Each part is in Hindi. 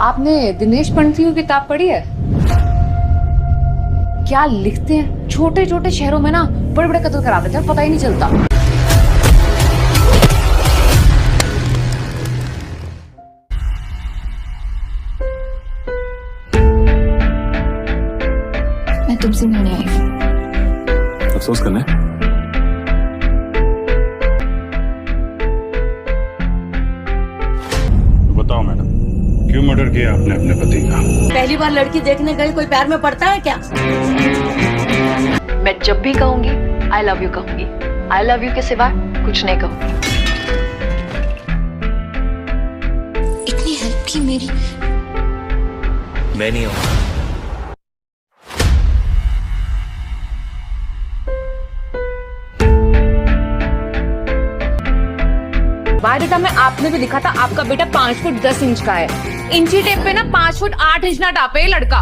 आपने दिनेश पंडित की किताब पढ़ी है? क्या लिखते हैं, छोटे छोटे शहरों में ना बड़े बड़े कत्ल करा देते हैं, पता ही नहीं चलता। मैं तुमसे मिलने आई हूँ। अफसोस करने? तो बताओ मैडम, क्यों मर्डर किया आपने अपने पति का? पहली बार लड़की देखने गई, कोई प्यार में पड़ता है क्या? मैं जब भी कहूंगी आई लव यू कहूंगी, आई लव यू के सिवा कुछ नहीं कहूंगी। इतनी हेल्प की मेरी। मैं नहीं आऊंगा। बायोडाटा में आपने भी लिखा था आपका बेटा 5 फुट 10 इंच का है। इंची टेप पे ना 5 फुट 8 इंच ना टापे लड़का।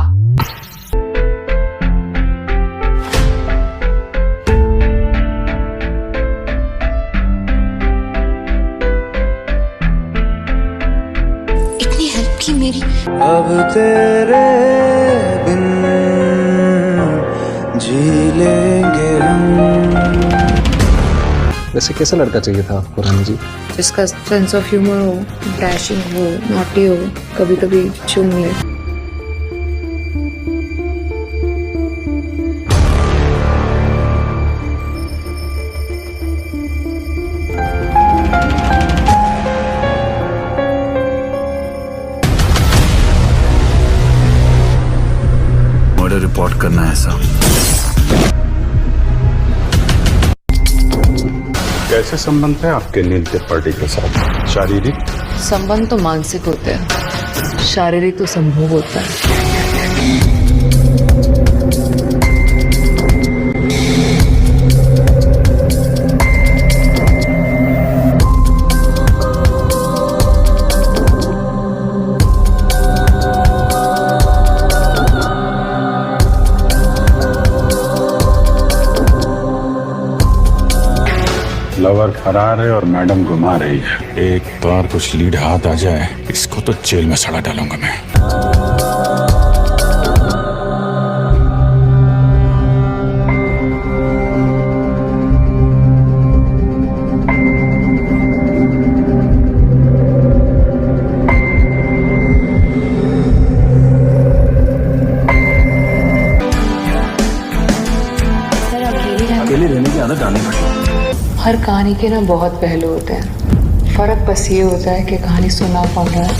इतनी हेल्प की मेरी। अब तेरे बिन जी लेंगे हम। वैसे कैसा लड़का चाहिए था आपको रानी जी? जिसका सेंस ऑफ ह्यूमर हो, डैशिंग हो, नॉटी हो, कभी कभी चुम ले। मर्डर रिपोर्ट करना है साहब। कैसे संबंध है आपके नील के पार्टी के साथ? शारीरिक? संबंध तो मानसिक होते हैं, शारीरिक तो संभोग होता है। लवर फरार है और मैडम घुमा रही है। एक बार कुछ लीड हाथ आ जाए, इसको तो जेल में सड़ा डालूंगा मैं। अकेले रहने की आदत डालनी पड़ी। हर कहानी के ना बहुत पहलू होते हैं, फर्क बस ये होता है कि कहानी सुना कौन रहा है।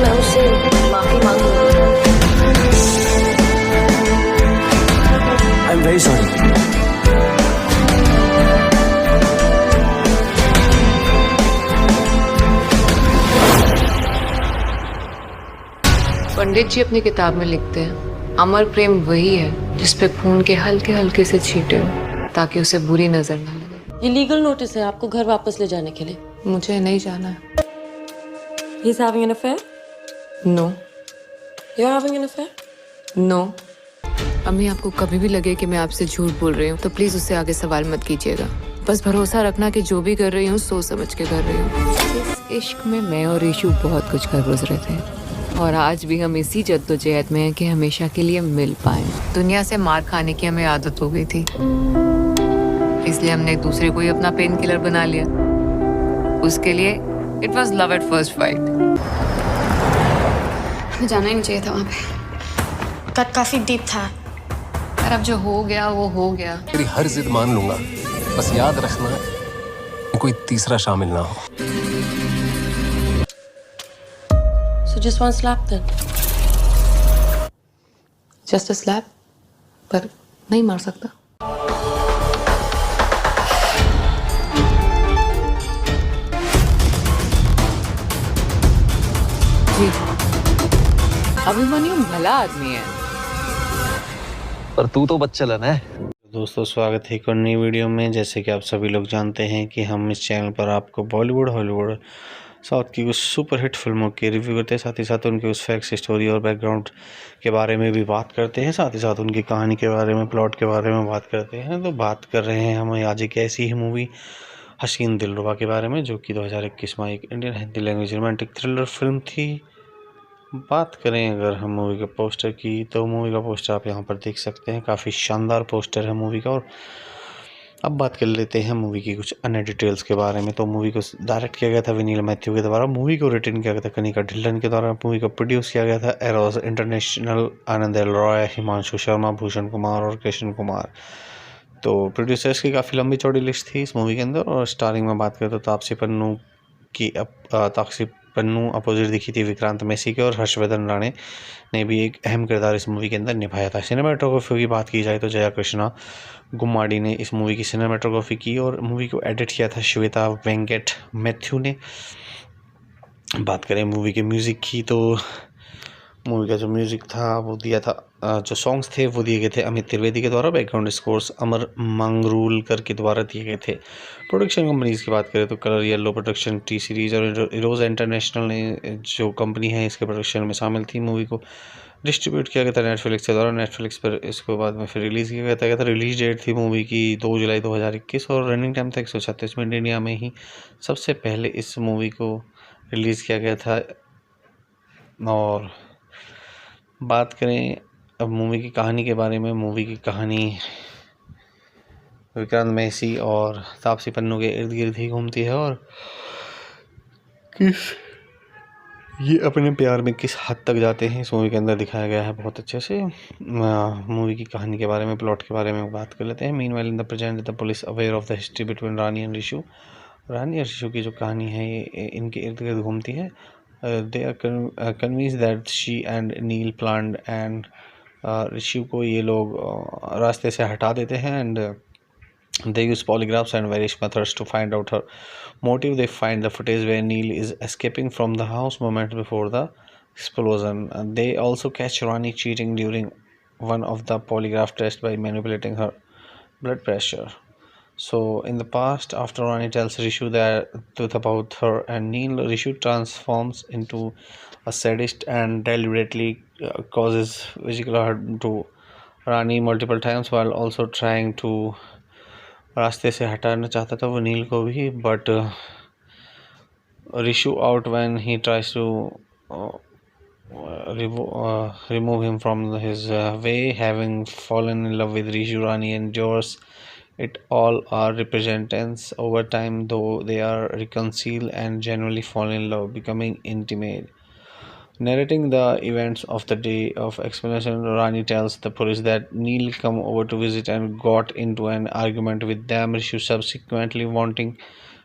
मैं उससे माफी मांगूंगी। I am very sorry. Pandit ji अपनी किताब में लिखते हैं, अमर प्रेम वही है जिस पे खून के हल्के हल्के से छींटे हो, ताकि उसे बुरी नजर न लगे। ये लीगल नोटिस है आपको घर वापस ले जाने के लिए। मुझे नहीं जाना है। He's having an affair? No You're having an affair? No. अम्मी, आपको कभी भी लगे कि मैं आपसे झूठ बोल रही हूँ तो प्लीज उससे आगे सवाल मत कीजिएगा। बस भरोसा रखना कि जो भी कर रही हूँ सोच समझ के कर रही हूँ। इस इश्क में मैं और ईशु बहुत कुछ कर गुजरे थे और आज भी हम इसी जद्दोजहद में हैं कि हमेशा के लिए मिल पाएं। दुनिया से मार खाने की हमें आदत हो गई थी, इसलिए हमने एक दूसरे को ही अपना पेन किलर बना लिया। उसके लिए it was love at first fight. मुझे जाना ही नहीं चाहिए था वहाँ पे। कट काफी डीप था। यार अब जो हो गया वो हो गया। तेरी हर जिद मान लूंगा, बस याद रखना कोई तीसरा शामिल ना हो। So just one slap then. Just a slap, पर नहीं मार सकता। जी, अभिमन्यु भला आदमी है, पर तू तो बच्चलन है। दोस्तों स्वागत है एक और नई वीडियो में। जैसे कि आप सभी लोग जानते हैं कि हम इस चैनल पर आपको बॉलीवुड, हॉलीवुड साउथ की कुछ सुपर हिट फिल्मों के रिव्यू करते हैं, साथ ही साथ उनके उस फैक्ट्स, स्टोरी और बैकग्राउंड के बारे में भी बात करते हैं, साथ ही साथ उनकी कहानी के बारे में, प्लॉट के बारे में बात करते हैं। तो बात कर रहे हैं हम आज एक ऐसी ही मूवी हसीन दिलरुबा के बारे में, जो कि 2021 में एक Indian Hindi language romantic thriller film थी। बात करें अगर हम मूवी के पोस्टर की, तो मूवी का पोस्टर आप यहाँ पर देख सकते हैं, काफ़ी शानदार पोस्टर है मूवी का। और अब बात कर लेते हैं मूवी की कुछ अन्य डिटेल्स के बारे में। तो मूवी को डायरेक्ट किया गया था विनील मैथ्यू के द्वारा, मूवी को रिटर्न किया गया था कनिका ढिल्लन के द्वारा, मूवी को प्रोड्यूस किया गया था एरोस इंटरनेशनल, आनंद एल रॉय, हिमांशु शर्मा, भूषण कुमार और कृष्ण कुमार। तो प्रोड्यूसर्स की काफ़ी लंबी चौड़ी लिस्ट थी इस मूवी के अंदर। और स्टारिंग में बात करें तो तापसी पन्नू अपोजिट दिखी थी विक्रांत मैसी के, और हर्षवर्धन राणे ने भी एक अहम किरदार इस मूवी के अंदर निभाया था। सिनेमाटोग्राफी की बात की जाए तो जया कृष्णा गुम्माडी ने इस मूवी की सिनेमाटोग्राफी की, और मूवी को एडिट किया था श्वेता वेंकट मैथ्यू ने। बात करें मूवी के म्यूज़िक की, तो मूवी का जो म्यूज़िक था वो दिया था, जो सॉन्ग्स थे वो दिए गए थे अमित त्रिवेदी के द्वारा, बैकग्राउंड स्कोर्स अमर मंगरूलकर के द्वारा दिए गए थे। प्रोडक्शन कंपनीज़ की बात करें तो colour yellow production, T series और इरोज़ इंटरनेशनल ने जो कंपनी है इसके प्रोडक्शन में शामिल थी। मूवी को डिस्ट्रीब्यूट किया गया था नेटफ्लिक्स के द्वारा, नेटफ्लिक्स पर इसको बाद में फिर रिलीज़ किया गया था। रिलीज डेट थी मूवी की 2 जुलाई 2021, और रनिंग टाइम था 136 मिनट। इंडिया में ही सबसे पहले इस मूवी को रिलीज़ किया गया था। और बात करें अब मूवी की कहानी के बारे में, मूवी की कहानी विक्रांत मैसी और तापसी पन्नू के इर्द गिर्द ही घूमती है, और ये अपने प्यार में किस हद तक जाते हैं इस मूवी के अंदर दिखाया गया है बहुत अच्छे से। मूवी की कहानी के बारे में, प्लॉट के बारे में बात कर लेते हैं। Meanwhile in the present the police aware of the history between Rani and Rishu. Rani और ऋषु की जो कहानी है ये इनके इर्द गिर्द घूमती है। They are convinced that she and Neel planned, and Rishu को ये लोग रास्ते से हटा देते हैं, and they use polygraphs and various methods to find out her motive. They find the footage where Neil is escaping from the house moments before the explosion. They also catch Rani cheating during one of the polygraph tests by manipulating her blood pressure. So in the past, after Rani tells Rishu the truth about her and Neil, Rishu transforms into a sadist and deliberately causes physical harm to Rani multiple times, while also trying to रास्ते से हटाना चाहता था वो नील को भी, but Rishu out when he tries to remove him from his way. Having fallen in love with Rishu, Rani endures it all are representants over time, though they are reconcile and genuinely fall in love, becoming intimate. Narrating the events of the day of explanation, Rani tells the police that Neil come over to visit and got into an argument with them. Rishu subsequently wanting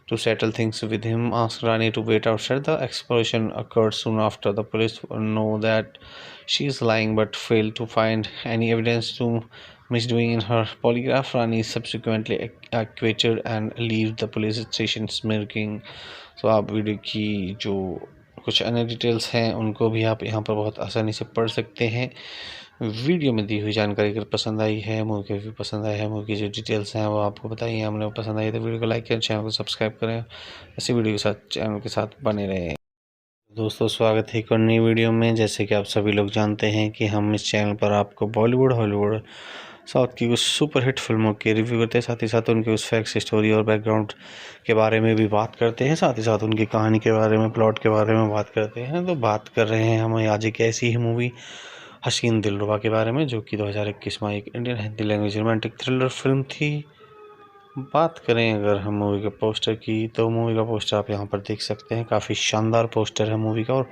to settle things with him asks Rani to wait outside. The explosion occurred soon after. The police know that she is lying but fail to find any evidence to misdoing in her polygraph. Rani is subsequently acquitted and leaves the police station smirking. So आप वीडियो की जो कुछ अन्य डिटेल्स हैं उनको भी आप यहाँ पर बहुत आसानी से पढ़ सकते हैं। वीडियो में दी हुई जानकारी अगर पसंद आई है, मूवी के भी पसंद आया है, मूवी की जो डिटेल्स हैं वो आपको बताइए, हमने पसंद आई तो वीडियो को लाइक करें, चैनल को सब्सक्राइब करें, ऐसी वीडियो के साथ चैनल के साथ बने रहें। दोस्तों स्वागत है एक और नई वीडियो में। जैसे कि आप सभी लोग जानते हैं कि हम इस चैनल पर आपको बॉलीवुड, हॉलीवुड, साउथ की कुछ सुपर हिट फिल्मों के रिव्यू करते हैं, साथ ही साथ उनके उस फैक्ट्स, स्टोरी और बैकग्राउंड के बारे में भी बात करते हैं, साथ ही साथ उनकी कहानी के बारे में, प्लॉट के बारे में बात करते हैं। तो बात कर रहे हैं हम आज एक ऐसी ही मूवी हसीन दिलरुबा के बारे में, जो कि 2021 में एक Indian Hindi language romantic thriller film थी। बात करें अगर हम मूवी के पोस्टर की, तो मूवी का पोस्टर आप यहाँ पर देख सकते हैं, काफ़ी शानदार पोस्टर है मूवी का। और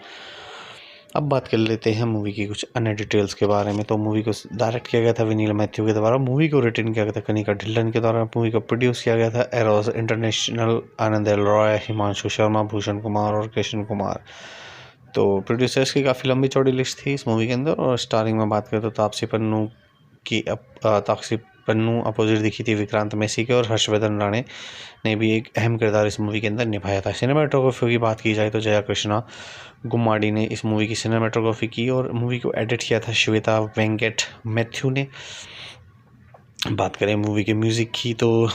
अब बात कर लेते हैं मूवी की कुछ अन्य डिटेल्स के बारे में। तो मूवी को डायरेक्ट किया गया था विनील मैथ्यू के द्वारा, मूवी को रिटर्न किया गया था कनिका ढिल्लन के द्वारा, मूवी को प्रोड्यूस किया गया था एरोस इंटरनेशनल, आनंद एल रॉय, हिमांशु शर्मा, भूषण कुमार और कृष्ण कुमार। तो प्रोड्यूसर्स की काफ़ी लंबी चौड़ी लिस्ट थी इस मूवी के अंदर। और स्टारिंग में बात करें तो तापसी पन्नू अपोजिट दिखी थी विक्रांत मैसी के, और हर्षवर्धन राणे ने भी एक अहम किरदार इस मूवी के अंदर निभाया था। सिनेमाटोग्राफी की बात की जाए तो जया कृष्णा गुम्माडी ने इस मूवी की सिनेमाटोग्राफी की, और मूवी को एडिट किया था श्वेता वेंकट मैथ्यू ने। बात करें मूवी के म्यूज़िक की, तो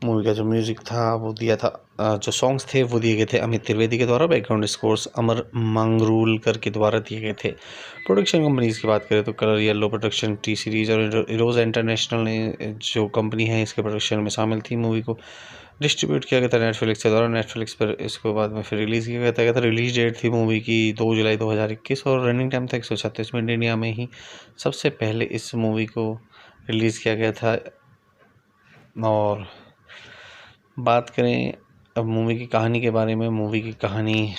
मूवी का जो म्यूज़िक था वो दिया था, जो सॉन्ग्स थे वो दिए गए थे अमित त्रिवेदी के द्वारा। बैकग्राउंड स्कोर्स अमर मंगरूलकर के द्वारा दिए गए थे। प्रोडक्शन कंपनीज़ की बात करें तो colour yellow production, T series और इरोज़ इंटरनेशनल ने जो कंपनी है इसके प्रोडक्शन में शामिल थी। मूवी को डिस्ट्रीब्यूट किया गया था नेटफ्लिक्स के द्वारा। नेटफ्लिक्स पर इसको बाद में फिर रिलीज़ किया गया था। रिलीज डेट थी मूवी की 2 जुलाई 2021 और रनिंग टाइम था 136 मिनट। इंडिया में ही सबसे पहले इस मूवी को रिलीज़ किया गया था। और बात करें अब मूवी की कहानी के बारे में, मूवी की कहानी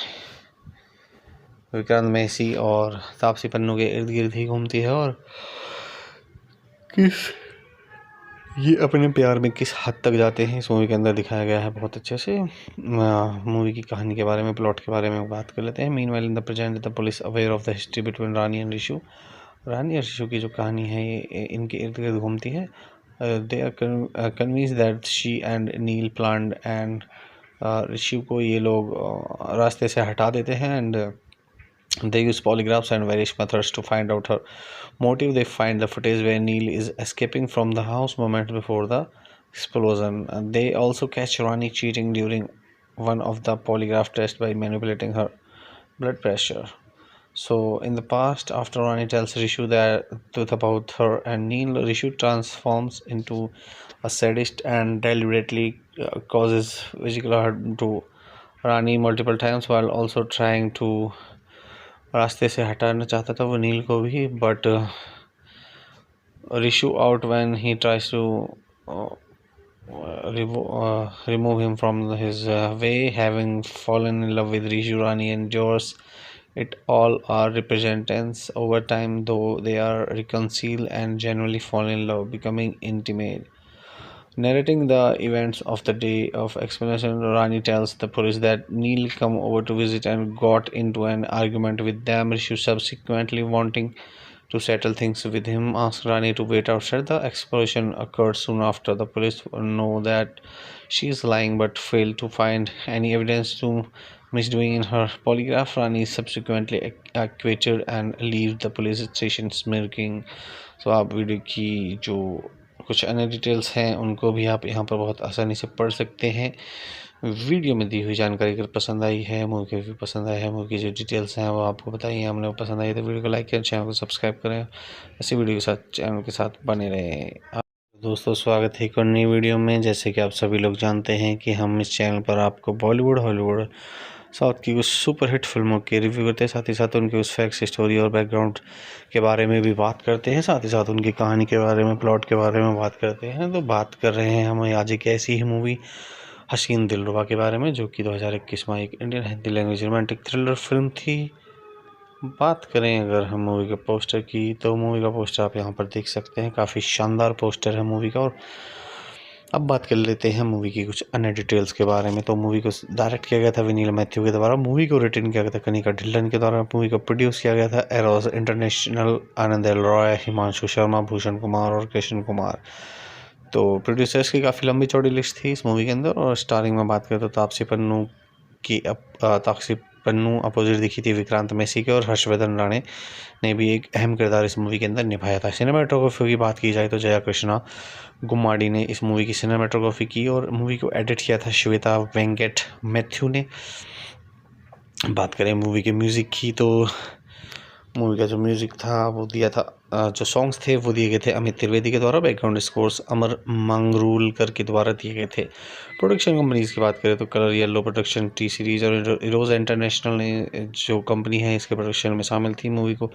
विक्रांत मैसी और तापसी पन्नू के इर्द गिर्द ही घूमती है और ये अपने प्यार में किस हद तक जाते हैं इस मूवी के अंदर दिखाया गया है बहुत अच्छे से। मूवी की कहानी के बारे में, प्लॉट के बारे में बात कर लेते हैं। Meanwhile in the present the police aware of the history between Rani and Rishu. Rani और ऋषु की जो कहानी है ये इनके इर्द गिर्द घूमती है। They are convinced that she and Neel planned and Rishu को ये लोग रास्ते से हटा देते हैं and they use polygraphs and various methods to find out her motive. They find the footage where Neil is escaping from the house moments before the explosion. They also catch Rani cheating during one of the polygraph tests by manipulating her blood pressure. So in the past, after Rani tells Rishu the truth about her and Neil, Rishu transforms into a sadist and deliberately causes physical harm to Rani multiple times while also trying to रास्ते से हटाना चाहता था वो नील को भी, but Rishu out when he tries to remove him from his way. Having fallen in love with Rishu, Rani endures it all are representants over time, though they are reconcile and genuinely fall in love, becoming intimate. Narrating the events of the day of explanation, Rani tells the police that Neil come over to visit and got into an argument with them. Rishu subsequently wanting to settle things with him asks Rani to wait outside. The explosion occurred soon after. The police know that she is lying but fail to find any evidence to misdoing in her polygraph. Rani is subsequently acquitted and leaves the police station smirking. So आप वीडियो की जो कुछ अन्य डिटेल्स हैं उनको भी आप यहाँ पर बहुत आसानी से पढ़ सकते हैं। वीडियो में दी हुई जानकारी अगर पसंद आई है, मूवी के भी पसंद आया है, मूवी की जो डिटेल्स हैं वो आपको बताइए, हमने वो पसंद आई तो वीडियो को लाइक करें, चैनल को सब्सक्राइब करें, ऐसी वीडियो के साथ चैनल के साथ बने रहें। दोस्तों स्वागत है एक और नई वीडियो में। जैसे कि आप सभी लोग जानते हैं कि हम इस चैनल पर आपको बॉलीवुड, हॉलीवुड, साउथ की कुछ सुपर हिट फिल्मों के रिव्यू करते हैं, साथ ही साथ उनके उस फैक्ट्स, स्टोरी और बैकग्राउंड के बारे में भी बात करते हैं, साथ ही साथ उनकी कहानी के बारे में, प्लॉट के बारे में बात करते हैं। तो बात कर रहे हैं हम आज एक ऐसी ही मूवी हसीन दिलरुबा के बारे में, जो कि 2021 में एक Indian Hindi language romantic thriller film थी। बात करें अगर हम मूवी के पोस्टर की, तो मूवी का पोस्टर आप यहाँ पर देख सकते हैं, काफ़ी शानदार पोस्टर है मूवी का। और अब बात कर लेते हैं मूवी की कुछ अन्य डिटेल्स के बारे में। तो मूवी को डायरेक्ट किया गया था विनील मैथ्यू के द्वारा, मूवी को रिटर्न किया गया था कनिका ढिल्लन के द्वारा, मूवी को प्रोड्यूस किया गया था एरोस इंटरनेशनल, आनंद एल रॉय, हिमांशु शर्मा, भूषण कुमार और कृष्ण कुमार। तो प्रोड्यूसर्स की काफ़ी लंबी चौड़ी लिस्ट थी इस मूवी के अंदर। और स्टारिंग में बात करें तो तापसी पन्नू अपोजिट दिखी थी विक्रांत मैसी के, और हर्षवर्धन राणे ने भी एक अहम किरदार इस मूवी के अंदर निभाया था। सिनेमाटोग्राफी की बात की जाए तो जया कृष्णा गुम्माडी ने इस मूवी की सिनेमाटोग्राफी की और मूवी को एडिट किया था श्वेता वेंकट मैथ्यू ने। बात करें मूवी के म्यूज़िक की, तो मूवी का जो म्यूज़िक था वो दिया था, जो सॉन्ग्स थे वो दिए गए थे अमित त्रिवेदी के द्वारा। बैकग्राउंड स्कोर्स अमर मंगरूलकर के द्वारा दिए गए थे। प्रोडक्शन कंपनीज़ की बात करें तो colour yellow production, T series और इरोज़ इंटरनेशनल ने जो कंपनी है इसके प्रोडक्शन में शामिल थी। मूवी को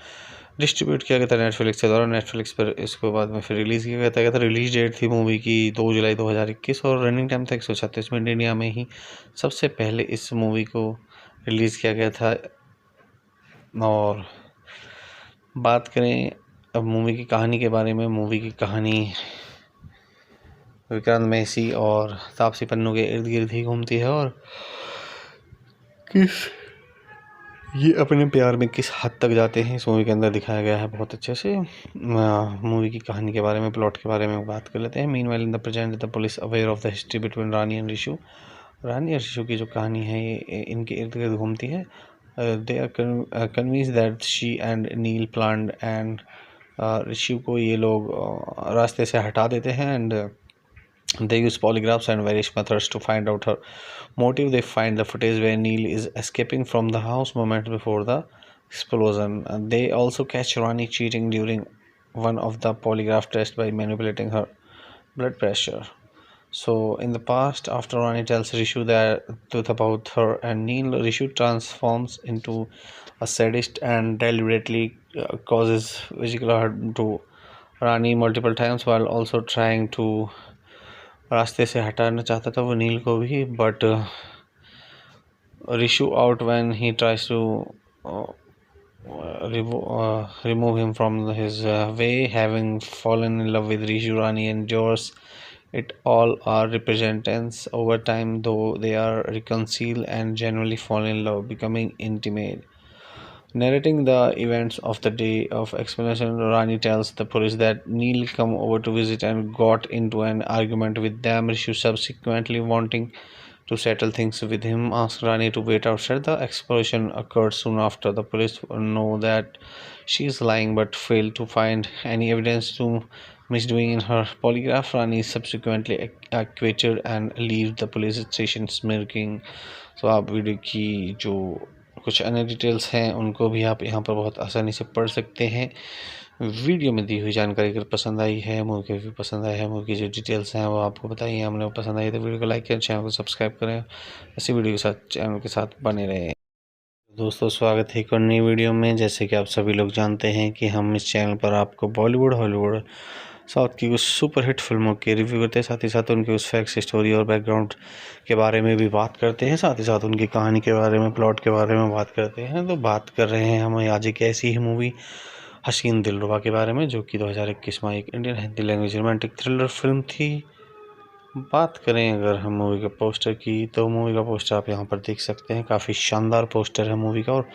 डिस्ट्रीब्यूट किया गया था नेटफ्लिक्स के द्वारा। नेटफ्लिक्स पर इसको बाद में फिर रिलीज़ किया गया था। रिलीज डेट थी मूवी की 2 जुलाई 2021 और रनिंग टाइम था 136 मिनट। इंडिया में ही सबसे पहले इस मूवी को रिलीज़ किया गया था। और बात करें अब मूवी की कहानी के बारे में, मूवी की कहानी विक्रांत मैसी और तापसी पन्नू के इर्द गिर्द ही घूमती है और ये अपने प्यार में किस हद तक जाते हैं इस मूवी के अंदर दिखाया गया है बहुत अच्छे से। मूवी की कहानी के बारे में, प्लॉट के बारे में बात कर लेते हैं। Meanwhile in the present the police aware of the history between Rani and Rishu. Rani और ऋषु की जो कहानी है ये इनके इर्द गिर्द घूमती है। They are convinced that she and Neel planned and Rishu को ये लोग रास्ते से हटा देते हैं and They use polygraphs and various methods to find out her motive. They find the footage where Neil is escaping from the house moments before the explosion. And they also catch Rani cheating during one of the polygraph tests by manipulating her blood pressure. So, in the past, after Rani tells Rishu the truth about her and Neil, Rishu transforms into a sadist and deliberately causes physical harm to Rani multiple times while also trying to रास्ते से हटाना चाहता था वो नील को भी but Rishu out when he tries to remove him from his way, having fallen in love with Rishu, Rani and George. It all are representatives over time, though they are reconcile and genuinely fall in love, becoming intimate. Narrating the events of the day of explanation, Rani tells the police that Neil come over to visit and got into an argument with them. Rishu subsequently wanting to settle things with him, asked Rani to wait outside. The explosion occurred soon after. The police know that she is lying but fail to find any evidence to misdoing in her polygraph. Rani is subsequently acquitted and leaves the police station smirking. So आप वीडियो की जो कुछ अन्य डिटेल्स हैं उनको भी आप यहाँ पर बहुत आसानी से पढ़ सकते हैं। वीडियो में दी हुई जानकारी अगर पसंद आई है, मूवी के भी पसंद आया है, मूवी की जो डिटेल्स हैं वो आपको बताइए, हमने पसंद आई तो वीडियो को लाइक करें, चैनल को सब्सक्राइब करें, ऐसी वीडियो के साथ चैनल के साथ बने रहें। दोस्तों स्वागत है एक और नई वीडियो में। जैसे कि आप सभी लोग जानते हैं कि हम इस चैनल पर आपको बॉलीवुड, हॉलीवुड, साउथ की कुछ सुपरहिट फिल्मों के रिव्यू करते हैं, साथ ही साथ उनके उस फैक्ट्स, स्टोरी और बैकग्राउंड के बारे में भी बात करते हैं, साथ ही साथ उनकी कहानी के बारे में, प्लॉट के बारे में बात करते हैं। तो बात कर रहे हैं हम आज एक ऐसी ही मूवी हसीन दिलरुबा के बारे में, जो कि 2021 में एक Indian Hindi language romantic thriller film थी। बात करें अगर हम मूवी के पोस्टर की, तो मूवी का पोस्टर आप यहाँ पर देख सकते हैं, काफ़ी शानदार पोस्टर है मूवी का। और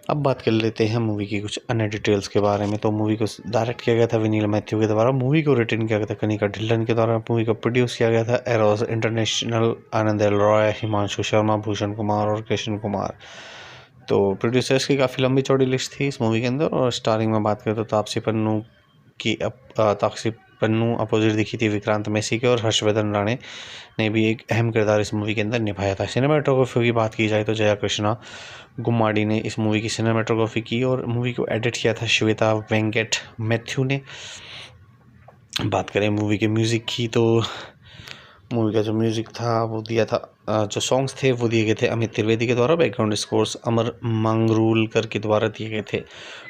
अब बात कर लेते हैं मूवी की कुछ अन्य डिटेल्स के बारे में। तो मूवी को डायरेक्ट किया गया था विनील मैथ्यू के द्वारा, मूवी को रिटर्न किया गया था कनिका ढिल्लन के द्वारा, मूवी को प्रोड्यूस किया गया था एरोस इंटरनेशनल, आनंद एल रॉय, हिमांशु शर्मा, भूषण कुमार और कृष्ण कुमार। तो प्रोड्यूसर्स की काफ़ी लंबी चौड़ी लिस्ट थी इस मूवी के अंदर। और स्टारिंग में बात करें तो तापसी पन्नू अपोजिट दिखी थी विक्रांत मैसी के, और हर्षवर्धन राणे ने भी एक अहम किरदार इस मूवी के अंदर निभाया था। सिनेमाटोग्राफी की बात की जाए तो जया कृष्णा गुम्माडी ने इस मूवी की सिनेमाटोग्राफी की, और मूवी को एडिट किया था श्वेता वेंकट मैथ्यू ने। बात करें मूवी के म्यूज़िक की, तो मूवी का जो म्यूज़िक था वो दिया था, जो सॉन्ग्स थे वो दिए गए थे अमित त्रिवेदी के द्वारा, बैकग्राउंड स्कोर्स अमर मंगरूलकर के द्वारा दिए गए थे।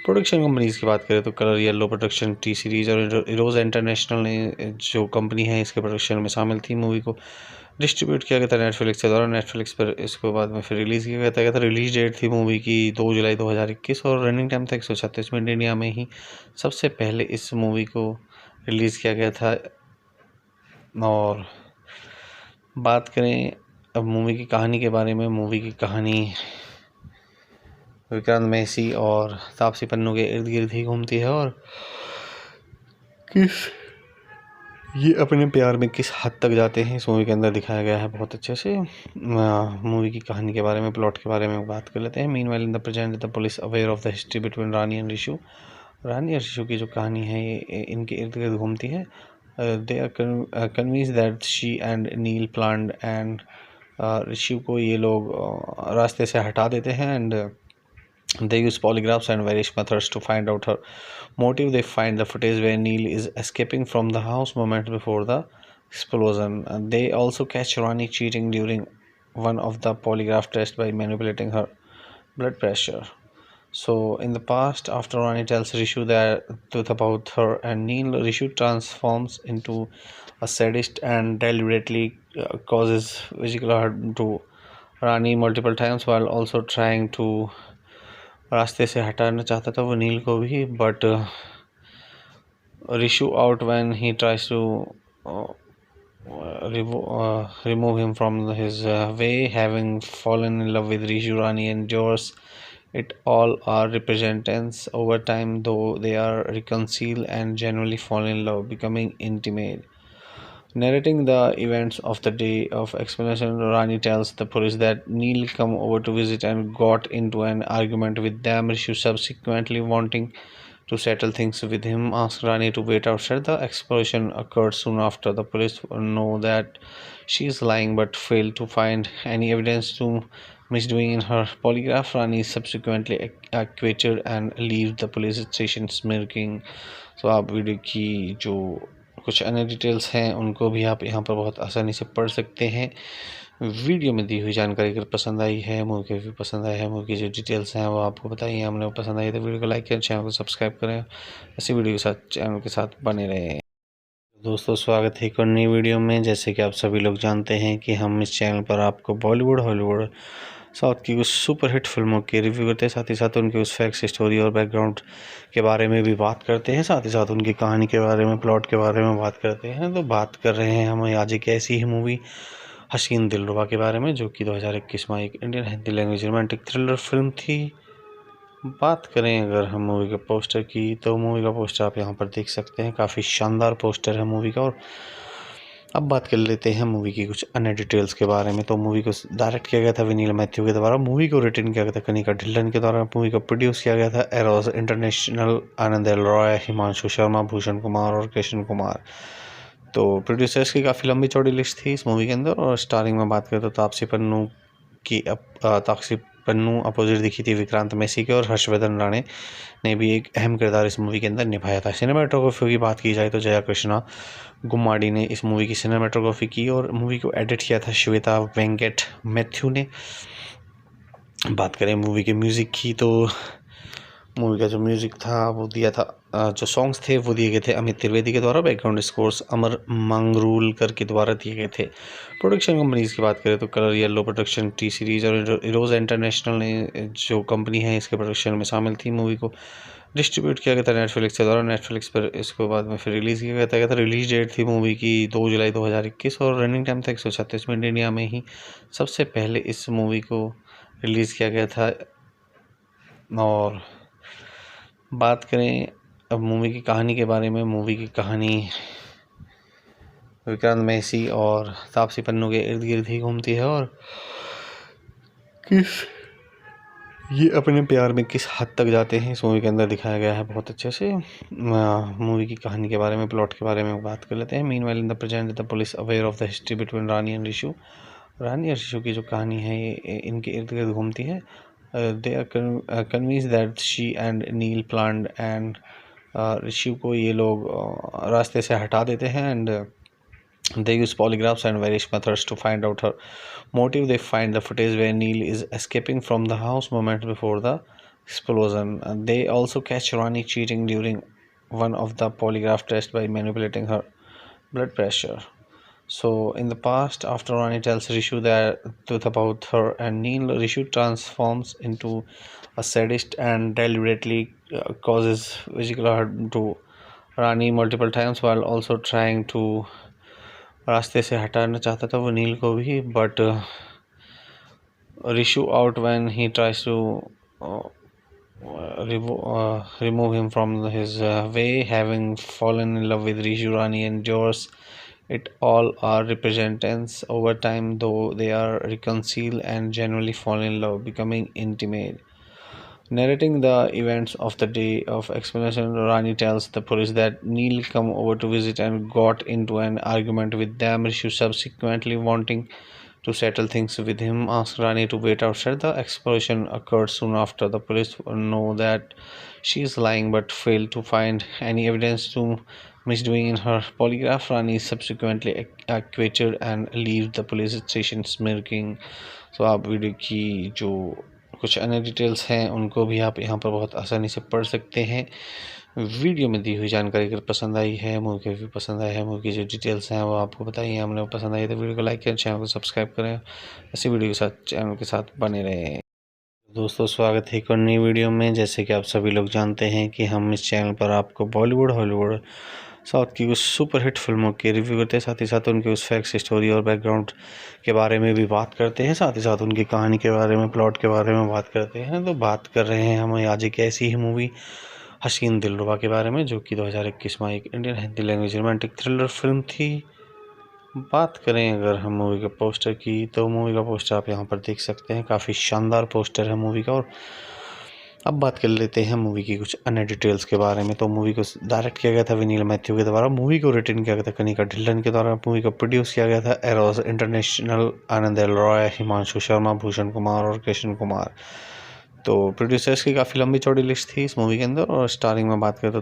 प्रोडक्शन कंपनीज़ की बात करें तो colour yellow production, T series और इरोज़ इंटरनेशनल ने जो कंपनी है इसके प्रोडक्शन में शामिल थी। मूवी को डिस्ट्रीब्यूट किया गया था नेटफ्लिक्स के द्वारा, नेटफ्लिक्स पर इसको बाद में फिर रिलीज़ किया गया था। रिलीज डेट थी मूवी की 2 जुलाई 2021 और रनिंग टाइम था 136 मिनट। इंडिया में ही सबसे पहले इस मूवी को रिलीज़ किया गया था। और बात करें अब मूवी की कहानी के बारे में, मूवी की कहानी विक्रांत मैसी और तापसी पन्नू के इर्द गिर्द ही घूमती है, और ये अपने प्यार में किस हद तक जाते हैं इस मूवी के अंदर दिखाया गया है बहुत अच्छे से। मूवी की कहानी के बारे में, प्लॉट के बारे में बात कर लेते हैं। Meanwhile in the present the police aware of the history between Rani and Rishu. Rani और रिशु की जो कहानी है ये इनके इर्द गिर्द घूमती है। They are convinced that she and Neel planned, and Rishu को ये लोग रास्ते से हटा देते हैं, and they use polygraphs and various methods to find out her motive. They find the footage where Neil is escaping from the house moments before the explosion. They also catch Rani cheating during one of the polygraph tests by manipulating her blood pressure. So in the past, after Rani tells Rishu the truth about her and Neil, Rishu transforms into a sadist and deliberately causes physical harm to Rani multiple times while also trying to रास्ते से हटाना चाहता था वो नील को भी but Rishu out when he tries to remove him from his way, having fallen in love with Rishu, Rani and George. It all are representatives over time, though they are reconcile and genuinely fall in love, becoming intimate. Narrating the events of the day of explanation, Rani tells the police that Neil come over to visit and got into an argument with them. Rishu subsequently wanting to settle things with him, asked Rani to wait outside. The explosion occurred soon after. The police know that she is lying but failed to find any evidence to misdoing in her polygraph. Rani is subsequently acquitted and leaves the police station smirking. So आप वीडियो की जो कुछ अन्य डिटेल्स हैं उनको भी आप यहाँ पर बहुत आसानी से पढ़ सकते हैं। वीडियो में दी हुई जानकारी अगर पसंद आई है, मूवी के भी पसंद आया है, मूवी की जो डिटेल्स हैं वो आपको बताइए, हमने वो पसंद आई तो वीडियो को लाइक करें, चैनल को सब्सक्राइब करें, ऐसी वीडियो के साथ चैनल के साथ बने रहें। दोस्तों स्वागत है एक और नई वीडियो में। जैसे कि आप सभी लोग जानते हैं कि हम इस चैनल पर आपको बॉलीवुड, हॉलीवुड, साउथ की कुछ सुपरहिट फिल्मों के रिव्यू करते हैं, साथ ही साथ उनके उस फैक्ट्स, स्टोरी और बैकग्राउंड के बारे में भी बात करते हैं, साथ ही साथ उनकी कहानी के बारे में, प्लॉट के बारे में बात करते हैं। तो बात कर रहे हैं हम आज एक ऐसी ही मूवी हसीन दिलरुबा के बारे में, जो कि 2021 में एक Indian Hindi language romantic thriller film थी। बात करें अगर हम मूवी के पोस्टर की, तो मूवी का पोस्टर आप यहाँ पर देख सकते हैं, काफ़ी शानदार पोस्टर है मूवी का। और अब बात कर लेते हैं मूवी की कुछ अन्य डिटेल्स के बारे में। तो मूवी को डायरेक्ट किया गया था विनील मैथ्यू के द्वारा, मूवी को रिटन किया गया था कनिका ढिल्लन के द्वारा, मूवी को प्रोड्यूस किया गया था एरोस इंटरनेशनल, आनंद एल रॉय, हिमांशु शर्मा, भूषण कुमार और कृष्ण कुमार। तो प्रोड्यूसर्स की काफ़ी लंबी चौड़ी लिस्ट थी इस मूवी के अंदर। और स्टारिंग में बात करें तो तापसी पन्नू अपोजिट दिखी थी विक्रांत मैसी के, और हर्षवर्धन राणे ने भी एक अहम किरदार इस मूवी के अंदर निभाया था। सिनेमाटोग्राफी की बात की जाए तो जया कृष्णा गुम्माडी ने इस मूवी की सिनेमाटोग्राफी की, और मूवी को एडिट किया था श्वेता वेंकट मैथ्यू ने। बात करें मूवी के म्यूज़िक की, तो मूवी का जो म्यूज़िक था वो दिया था, जो सॉन्ग्स थे वो दिए गए थे अमित त्रिवेदी के द्वारा, बैकग्राउंड स्कोर्स अमर मंगरूलकर के द्वारा दिए गए थे। प्रोडक्शन कंपनीज़ की बात करें तो colour yellow production, T series और इरोज इंटरनेशनल ने जो कंपनी है इसके प्रोडक्शन में शामिल थी। मूवी को डिस्ट्रीब्यूट किया गया था नेटफ्लिक्स के द्वारा, नेटफ्लिक्स पर इसको बाद में फिर रिलीज़ किया गया था। रिलीज डेट थी मूवी की 2 जुलाई 2021 और रनिंग टाइम था 136 मिनट। इंडिया में ही सबसे पहले इस मूवी को रिलीज़ किया गया था। और बात करें अब मूवी की कहानी के बारे में, मूवी की कहानी विक्रांत मैसी और तापसी पन्नू के इर्द गिर्द ही घूमती है, और ये अपने प्यार में किस हद तक जाते हैं इस मूवी के अंदर दिखाया गया है बहुत अच्छे से। मूवी की कहानी के बारे में, प्लॉट के बारे में बात कर लेते हैं। Meanwhile in the present the police aware of the history between Rani and Rishu. Rani और ऋषु की जो कहानी है ये इनके इर्द गिर्द घूमती है। they are convinced that she and Neil planned, and ऋषि को ये लोग रास्ते से हटा देते हैं, and they use polygraphs and various methods to find out her motive. They find the footage where Neil is escaping from the house moments before the explosion. They also catch Rani cheating during one of the polygraph tests by manipulating her blood pressure. So in the past, after Rani tells Rishu the truth about her and Neil, Rishu transforms into a sadist and deliberately causes physical harm to Rani multiple times, while also trying to रास्ते से हटाना चाहता था वो नील को भी, but Rishu out when he tries to remove him from his way, having fallen in love with Rishu. Rani endures it all are repentance over time, though they are reconcile and genuinely fall in love, becoming intimate. Narrating the events of the day of explanation, Rani tells the police that Neil come over to visit and got into an argument with them. Rishu subsequently wanting to settle things with him, asked Rani to wait outside. The explosion occurred soon after. The police know that she is lying but failed to find any evidence to misdoing in her polygraph. Rani is subsequently acquitted and leaves the police station smirking. So आप वीडियो की जो कुछ अन्य डिटेल्स हैं उनको भी आप यहाँ पर बहुत आसानी से पढ़ सकते हैं। वीडियो में दी हुई जानकारी अगर पसंद आई है, मूवी के भी पसंद आया है, मूवी की जो डिटेल्स हैं वो आपको बताइए, हमने वो पसंद आई तो वीडियो को लाइक करें, चैनल को सब्सक्राइब करें, ऐसी वीडियो के साथ चैनल के साथ बने रहें। दोस्तों स्वागत है एक और नई वीडियो में। जैसे कि आप सभी लोग जानते हैं कि हम इस चैनल पर आपको बॉलीवुड, हॉलीवुड, साउथ की कुछ सुपरहिट फिल्मों के रिव्यू करते हैं, साथ ही साथ उनके उस फैक्ट्स, स्टोरी और बैकग्राउंड के बारे में भी बात करते हैं, साथ ही साथ उनकी कहानी के बारे में, प्लॉट के बारे में बात करते हैं। तो बात कर रहे हैं हम आज एक ऐसी ही मूवी हसीन दिलरुबा के बारे में, जो कि 2021 में एक Indian Hindi language romantic thriller film थी। बात करें अगर हम मूवी के पोस्टर की, तो मूवी का पोस्टर आप यहाँ पर देख सकते हैं, काफ़ी शानदार पोस्टर है मूवी का। और अब बात कर लेते हैं मूवी की कुछ अन्य डिटेल्स के बारे में। तो मूवी को डायरेक्ट किया गया था विनील मैथ्यू के द्वारा, मूवी को रिटन किया गया था कनिका ढिल्लन के द्वारा, मूवी को प्रोड्यूस किया गया था एरोस इंटरनेशनल, आनंद एल रॉय, हिमांशु शर्मा, भूषण कुमार और कृष्ण कुमार। तो प्रोड्यूसर्स की काफ़ी लंबी चौड़ी लिस्ट थी इस मूवी के अंदर। और स्टारिंग में बात करें तो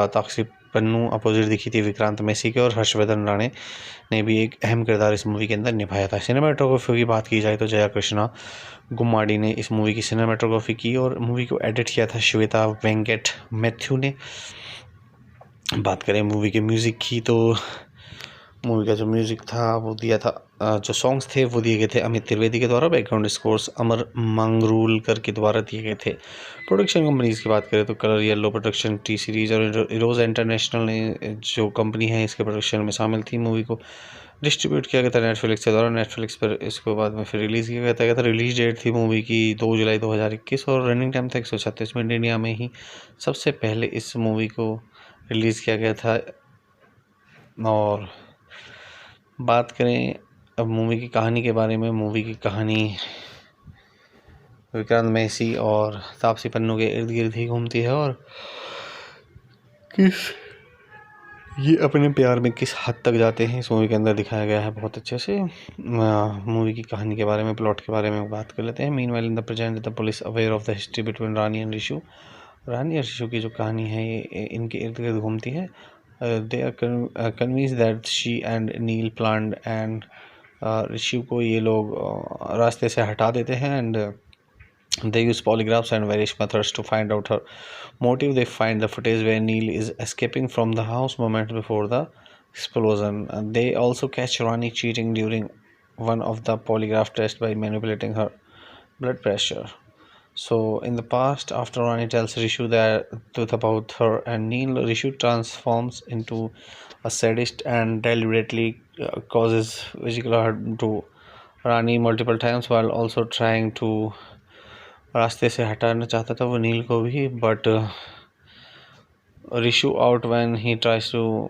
तापसी पन्नू अपोजिट दिखी थी विक्रांत मैसी के, और हर्षवर्धन राणे ने भी एक अहम किरदार इस मूवी के अंदर निभाया था। सिनेमाटोग्राफी की बात की जाए तो जया कृष्णा गुम्माडी ने इस मूवी की सिनेमाटोग्राफी की, और मूवी को एडिट किया था श्वेता वेंकट मैथ्यू ने। बात करें मूवी के म्यूज़िक की तो मूवी का जो म्यूज़िक था वो दिया था, जो सॉन्ग्स थे वो दिए गए थे अमित त्रिवेदी के द्वारा, बैकग्राउंड स्कोर्स अमर मंगरूलकर के द्वारा दिए गए थे। प्रोडक्शन कंपनीज़ की बात करें तो colour yellow production, T series और इरोज इंटरनेशनल ने जो कंपनी है इसके प्रोडक्शन में शामिल थी। मूवी को डिस्ट्रीब्यूट किया गया था नेटफ्लिक्स के द्वारा, नेटफ्लिक्स पर इसको बाद में फिर रिलीज़ किया गया था। रिलीज डेट थी मूवी की 2 जुलाई 2021 और रनिंग टाइम था 136 मिनट। इंडिया में ही सबसे पहले इस मूवी को रिलीज़ किया गया था। और बात करें अब मूवी की कहानी के बारे में। मूवी की कहानी विक्रांत मैसी और तापसी पन्नू के इर्द गिर्द ही घूमती है, और ये अपने प्यार में किस हद तक जाते हैं इस मूवी के अंदर दिखाया गया है बहुत अच्छे से। मूवी की कहानी के बारे में, प्लॉट के बारे में बात कर लेते हैं। Meanwhile in the present the police aware of the history between Rani and Rishu. Rani और ऋषु की जो कहानी है ये इनके इर्द गिर्द घूमती है। They are convinced that she and Neel planned, and Rishi को ये लोग रास्ते से हटा देते हैं, and they use polygraphs and various methods to find out her motive. They find the footage where Neil is escaping from the house moments before the explosion. And they also catch Rani cheating during one of the polygraph tests by manipulating her blood pressure. So in the past, after Rani tells Rishu the truth about her and Neil, Rishu transforms into a sadist and deliberately causes physical harm to Rani multiple times while also trying to रास्ते से हटाना चाहता था वो नील को भी, but Rishu out when he tries to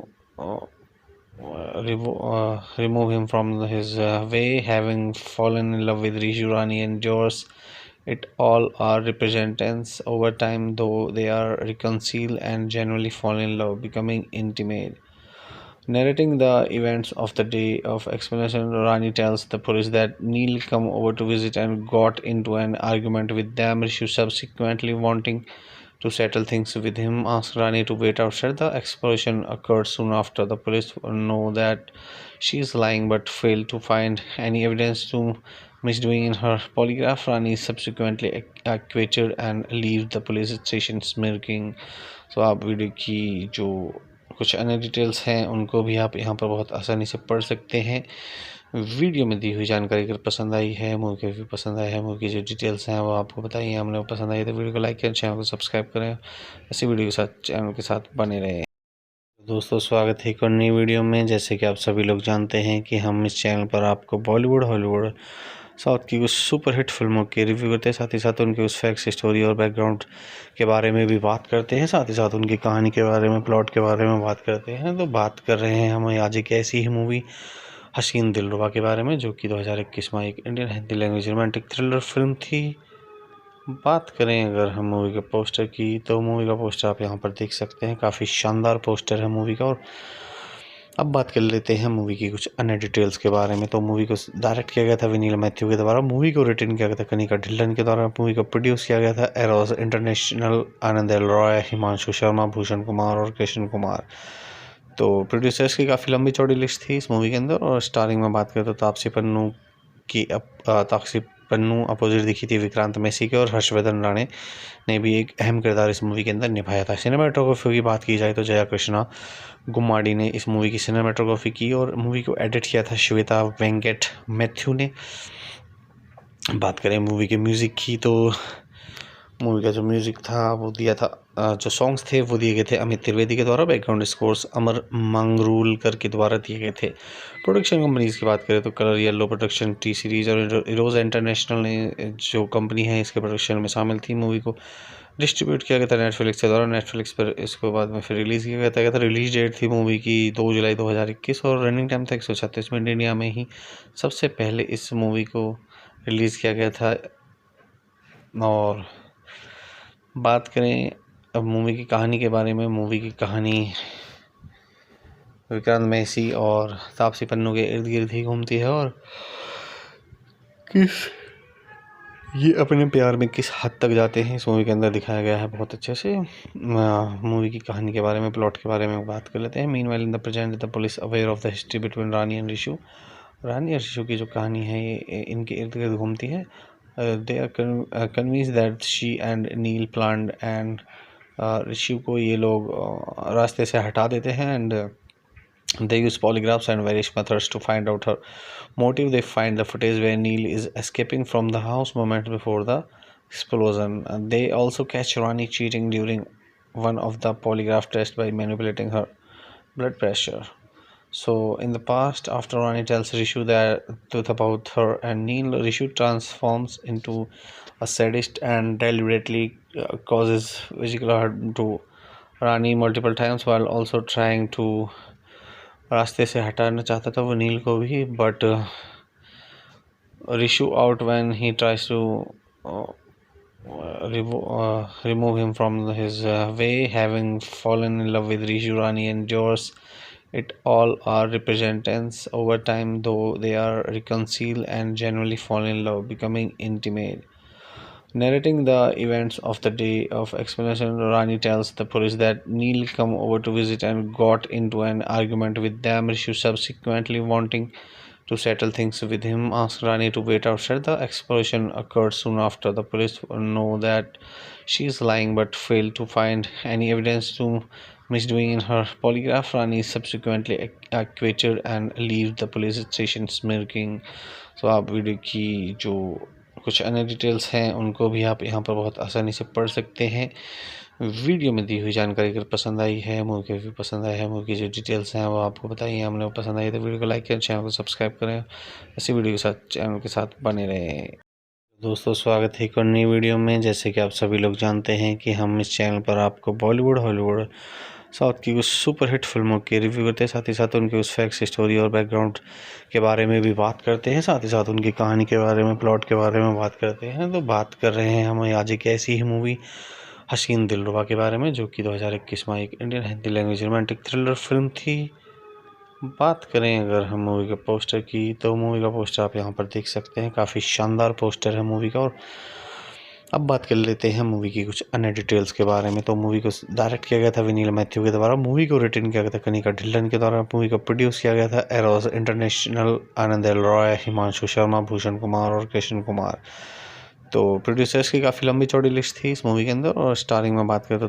remove him from his way. Having fallen in love with Rishu, Rani endures it all are repentance over time, though they are reconcile and genuinely fall in love, becoming intimate. Narrating the events of the day of explanation, Rani tells the police that Neil come over to visit and got into an argument with them. Rishu subsequently wanting to settle things with him asked Rani to wait outside. The explosion occurred soon after. The police know that she is lying but failed to find any evidence to misdoing in her polygraph. Rani is subsequently acquitted and leaves the police station smirking. So आप वीडियो की जो कुछ अन्य डिटेल्स हैं उनको भी आप यहाँ पर बहुत आसानी से पढ़ सकते हैं। वीडियो में दी हुई जानकारी अगर पसंद आई है, मूवी के भी पसंद आया है, मूवी की जो डिटेल्स हैं वो आपको बताइए, हमने वो पसंद आई तो वीडियो को लाइक करें, चैनल को सब्सक्राइब करें, ऐसी वीडियो के साथ चैनल के साथ बने रहें। दोस्तों स्वागत है एक और नई वीडियो में। जैसे कि आप सभी लोग जानते हैं कि हम इस चैनल पर आपको बॉलीवुड, हॉलीवुड, साउथ की कुछ सुपरहिट फिल्मों के रिव्यू करते हैं, साथ ही साथ उनके उस फैक्ट्स, स्टोरी और बैकग्राउंड के बारे में भी बात करते हैं, साथ ही साथ उनकी कहानी के बारे में, प्लॉट के बारे में बात करते हैं। तो बात कर रहे हैं हम आज एक ऐसी ही मूवी हसीन दिलरुबा के बारे में, जो कि 2021 में एक Indian Hindi language romantic thriller film थी। बात करें अगर हम मूवी के पोस्टर की, तो मूवी का पोस्टर आप यहाँ पर देख सकते हैं, काफ़ी शानदार पोस्टर है मूवी का। और अब बात कर लेते हैं मूवी की कुछ अन्य डिटेल्स के बारे में। तो मूवी को डायरेक्ट किया गया था विनील मैथ्यू के द्वारा, मूवी को रिटन किया गया था कनिका ढिल्लन के द्वारा, मूवी को प्रोड्यूस किया गया था एरोस इंटरनेशनल, आनंद एल रॉय, हिमांशु शर्मा, भूषण कुमार और कृष्ण कुमार। तो प्रोड्यूसर्स की काफ़ी लंबी चौड़ी लिस्ट थी इस मूवी के अंदर। और स्टारिंग में बात करें तो तापसी पन्नू अपोजिट दिखी थी विक्रांत मैसी के, और हर्षवर्धन राणे ने भी एक अहम किरदार इस मूवी के अंदर निभाया था। सिनेमाटोग्राफी की बात की जाए तो जया कृष्णा गुम्माडी ने इस मूवी की सिनेमाटोग्राफी की, और मूवी को एडिट किया था श्वेता वेंकट मैथ्यू ने। बात करें मूवी के म्यूज़िक की तो मूवी का जो म्यूज़िक था वो दिया था, जो सॉन्ग्स थे वो दिए गए थे अमित त्रिवेदी के द्वारा, बैकग्राउंड स्कोर्स अमर मंगरूलकर के द्वारा दिए गए थे। प्रोडक्शन कंपनीज़ की बात करें तो colour yellow production, T series और इरोज इंटरनेशनल ने जो कंपनी है इसके प्रोडक्शन में शामिल थी। मूवी को डिस्ट्रीब्यूट किया गया था नेटफ्लिक्स के द्वारा, नेटफ्लिक्स पर इसको बाद में फिर रिलीज़ किया गया था। रिलीज डेट थी मूवी की 2 जुलाई 2021 और रनिंग टाइम था 136 मिनट। इंडिया में ही सबसे पहले इस मूवी को रिलीज़ किया गया था। और बात करें अब मूवी की कहानी के बारे में, मूवी की कहानी विक्रांत मैसी और तापसी पन्नू के इर्द गिर्द ही घूमती है और ये अपने प्यार में किस हद तक जाते हैं इस मूवी के अंदर दिखाया गया है बहुत अच्छे से। मूवी की कहानी के बारे में, प्लॉट के बारे में बात कर लेते हैं। Meanwhile in the present the police aware of the history between Rani and Rishu. Rani और ऋषु की जो कहानी है ये इनके इर्द गिर्द घूमती है। They are convince that she and Neel planned and Rishu को ये लोग रास्ते से हटा देते हैं and they use polygraphs and various methods to find out her motive. They find the footage where Neil is escaping from the house moments before the explosion. They also catch Rani cheating during one of the polygraph tests by manipulating her blood pressure. So in the past, after Rani tells Rishu the truth about her and Neil, Rishu transforms into a sadist and deliberately causes physical harm to Rani multiple times while also trying to रास्ते से हटाना चाहता था वो नील को भी, but Rishu out when he tries to remove him from his way. Having fallen in love with Rishu, Rani endures it all are representants over time, though they are reconcile and generally fall in love, becoming intimate. Narrating the events of the day of explanation, Rani tells the police that Neil come over to visit and got into an argument with them. Rishu subsequently wanting to settle things with him asks Rani to wait outside. The explosion occurred soon after. The police know that she is lying but fail to find any evidence to misdoing in her polygraph. Rani is subsequently acquitted and leaves the police station smirking. So आप वीडियो की जो कुछ अन्य डिटेल्स हैं उनको भी आप यहाँ पर बहुत आसानी से पढ़ सकते हैं। वीडियो में दी हुई जानकारी अगर पसंद आई है, मूवी के भी पसंद आया है, मूवी की जो डिटेल्स हैं वो आपको बताइए, हमने वो पसंद आई तो वीडियो को लाइक करें, चैनल को सब्सक्राइब करें, ऐसी वीडियो के साथ चैनल के साथ बने रहें। दोस्तों स्वागत है एक और नई वीडियो में। जैसे कि आप सभी लोग जानते हैं कि हम इस चैनल पर आपको बॉलीवुड, हॉलीवुड, साउथ की कुछ सुपरहिट फिल्मों के रिव्यू करते हैं, साथ ही साथ उनके उस फैक्ट्स, स्टोरी और बैकग्राउंड के बारे में भी बात करते हैं, साथ ही साथ उनकी कहानी के बारे में, प्लॉट के बारे में बात करते हैं। तो बात कर रहे हैं हम आज एक ऐसी ही मूवी हसीन दिलरुबा के बारे में जो कि 2021 में एक Indian Hindi language romantic thriller film थी। बात करें अगर हम मूवी के पोस्टर की तो मूवी का पोस्टर आप यहाँ पर देख सकते हैं, काफ़ी शानदार पोस्टर है मूवी का। और अब बात कर लेते हैं मूवी की कुछ अन्य डिटेल्स के बारे में। तो मूवी को डायरेक्ट किया गया था विनील मैथ्यू के द्वारा, मूवी को रिटर्न किया गया था कनिका ढिल्लन के द्वारा, मूवी को प्रोड्यूस किया गया था एरोस इंटरनेशनल, आनंद एल रॉय, हिमांशु शर्मा, भूषण कुमार और कृष्ण कुमार। तो प्रोड्यूसर्स की काफ़ी लंबी चौड़ी लिस्ट थी इस मूवी के अंदर। और स्टारिंग में बात करें तो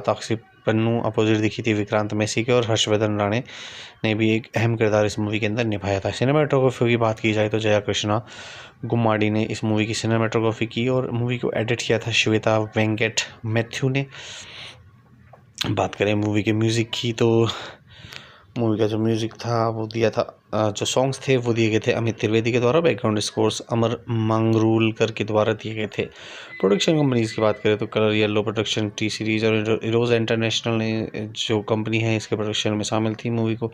तापसी पन्नू अपोजिट दिखी थी विक्रांत मैसी के, और हर्षवर्धन राणे ने भी एक अहम किरदार इस मूवी के अंदर निभाया था। सिनेमाटोग्राफी की बात की जाए तो जया कृष्णा गुम्माडी ने इस मूवी की सिनेमाटोग्राफी की और मूवी को एडिट किया था श्वेता वेंकट मैथ्यू ने। बात करें मूवी के म्यूज़िक की तो मूवी का जो म्यूज़िक था वो दिया था, जो सॉन्ग्स थे वो दिए गए थे अमित त्रिवेदी के द्वारा, बैकग्राउंड स्कोर्स अमर मंगरूलकर के द्वारा दिए गए थे। प्रोडक्शन कंपनीज़ की बात करें तो colour yellow production, T series और इरोज इंटरनेशनल ने जो कंपनी है इसके प्रोडक्शन में शामिल थी। मूवी को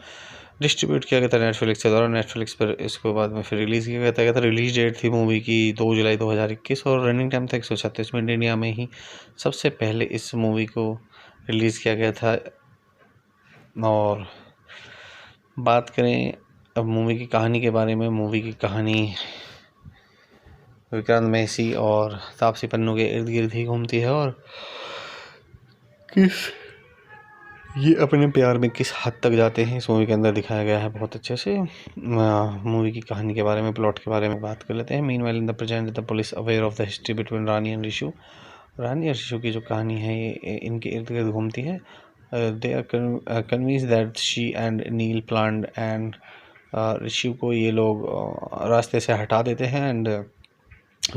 डिस्ट्रीब्यूट किया गया था नेटफ्लिक्स के द्वारा, नेटफ्लिक्स पर इसको बाद में फिर रिलीज़ किया गया था। रिलीज डेट थी मूवी की 2 जुलाई 2021 और रनिंग टाइम था 136 मिनट। इंडिया में ही सबसे पहले इस मूवी को रिलीज़ किया गया था। और बात करें अब मूवी की कहानी के बारे में, मूवी की कहानी विक्रांत मैसी और तापसी पन्नू के इर्द गिर्द ही घूमती है और ये अपने प्यार में किस हद तक जाते हैं इस मूवी के अंदर दिखाया गया है बहुत अच्छे से। मूवी की कहानी के बारे में, प्लॉट के बारे में बात कर लेते हैं। Meanwhile in the present the police aware of the history between Rani and Rishu. Rani और ऋषु की जो कहानी है ये इनके इर्द गिर्द घूमती है। They are convinced that she and Neil planned and Rishu को ये लोग रास्ते से हटा देते हैं and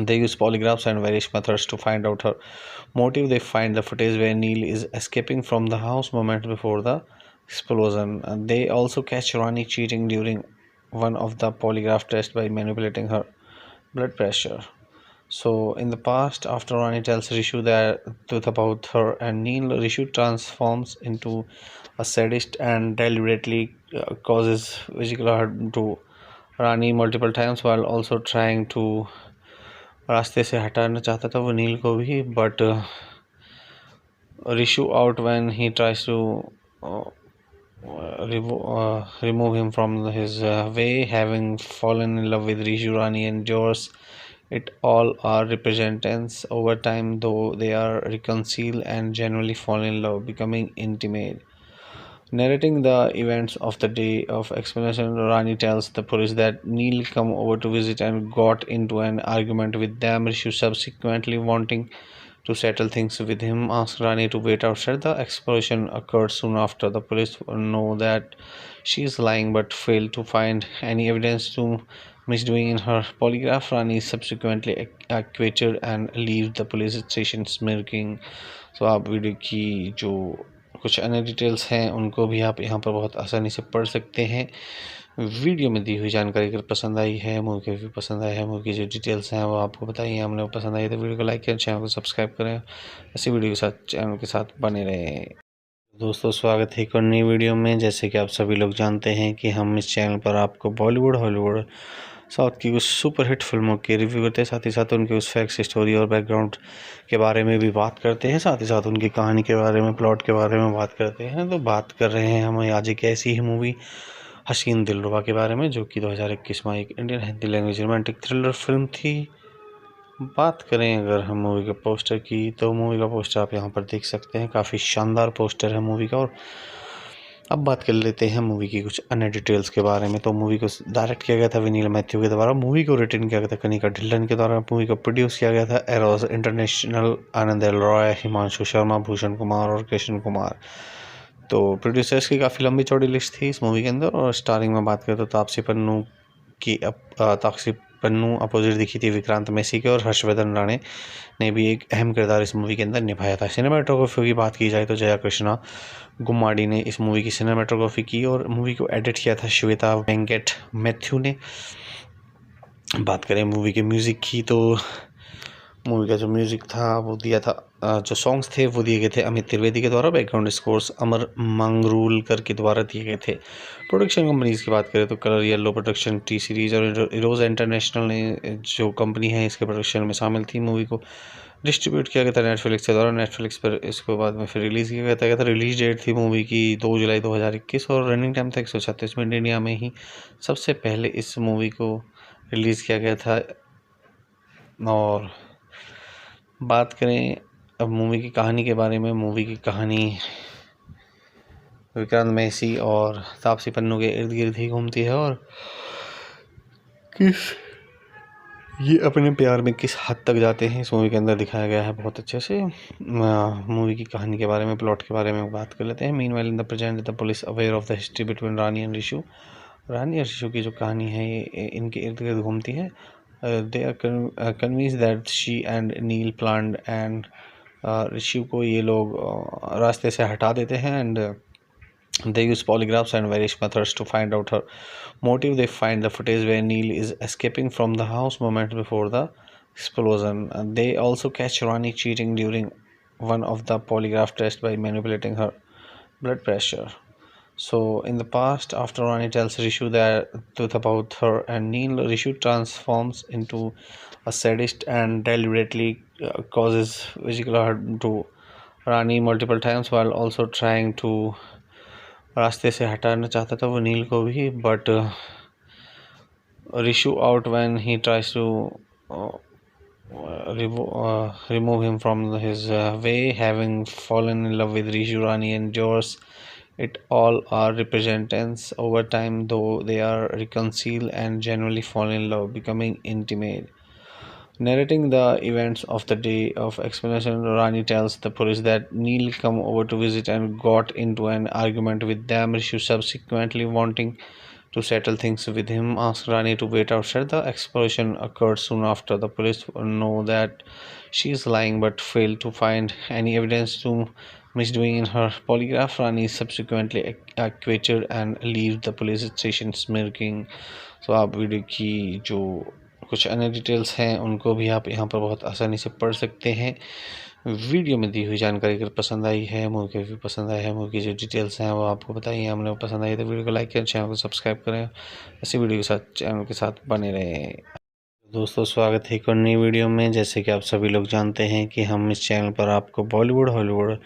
they use polygraphs and various methods to find out her motive. They find the footage where Neil is escaping from the house moments before the explosion. They also catch Rani cheating during one of the polygraph tests by manipulating her blood pressure. So in the past, after Rani tells Rishu the truth about her and Neil, Rishu transforms into a sadist and deliberately causes physical harm to Rani multiple times while also trying to रास्ते से हटाना चाहता था वो नील को भी, but Rishu out when he tries to remove him from his way, having fallen in love with Rishu Rani and Jors. It all are representants over time, though they are reconcile and generally fall in love, becoming intimate. Narrating the events of the day of explanation, Rani tells the police that Neil come over to visit and got into an argument with them. Rishu subsequently wanting to settle things with him, asked Rani to wait outside. The explosion occurred soon after. The police know that she is lying but failed to find any evidence to misdoing in her polygraph. Rani is subsequently acquitted and leaves the police station smirking. So आप वीडियो की जो कुछ अन्य डिटेल्स हैं उनको भी आप यहाँ पर बहुत आसानी से पढ़ सकते हैं। वीडियो में दी हुई जानकारी अगर पसंद आई है, मूवी के भी पसंद आया है, मूवी की जो डिटेल्स हैं वो आपको बताइए, हमने वो पसंद आई तो वीडियो को लाइक करें, चैनल को सब्सक्राइब करें, ऐसी वीडियो के साथ चैनल के साथ बने रहें। दोस्तों स्वागत है एक और नई वीडियो में। जैसे कि आप सभी लोग जानते हैं कि हम इस चैनल पर आपको बॉलीवुड, हॉलीवुड, साउथ की कुछ सुपरहिट फिल्मों के रिव्यू करते हैं, साथ ही साथ उनके उस फैक्ट्स, स्टोरी और बैकग्राउंड के बारे में भी बात करते हैं, साथ ही साथ उनकी कहानी के बारे में, प्लॉट के बारे में बात करते हैं। तो बात कर रहे हैं हम आज एक ऐसी ही मूवी हसीन दिलरुबा के बारे में, जो कि 2021 में एक Indian Hindi language romantic thriller film थी। बात करें अगर हम मूवी के पोस्टर की, तो मूवी का पोस्टर आप यहाँ पर देख सकते हैं, काफ़ी शानदार पोस्टर है मूवी का। और अब बात कर लेते हैं मूवी की कुछ अन्य डिटेल्स के बारे में। तो मूवी को डायरेक्ट किया गया था विनील मैथ्यू के द्वारा, मूवी को रिटन किया गया था कनिका ढिल्लन के द्वारा, मूवी को प्रोड्यूस किया गया था एरोस इंटरनेशनल, आनंद एल रॉय, हिमांशु शर्मा, भूषण कुमार और कृष्ण कुमार। तो प्रोड्यूसर्स की काफ़ी लंबी चौड़ी लिस्ट थी इस मूवी के अंदर। और स्टारिंग में बात करें तो तापसी पन्नू अपोजिट दिखी थी विक्रांत मैसी के, और हर्षवर्धन राणे ने भी एक अहम किरदार इस मूवी के अंदर निभाया था। सिनेमाटोग्राफी की बात की जाए तो जया कृष्णा गुम्माडी ने इस मूवी की सिनेमाटोग्राफी की, और मूवी को एडिट किया था श्वेता वेंकट मैथ्यू ने। बात करें मूवी के म्यूज़िक की, तो मूवी का जो म्यूज़िक था वो दिया था, जो सॉन्ग्स थे वो दिए गए थे अमित त्रिवेदी के द्वारा, बैकग्राउंड स्कोर्स अमर मंगरूलकर के द्वारा दिए गए थे। प्रोडक्शन कंपनीज की बात करें तो colour yellow production, T series और इरोज इंटरनेशनल ने जो कंपनी है इसके प्रोडक्शन में शामिल थी। मूवी को डिस्ट्रीब्यूट किया गया था नेटफ्लिक्स के द्वारा, नेटफ्लिक्स पर इसको बाद में फिर रिलीज़ किया गया था। रिलीज डेट थी मूवी की 2 जुलाई 2021, और रनिंग टाइम था 136 मिनट। इंडिया में ही सबसे पहले इस मूवी को रिलीज़ किया गया था। और बात करें अब मूवी की कहानी के बारे में, मूवी की कहानी विक्रांत मैसी और तापसी पन्नू के इर्द गिर्द ही घूमती है, और ये अपने प्यार में किस हद तक जाते हैं इस मूवी के अंदर दिखाया गया है बहुत अच्छे से। मूवी की कहानी के बारे में, प्लॉट के बारे में बात कर लेते हैं। Meanwhile in the present the police aware of the history between Rani and Rishu. Rani और रिशु की जो कहानी है ये इनके इर्द गिर्द घूमती है। They are convinced that she and Neel planned, and Rishu को ये लोग रास्ते से हटा देते हैं, and they use polygraphs and various methods to find out her motive. They find the footage where Neil is escaping from the house moments before the explosion. They also catch Rani cheating during one of the polygraph tests by manipulating her blood pressure. So in the past, after Rani tells Rishu the truth about her and Neil, Rishu transforms into a sadist and deliberately causes physical harm to Rani multiple times, while also trying to रास्ते से हटाना चाहता था वो नील को भी, but Rishu out when he tries to remove him from his way, having fallen in love with Rishu Rani and Jors. It all are representants over time, though they are reconcile and generally fall in love, becoming intimate. Narrating the events of the day of explanation, Rani tells the police that Neil come over to visit and got into an argument with them. Rishu subsequently wanting to settle things with him, asked Rani to wait outside. The explosion occurred soon after. The police know that she is lying but failed to find any evidence to misdoing in her polygraph. Rani is subsequently acquitted and leaves the police station smirking. So आप वीडियो की जो कुछ अन्य डिटेल्स हैं उनको भी आप यहाँ पर बहुत आसानी से पढ़ सकते हैं। वीडियो में दी हुई जानकारी अगर पसंद आई है, मूवी के भी पसंद आया है, मूवी की जो डिटेल्स हैं वो आपको बताइए, हमने वो पसंद आई तो वीडियो को लाइक करें, चैनल को सब्सक्राइब करें, ऐसी वीडियो के साथ चैनल के साथ बने रहें। दोस्तों स्वागत है एक और नई वीडियो में। जैसे कि आप सभी लोग जानते हैं कि हम इस चैनल पर आपको बॉलीवुड, हॉलीवुड,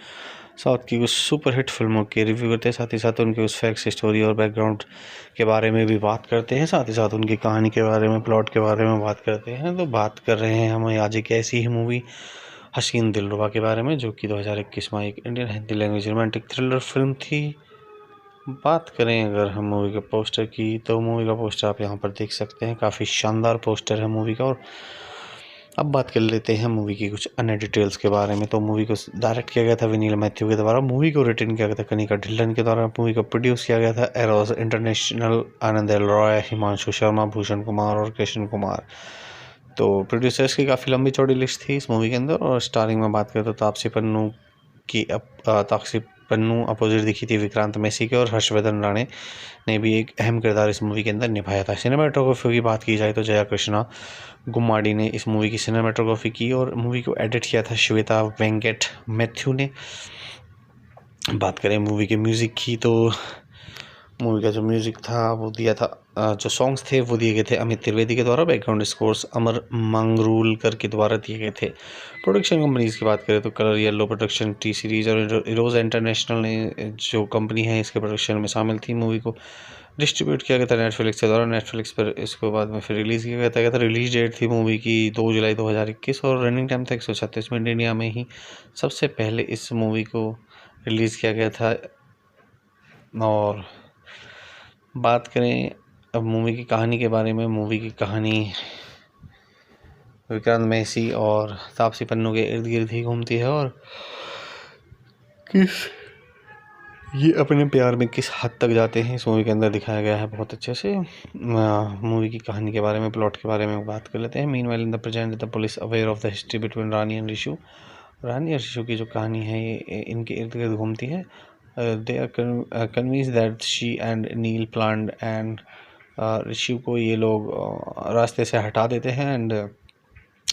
साउथ की कुछ सुपरहिट फिल्मों के रिव्यू करते हैं, साथ ही साथ उनके उस फैक्ट्स, स्टोरी और बैकग्राउंड के बारे में भी बात करते हैं, साथ ही साथ उनकी कहानी के बारे में, प्लॉट के बारे में बात करते हैं। तो बात कर रहे हैं हम आज एक ऐसी ही मूवी हसीन दिलरुबा के बारे में, जो कि 2021 में एक Indian Hindi language romantic thriller film थी। बात करें अगर हम मूवी के पोस्टर की, तो मूवी का पोस्टर आप यहाँ पर देख सकते हैं, काफ़ी शानदार पोस्टर है मूवी का। और अब बात कर लेते हैं मूवी की कुछ अन्य डिटेल्स के बारे में। तो मूवी को डायरेक्ट किया गया था विनील मैथ्यू के द्वारा, मूवी को रिटर्न किया गया था कनिका ढिल्लन के द्वारा, मूवी को प्रोड्यूस किया गया था एरोस इंटरनेशनल, आनंद एल रॉय, हिमांशु शर्मा, भूषण कुमार और कृष्ण कुमार। तो प्रोड्यूसर्स की काफ़ी लंबी चौड़ी लिस्ट थी इस मूवी के अंदर। और स्टारिंग में बात करें तो तापसी पन्नू अपोजिट दिखी थी विक्रांत मैसी के, और हर्षवर्धन राणे ने भी एक अहम किरदार इस मूवी के अंदर निभाया था। सिनेमाटोग्राफी की बात की जाए तो जया कृष्णा गुम्माडी ने इस मूवी की सिनेमाटोग्राफी की, और मूवी को एडिट किया था श्वेता वेंकट मैथ्यू ने। बात करें मूवी के म्यूज़िक की, तो मूवी का जो म्यूज़िक था वो दिया था, जो सॉन्ग्स थे वो दिए गए थे अमित त्रिवेदी के द्वारा, बैकग्राउंड स्कोर्स अमर मंगरूलकर के द्वारा दिए गए थे। प्रोडक्शन कंपनीज की बात करें तो colour yellow production, T series और इरोज़ इंटरनेशनल ने जो कंपनी है इसके प्रोडक्शन में शामिल थी। मूवी को डिस्ट्रीब्यूट किया गया था नेटफ्लिक्स के द्वारा, नेटफ्लिक्स पर इसको बाद में फिर रिलीज़ किया गया था। रिलीज डेट थी मूवी की 2 जुलाई 2021, और रनिंग टाइम था 136 मिनट। इंडिया में ही सबसे पहले इस मूवी को रिलीज़ किया गया था। और बात करें अब मूवी की कहानी के बारे में, मूवी की कहानी विक्रांत मैसी और तापसी पन्नू के इर्द गिर्द ही घूमती है, और ये अपने प्यार में किस हद तक जाते हैं इस मूवी के अंदर दिखाया गया है बहुत अच्छे से। मूवी की कहानी के बारे में, प्लॉट के बारे में बात कर लेते हैं। Meanwhile in the present the police aware of the history between Rani and Rishu. Rani और ऋषु की जो कहानी है ये इनके इर्द गिर्द घूमती है। They are convinced that she and Neel planned, and Rishu को ये लोग रास्ते से हटा देते हैं, and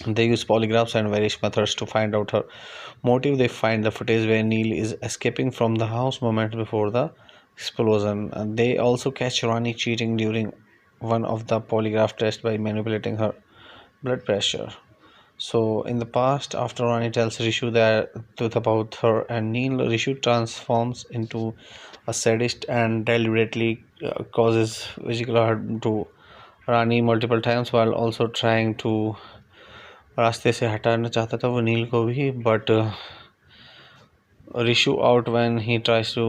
they use polygraphs and various methods to find out her motive. They find the footage where Neil is escaping from the house moments before the explosion. They also catch Rani cheating during one of the polygraph tests by manipulating her blood pressure. So in the past, after Rani tells Rishu the truth about her and Neil, Rishu transforms into a sadist and deliberately causes physical harm to Rani multiple times, while also trying to रास्ते से हटाना चाहता था वो नील को भी, but Rishu out when he tries to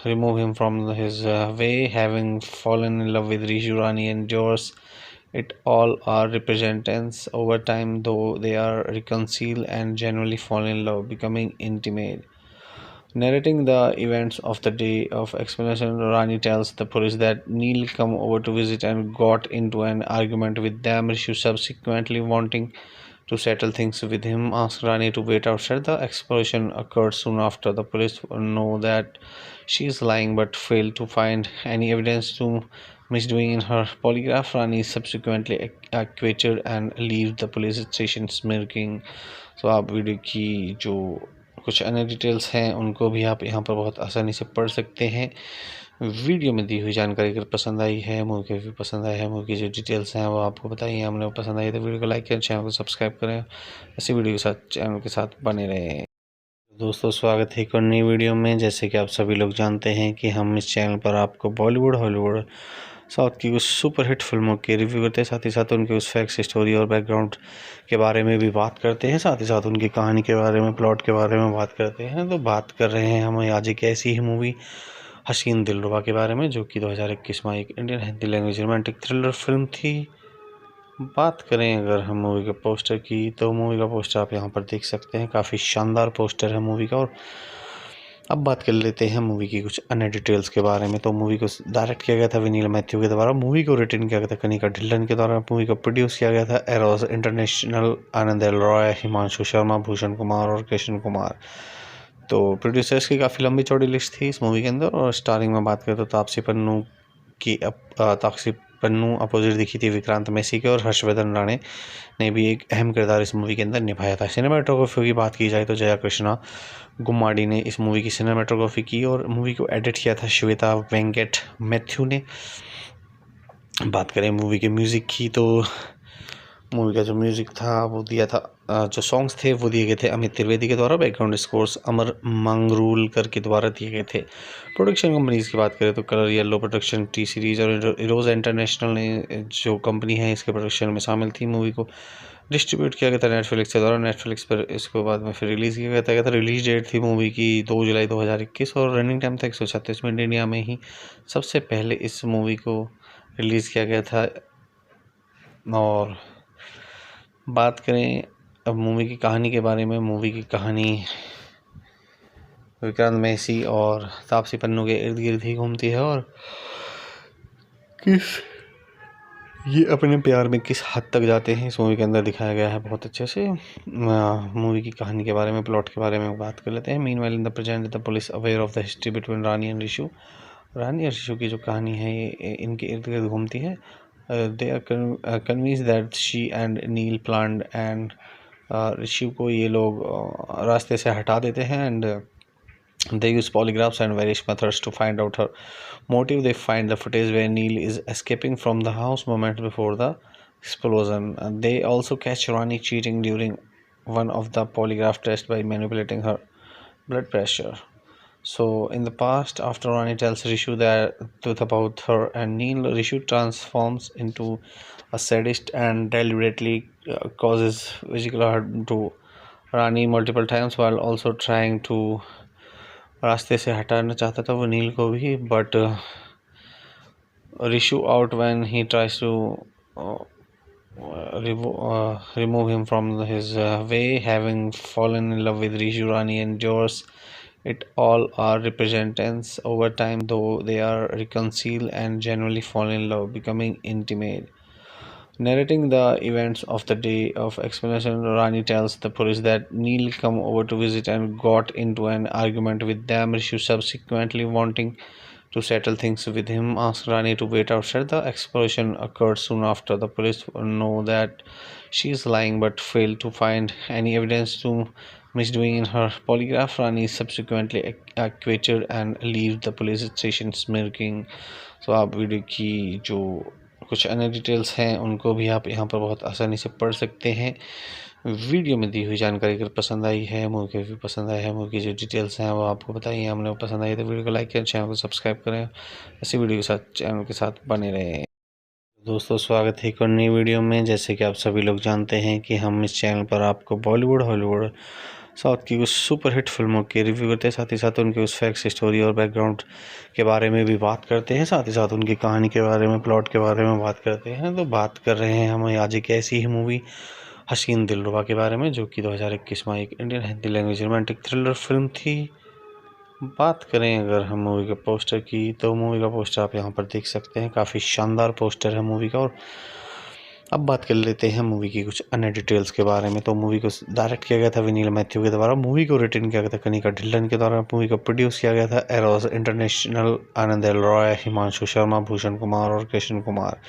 remove him from his way, having fallen in love with Rishu, Rani and Josh. It all are representants over time, though they are reconcile and genuinely fall in love, becoming intimate. Narrating the events of the day of explanation, Rani tells the police that Neil come over to visit and got into an argument with them. Rishu subsequently, wanting to settle things with him, asks Rani to wait outside. The explosion occurred soon after. The police know that she is lying but fail to find any evidence to misdoing in her polygraph. Rani is subsequently acquitted and leaves the police station smirking. So आप वीडियो की जो कुछ अन्य डिटेल्स हैं उनको भी आप यहाँ पर बहुत आसानी से पढ़ सकते हैं। वीडियो में दी हुई जानकारी अगर पसंद आई है, मूवी के भी पसंद आया है, मूवी की जो डिटेल्स हैं वो आपको बताइए, हमने पसंद आई तो वीडियो को लाइक करें, चैनल को सब्सक्राइब करें, ऐसी वीडियो के साथ चैनल के साथ बने रहें। दोस्तों स्वागत है एक और नई वीडियो में। जैसे कि आप सभी लोग जानते हैं कि हम इस चैनल पर आपको बॉलीवुड, हॉलीवुड, साउथ की कुछ सुपरहिट फिल्मों के रिव्यू करते हैं, साथ ही साथ उनके उस फैक्ट्स, स्टोरी और बैकग्राउंड के बारे में भी बात करते हैं, साथ ही साथ उनकी कहानी के बारे में, प्लॉट के बारे में बात करते हैं। तो बात कर रहे हैं हम आज एक ऐसी ही मूवी हसीन दिलरुबा के बारे में, जो कि 2021 में एक Indian Hindi language romantic thriller film थी। बात करें अगर हम मूवी के पोस्टर की, तो मूवी का पोस्टर आप यहाँ पर देख सकते हैं, काफ़ी शानदार पोस्टर है मूवी का। और अब बात कर लेते हैं मूवी की कुछ अन्य डिटेल्स के बारे में। तो मूवी को डायरेक्ट किया गया था विनील मैथ्यू के द्वारा, मूवी को रिटर्न किया गया था कनिका ढिल्लन के द्वारा, मूवी को प्रोड्यूस किया गया था एरोस इंटरनेशनल, आनंद एल रॉय, हिमांशु शर्मा, भूषण कुमार और कृष्ण कुमार। तो प्रोड्यूसर्स की काफ़ी लंबी चौड़ी लिस्ट थी इस मूवी के अंदर। और स्टारिंग में बात करें तो तापसी पन्नू अपोजिट दिखी थी विक्रांत मैसी के, और हर्षवर्धन राणे ने भी एक अहम किरदार इस मूवी के अंदर निभाया था। सिनेमाटोग्राफी की बात की जाए तो जया कृष्णा गुम्माडी ने इस मूवी की सिनेमाटोग्राफी की, और मूवी को एडिट किया था श्वेता वेंकट मैथ्यू ने। बात करें मूवी के म्यूज़िक की तो मूवी का जो म्यूज़िक था वो दिया था जो सॉन्ग्स थे वो दिए गए थे अमित त्रिवेदी के द्वारा। बैकग्राउंड स्कोर्स अमर मंगरूलकर के द्वारा दिए गए थे। प्रोडक्शन कंपनीज़ की बात करें तो colour yellow production, T series और इरोज़ इंटरनेशनल ने जो कंपनी है इसके प्रोडक्शन में शामिल थी। मूवी को डिस्ट्रीब्यूट किया गया था नेटफ्लिक्स के द्वारा। नेटफ्लिक्स पर इसको बाद में फिर रिलीज़ किया गया था। रिलीज डेट थी मूवी की 2 जुलाई 2021 और रनिंग टाइम था 136 मिनट। इंडिया में ही सबसे पहले इस मूवी को रिलीज़ किया गया था। और बात करें अब मूवी की कहानी के बारे में, मूवी की कहानी विक्रांत मैसी और तापसी पन्नू के इर्द गिर्द ही घूमती है और ये अपने प्यार में किस हद तक जाते हैं इस मूवी के अंदर दिखाया गया है बहुत अच्छे से। मूवी की कहानी के बारे में, प्लॉट के बारे में बात कर लेते हैं। Meanwhile in the present the police aware of the history between Rani and Rishu. Rani और ऋषु की जो कहानी है ये इनके इर्द गिर्द घूमती है। They are convinced that she and Neel planned and Rishu को ये लोग रास्ते से हटा देते हैं and they use polygraphs and various methods to find out her motive. They find the footage where Neil is escaping from the house moments before the explosion. They also catch Rani cheating during one of the polygraph tests by manipulating her blood pressure. So in the past, after Rani tells Rishu the truth about her and Neil, Rishu transforms into a sadist and deliberately causes physical harm to Rani multiple times while also trying to रास्ते से हटाना चाहता था वो नील को भी, but Rishu out when he tries to remove him from his way. Having fallen in love with Rishu, Rani endures it all are representants over time, though they are reconciled and generally fall in love, becoming intimate. Narrating the events of the day of explanation, Rani tells the police that Neil come over to visit and got into an argument with them. Rishu subsequently wanting to settle things with him asks Rani to wait outside. The explosion occurred soon after. The police know that she is lying but fail to find any evidence to misdoing in her polygraph. Rani is subsequently acquitted and leaves the police station smirking. So आप वीडियो की जो कुछ अन्य डिटेल्स हैं उनको भी आप यहाँ पर बहुत आसानी से पढ़ सकते हैं। वीडियो में दी हुई जानकारी अगर पसंद आई है, मूवी के भी पसंद आया है, मूवी की जो डिटेल्स हैं वो आपको बताइए, हमने वो पसंद आई तो वीडियो को लाइक करें, चैनल को सब्सक्राइब करें, ऐसी वीडियो के साथ चैनल के साथ बने रहें। दोस्तों स्वागत है एक और नई वीडियो में। जैसे कि आप सभी लोग जानते हैं कि हम इस चैनल पर आपको बॉलीवुड, हॉलीवुड, साउथ की कुछ सुपरहिट फिल्मों के रिव्यू करते हैं, साथ ही साथ उनके उस फैक्ट्स, स्टोरी और बैकग्राउंड के बारे में भी बात करते हैं, साथ ही साथ उनकी कहानी के बारे में, प्लॉट के बारे में बात करते हैं। तो बात कर रहे हैं हम आज एक ऐसी ही मूवी हसीन दिलरुबा के बारे में जो कि 2021 में एक Indian Hindi language romantic thriller film थी। बात करें अगर हम मूवी के पोस्टर की तो मूवी का पोस्टर आप यहाँ पर देख सकते हैं, काफ़ी शानदार पोस्टर है मूवी का। और अब बात कर लेते हैं मूवी की कुछ अन्य डिटेल्स के बारे में। तो मूवी को डायरेक्ट किया गया था विनील मैथ्यू के द्वारा, मूवी को रिटर्न किया गया था कनिका ढिल्लन के द्वारा, मूवी को प्रोड्यूस किया गया था एरोस इंटरनेशनल, आनंद एल रॉय, हिमांशु शर्मा, भूषण कुमार और कृष्ण कुमार।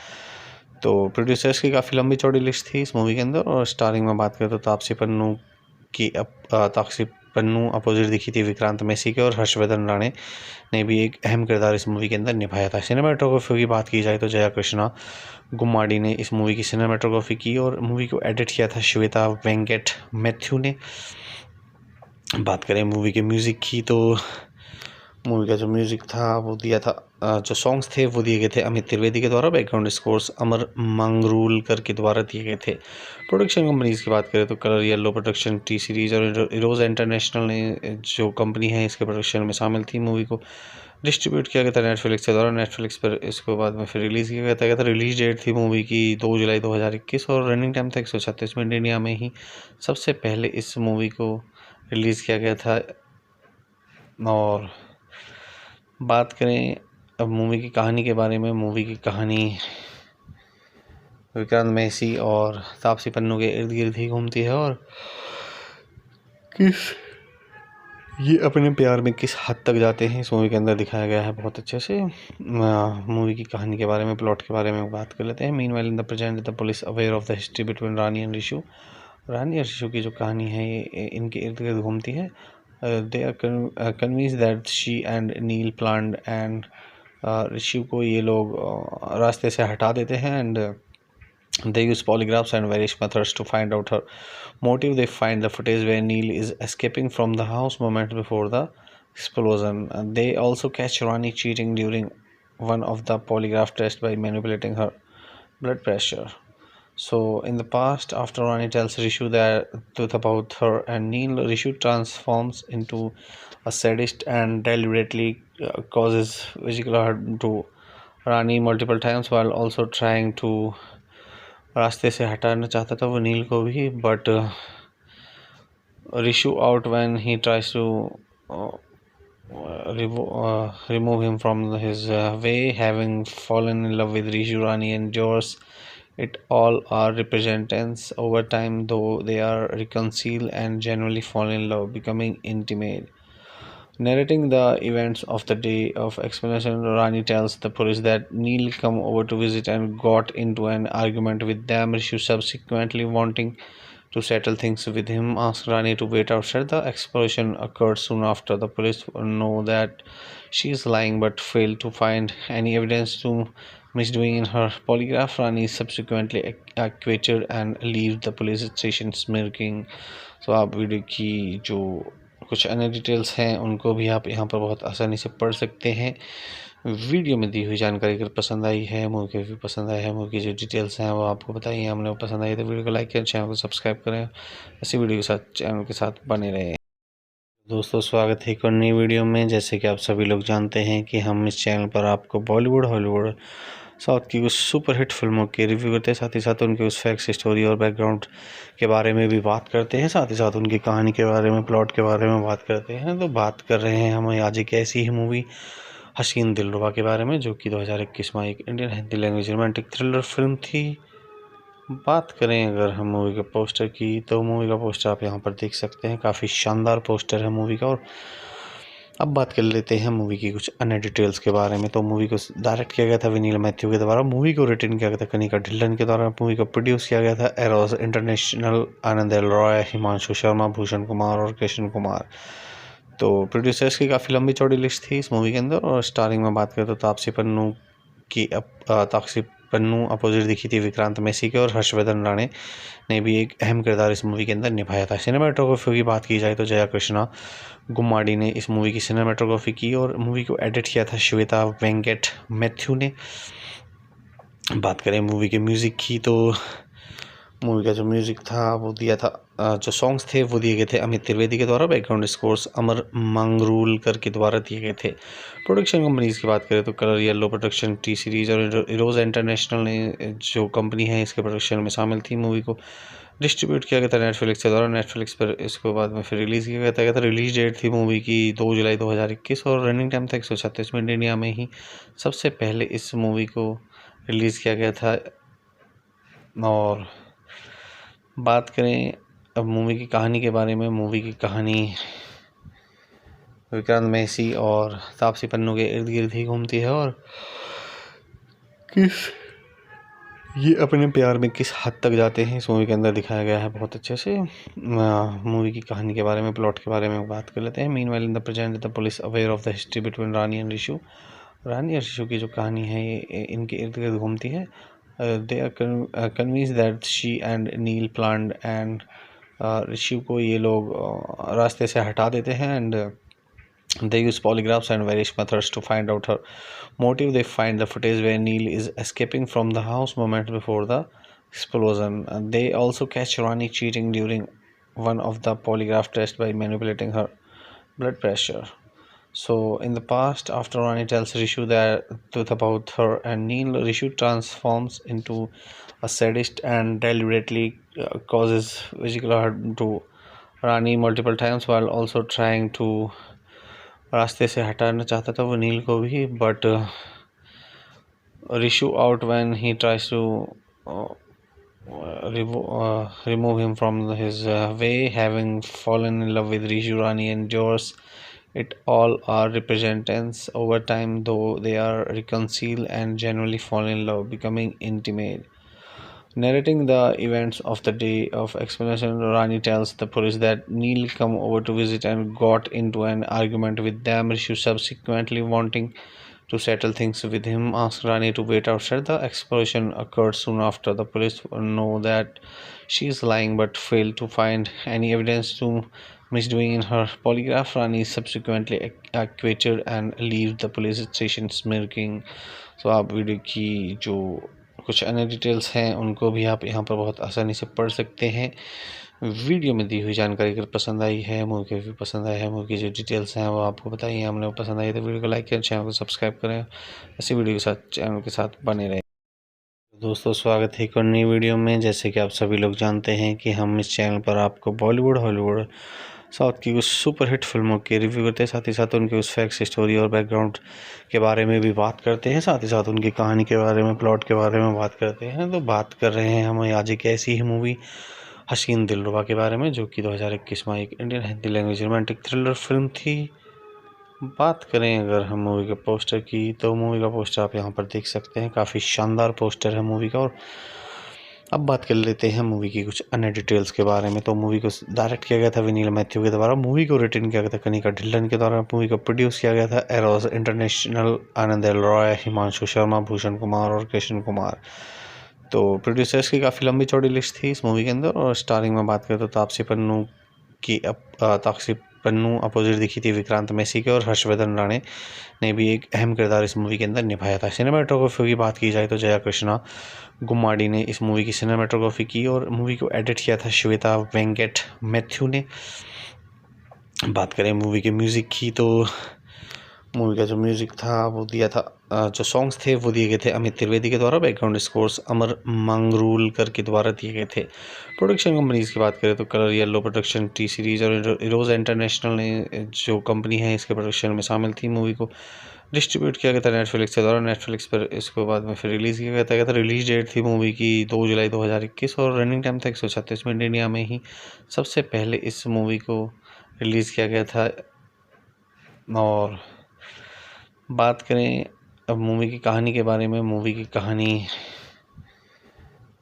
तो प्रोड्यूसर्स की काफ़ी लंबी चौड़ी लिस्ट थी इस मूवी के अंदर। और स्टारिंग में बात करें तो तापसी पन्नू अपोजिट दिखी थी विक्रांत मैसी के, और हर्षवर्धन राणे ने भी एक अहम किरदार इस मूवी के अंदर निभाया था। सिनेमाटोग्राफी की बात की जाए तो जया कृष्णा गुम्माडी ने इस मूवी की सिनेमाटोग्राफी की और मूवी को एडिट किया था श्वेता वेंकट मैथ्यू ने। बात करें मूवी के म्यूज़िक की तो मूवी का जो म्यूज़िक था वो दिया था जो सॉन्ग्स थे वो दिए गए थे अमित त्रिवेदी के द्वारा। बैकग्राउंड स्कोर्स अमर मंगरूलकर के द्वारा दिए गए थे। प्रोडक्शन कंपनीज़ की बात करें तो colour yellow production, T series और इरोज़ इंटरनेशनल ने जो कंपनी है इसके प्रोडक्शन में शामिल थी। मूवी को डिस्ट्रीब्यूट किया गया था नेटफ्लिक्स के द्वारा। नेटफ्लिक्स पर इसको बाद में फिर रिलीज़ किया गया था। रिलीज डेट थी मूवी की 2 जुलाई 2021 और रनिंग टाइम था 136 मिनट। इंडिया में ही सबसे पहले इस मूवी को रिलीज़ किया गया था। और बात करें अब मूवी की कहानी के बारे में, मूवी की कहानी विक्रांत मैसी और तापसी पन्नू के इर्द गिर्द ही घूमती है और ये अपने प्यार में किस हद तक जाते हैं इस मूवी के अंदर दिखाया गया है बहुत अच्छे से। मूवी की कहानी के बारे में, प्लॉट के बारे में बात कर लेते हैं। Meanwhile in the present the police aware of the history between Rani and Rishu. Rani और ऋषु की जो कहानी है ये इनके इर्द गिर्द घूमती है। They are convinced that she and Neil planned and ऋषि को ये लोग रास्ते से हटा देते हैं and they use polygraphs and various methods to find out her motive. They find the footage where Neil is escaping from the house moments before the explosion. They also catch Rani cheating during one of the polygraph tests by manipulating her blood pressure. So in the past, after Rani tells Rishu the truth about her and Neil, Rishu transforms into a sadist and deliberately causes physical harm to Rani multiple times while also trying to रास्ते से हटाना चाहता था वो नील को भी, but Rishu out when he tries to remove him from his way, having fallen in love with Rishu, Rani and George. It all are representatives over time, though they are reconcile and genuinely fall in love, becoming intimate. Narrating the events of the day of explanation, Rani tells the police that Neil come over to visit and got into an argument with them. Rishu subsequently wanting to settle things with him asked Rani to wait outside. The explosion occurred soon after. The police know that she is lying but fail to find any evidence to misdoing in her polygraph. Rani is subsequently acquitted and leaves the police station smirking. So आप वीडियो की जो कुछ अन्य डिटेल्स हैं उनको भी आप यहाँ पर बहुत आसानी से पढ़ सकते हैं। वीडियो में दी हुई जानकारी अगर पसंद आई है, मूवी के भी पसंद आया है, मूवी की जो डिटेल्स हैं वो आपको बताइए, हमने वो पसंद आई तो वीडियो को लाइक करें, चैनल को सब्सक्राइब करें, ऐसी वीडियो के साथ चैनल के साथ बने रहें। दोस्तों स्वागत है एक और नई वीडियो में। जैसे कि आप सभी लोग जानते हैं कि हम इस चैनल पर आपको बॉलीवुड, हॉलीवुड, साउथ की कुछ सुपरहिट फिल्मों के रिव्यू करते हैं, साथ ही साथ उनके उस फैक्ट्स, स्टोरी और बैकग्राउंड के बारे में भी बात करते हैं, साथ ही साथ उनकी कहानी के बारे में, प्लॉट के बारे में बात करते हैं। तो बात कर रहे हैं हम आज एक ऐसी ही मूवी हसीन दिलरुबा के बारे में, जो कि 2021 में एक Indian Hindi language romantic thriller film थी। बात करें अगर हम मूवी के पोस्टर की, तो मूवी का पोस्टर आप यहाँ पर देख सकते हैं, काफ़ी शानदार पोस्टर है मूवी का। और अब बात कर लेते हैं मूवी की कुछ अन्य डिटेल्स के बारे में। तो मूवी को डायरेक्ट किया गया था विनील मैथ्यू के द्वारा, मूवी को रिटर्न किया गया था कनिका ढिल्लन के द्वारा, मूवी को प्रोड्यूस किया गया था एरोस इंटरनेशनल, आनंद एल रॉय, हिमांशु शर्मा, भूषण कुमार और कृष्ण कुमार। तो प्रोड्यूसर्स की काफ़ी लंबी चौड़ी लिस्ट थी इस मूवी के अंदर। और स्टारिंग में बात करें तो तापसी पन्नू अपोजिट दिखी थी विक्रांत मैसी के, और हर्षवर्धन राणे ने भी एक अहम किरदार इस मूवी के अंदर निभाया था। सिनेमाटोग्राफी की बात की जाए तो जया कृष्णा गुम्माडी ने इस मूवी की सिनेमाटोग्राफी की, और मूवी को एडिट किया था श्वेता वेंकट मैथ्यू ने। बात करें मूवी के म्यूज़िक की, तो मूवी का जो म्यूज़िक था वो दिया था, जो सॉन्ग्स थे वो दिए गए थे अमित त्रिवेदी के द्वारा, बैकग्राउंड स्कोर्स अमर मंगरूलकर के द्वारा दिए गए थे। प्रोडक्शन कंपनीज की बात करें तो colour yellow production, T series और इरोज़ इंटरनेशनल ने जो कंपनी है इसके प्रोडक्शन में शामिल थी। मूवी को डिस्ट्रीब्यूट किया गया था नेटफ्लिक्स के द्वारा, नेटफ्लिक्स पर इसको बाद में फिर रिलीज़ किया गया था। रिलीज डेट थी मूवी की 2 जुलाई 2021 और रनिंग टाइम था 136 मिनट। इंडिया में ही सबसे पहले इस मूवी को रिलीज़ किया गया था। और बात करें अब मूवी की कहानी के बारे में, मूवी की कहानी विक्रांत मैसी और तापसी पन्नू के इर्द गिर्द ही घूमती है, और ये अपने प्यार में किस हद तक जाते हैं इस मूवी के अंदर दिखाया गया है बहुत अच्छे से। मूवी की कहानी के बारे में, प्लॉट के बारे में बात कर लेते हैं। Meanwhile in the present the police aware of the history between Rani and Rishu. Rani और ऋषु की जो कहानी है ये इनके इर्द गिर्द घूमती है। They are convinced that she and Neel planned and Rishi को ये लोग रास्ते से हटा देते हैं and they use polygraphs and various methods to find out her motive. They find the footage where Neil is escaping from the house moments before the explosion. They also catch Rani cheating during one of the polygraph tests by manipulating her blood pressure. So in the past, after Rani tells Rishu the truth about her and Neil, Rishu transforms into a sadist and deliberately causes physical harm to Rani multiple times while also trying to रास्ते से हटाना चाहता था वो नील को भी, but Rishu out when he tries to remove him from his way, having fallen in love with Rishu, Rani and George. It all are representatives over time, though they are reconcile and genuinely fall in love, becoming intimate. Narrating the events of the day of explanation, Rani tells the police that Neil come over to visit and got into an argument with them. Rishu subsequently wanting to settle things with him, asked Rani to wait outside. The explosion occurred soon after. The police know that she is lying but failed to find any evidence to misdoing in her polygraph. Rani subsequently acquitted and leave the police station smirking. So आप वीडियो की जो कुछ अन्य डिटेल्स हैं उनको भी आप यहाँ पर बहुत आसानी से पढ़ सकते हैं। वीडियो में दी हुई जानकारी अगर पसंद आई है, मूवी के भी पसंद आया है, मूवी की जो डिटेल्स हैं वो आपको बताइए, हमने वो पसंद आई तो वीडियो को लाइक करें, चैनल को सब्सक्राइब करें, ऐसी वीडियो के साथ चैनल के साथ बने रहें। दोस्तों स्वागत है एक और नई वीडियो में। जैसे कि आप सभी लोग जानते हैं कि हम इस चैनल पर आपको बॉलीवुड, हॉलीवुड, साउथ की कुछ सुपरहिट फिल्मों के रिव्यू करते हैं, साथ ही साथ उनके उस फैक्ट्स, स्टोरी और बैकग्राउंड के बारे में भी बात करते हैं, साथ ही साथ उनकी कहानी के बारे में, प्लॉट के बारे में बात करते हैं। तो बात कर रहे हैं हम आज एक ऐसी ही मूवी हसीन दिलरुबा के बारे में, जो कि 2021 में एक Indian Hindi language romantic thriller film थी। बात करें अगर हम मूवी के पोस्टर की, तो मूवी का पोस्टर आप यहाँ पर देख सकते हैं, काफ़ी शानदार पोस्टर है मूवी का। और अब बात कर लेते हैं मूवी की कुछ अन्य डिटेल्स के बारे में। तो मूवी को डायरेक्ट किया गया था विनील मैथ्यू के द्वारा, मूवी को रिटर्न किया गया था कनिका ढिल्लन के द्वारा, मूवी को प्रोड्यूस किया गया था एरोस इंटरनेशनल, आनंद एल रॉय, हिमांशु शर्मा, भूषण कुमार और कृष्ण कुमार। तो प्रोड्यूसर्स की काफ़ी लंबी चौड़ी लिस्ट थी इस मूवी के अंदर। और स्टारिंग में बात करें तो तापसी पन्नू अपोजिट दिखी थी विक्रांत मैसी के, और हर्षवर्धन राणे ने भी एक अहम किरदार इस मूवी के अंदर निभाया था। सिनेमाटोग्राफी की बात की जाए तो जया कृष्णा गुम्माडी ने इस मूवी की सिनेमाटोग्राफी की, और मूवी को एडिट किया था श्वेता वेंकट मैथ्यू ने। बात करें मूवी के म्यूज़िक की, तो मूवी का जो म्यूज़िक था वो दिया था, जो सॉन्ग्स थे वो दिए गए थे अमित त्रिवेदी के द्वारा, बैकग्राउंड स्कोर्स अमर मांगरूलकर के द्वारा दिए गए थे। प्रोडक्शन कंपनीज़ की बात करें तो colour yellow production, T series और इरोज़ इंटरनेशनल ने जो कंपनी है इसके प्रोडक्शन में शामिल थी। मूवी को डिस्ट्रीब्यूट किया गया था नेटफ्लिक्स के द्वारा, नेटफ्लिक्स पर इसको बाद में फिर रिलीज़ किया गया था। रिलीज डेट थी मूवी की 2 जुलाई 2021 और रनिंग टाइम था 136 मिनट। इंडिया में ही सबसे पहले इस मूवी को रिलीज़ किया गया था। और बात करें अब मूवी की कहानी के बारे में, मूवी की कहानी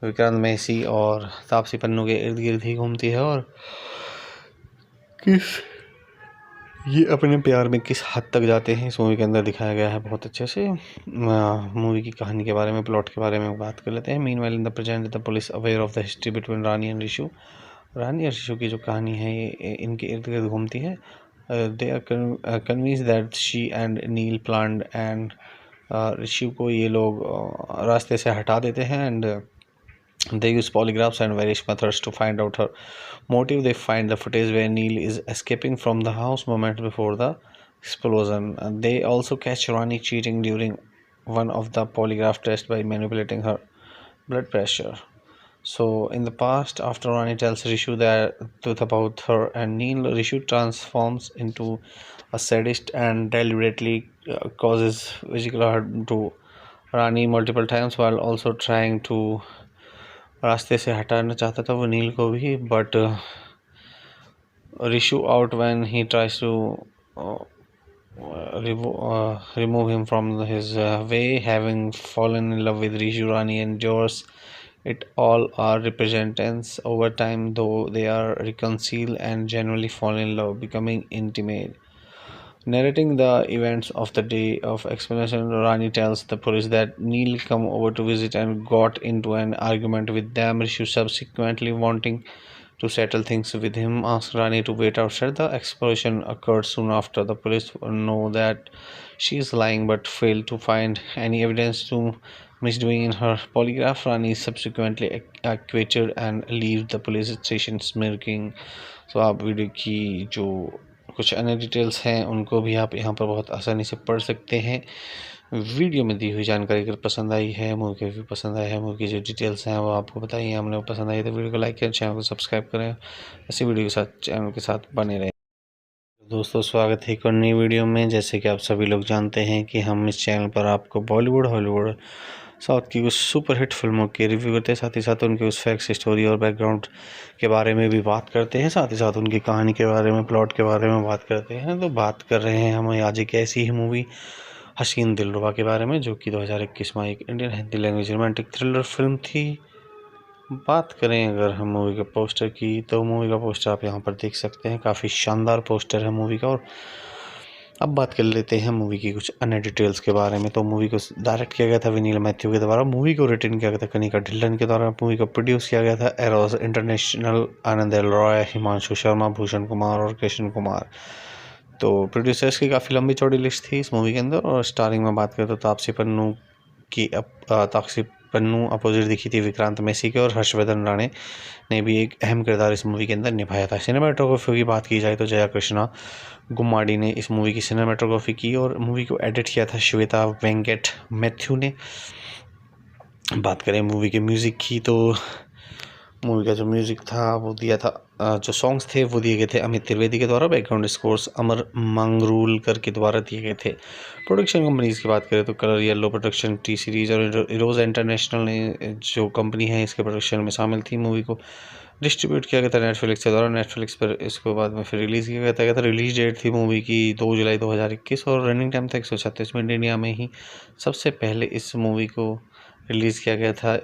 विक्रांत मैसी और तापसी पन्नू के इर्द गिर्द ही घूमती है, और ये अपने प्यार में किस हद तक जाते हैं इस मूवी के अंदर दिखाया गया है बहुत अच्छे से। मूवी की कहानी के बारे में, प्लॉट के बारे में बात कर लेते हैं। Meanwhile in the present the police aware of the history between Rani and Rishu. Rani और ऋषु की जो कहानी है ये इनके इर्द गिर्द घूमती है। They are convinced that she and Neel planned, and Rishi को ये लोग रास्ते से हटा देते हैं, and they use polygraphs and various methods to find out her motive. They find the footage where Neil is escaping from the house moments before the explosion. They also catch Rani cheating during one of the polygraph tests by manipulating her blood pressure. So in the past, after Rani tells Rishu the truth about her and Neil, Rishu transforms into a sadist and deliberately causes physical harm to Rani multiple times, while also trying to रास्ते से हटाना चाहता था वो नील को भी, but Rishu out when he tries to remove him from his way. Having fallen in love with Rishu, Rani endures it all are representants over time, though they are reconcile and genuinely fall in love, becoming intimate. Narrating the events of the day of explanation, Rani tells the police that Neil come over to visit and got into an argument with them. Rishu subsequently wanting to settle things with him, asked Rani to wait outside. The explosion occurred soon after. The police know that she is lying but failed to find any evidence to misdoing in her polygraph. Rani subsequently acquitted and leave the police station smirking. So आप वीडियो की जो कुछ अन्य डिटेल्स हैं उनको भी आप यहाँ पर बहुत आसानी से पढ़ सकते हैं। वीडियो में दी हुई जानकारी अगर पसंद आई है, मूवी के भी पसंद आया है, मूवी की जो डिटेल्स हैं वो आपको बताइए, हमने वो पसंद आई तो वीडियो को लाइक करें, चैनल को सब्सक्राइब करें, ऐसी वीडियो के साथ चैनल के साथ बने रहें। दोस्तों स्वागत है एक और नई वीडियो में। जैसे कि आप सभी लोग जानते हैं कि हम इस चैनल पर आपको बॉलीवुड, हॉलीवुड, साउथ की कुछ सुपरहिट फिल्मों के रिव्यू करते हैं, साथ ही साथ उनके उस फैक्ट्स, स्टोरी और बैकग्राउंड के बारे में भी बात करते हैं, साथ ही साथ उनकी कहानी के बारे में, प्लॉट के बारे में बात करते हैं। तो बात कर रहे हैं हम आज एक ऐसी ही मूवी हसीन दिलरुबा के बारे में, जो कि 2021 में एक Indian Hindi language romantic thriller film थी। बात करें अगर हम मूवी के पोस्टर की, तो मूवी का पोस्टर आप यहाँ पर देख सकते हैं, काफ़ी शानदार पोस्टर है मूवी का। और अब बात कर लेते हैं मूवी की कुछ अन्य डिटेल्स के बारे में। तो मूवी को डायरेक्ट किया गया था विनील मैथ्यू के द्वारा, मूवी को रिटन किया गया था कनिका ढिल्लन के द्वारा, मूवी को प्रोड्यूस किया गया था एरोस इंटरनेशनल, आनंद एल रॉय, हिमांशु शर्मा, भूषण कुमार और कृष्ण कुमार। तो प्रोड्यूसर्स की काफ़ी लंबी चौड़ी लिस्ट थी इस मूवी के अंदर। और स्टारिंग में बात करें तो तापसी पन्नू अपोजिट दिखी थी विक्रांत मैसी के, और हर्षवर्धन राणे ने भी एक अहम किरदार इस मूवी के अंदर निभाया था। सिनेमाटोग्राफी की बात की जाए तो जया कृष्णा गुम्माडी ने इस मूवी की सिनेमाटोग्राफी की, और मूवी को एडिट किया था श्वेता वेंकट मैथ्यू ने। बात करें मूवी के म्यूज़िक की तो मूवी का जो म्यूज़िक था वो दिया था, जो सॉन्ग्स थे वो दिए गए थे अमित त्रिवेदी के द्वारा। बैकग्राउंड स्कोर्स अमर मंगरूलकर के द्वारा दिए गए थे। प्रोडक्शन कंपनीज़ की बात करें तो colour yellow production, T series और इरोज़ इंटरनेशनल ने जो कंपनी है इसके प्रोडक्शन में शामिल थी। मूवी को डिस्ट्रीब्यूट किया गया था नेटफ्लिक्स के द्वारा। नेटफ्लिक्स पर इसको बाद में फिर रिलीज़ किया गया था। रिलीज डेट थी मूवी की 2 जुलाई 2021 और रनिंग टाइम था 136 मिनट। इंडिया में ही सबसे पहले इस मूवी को रिलीज़ किया गया था।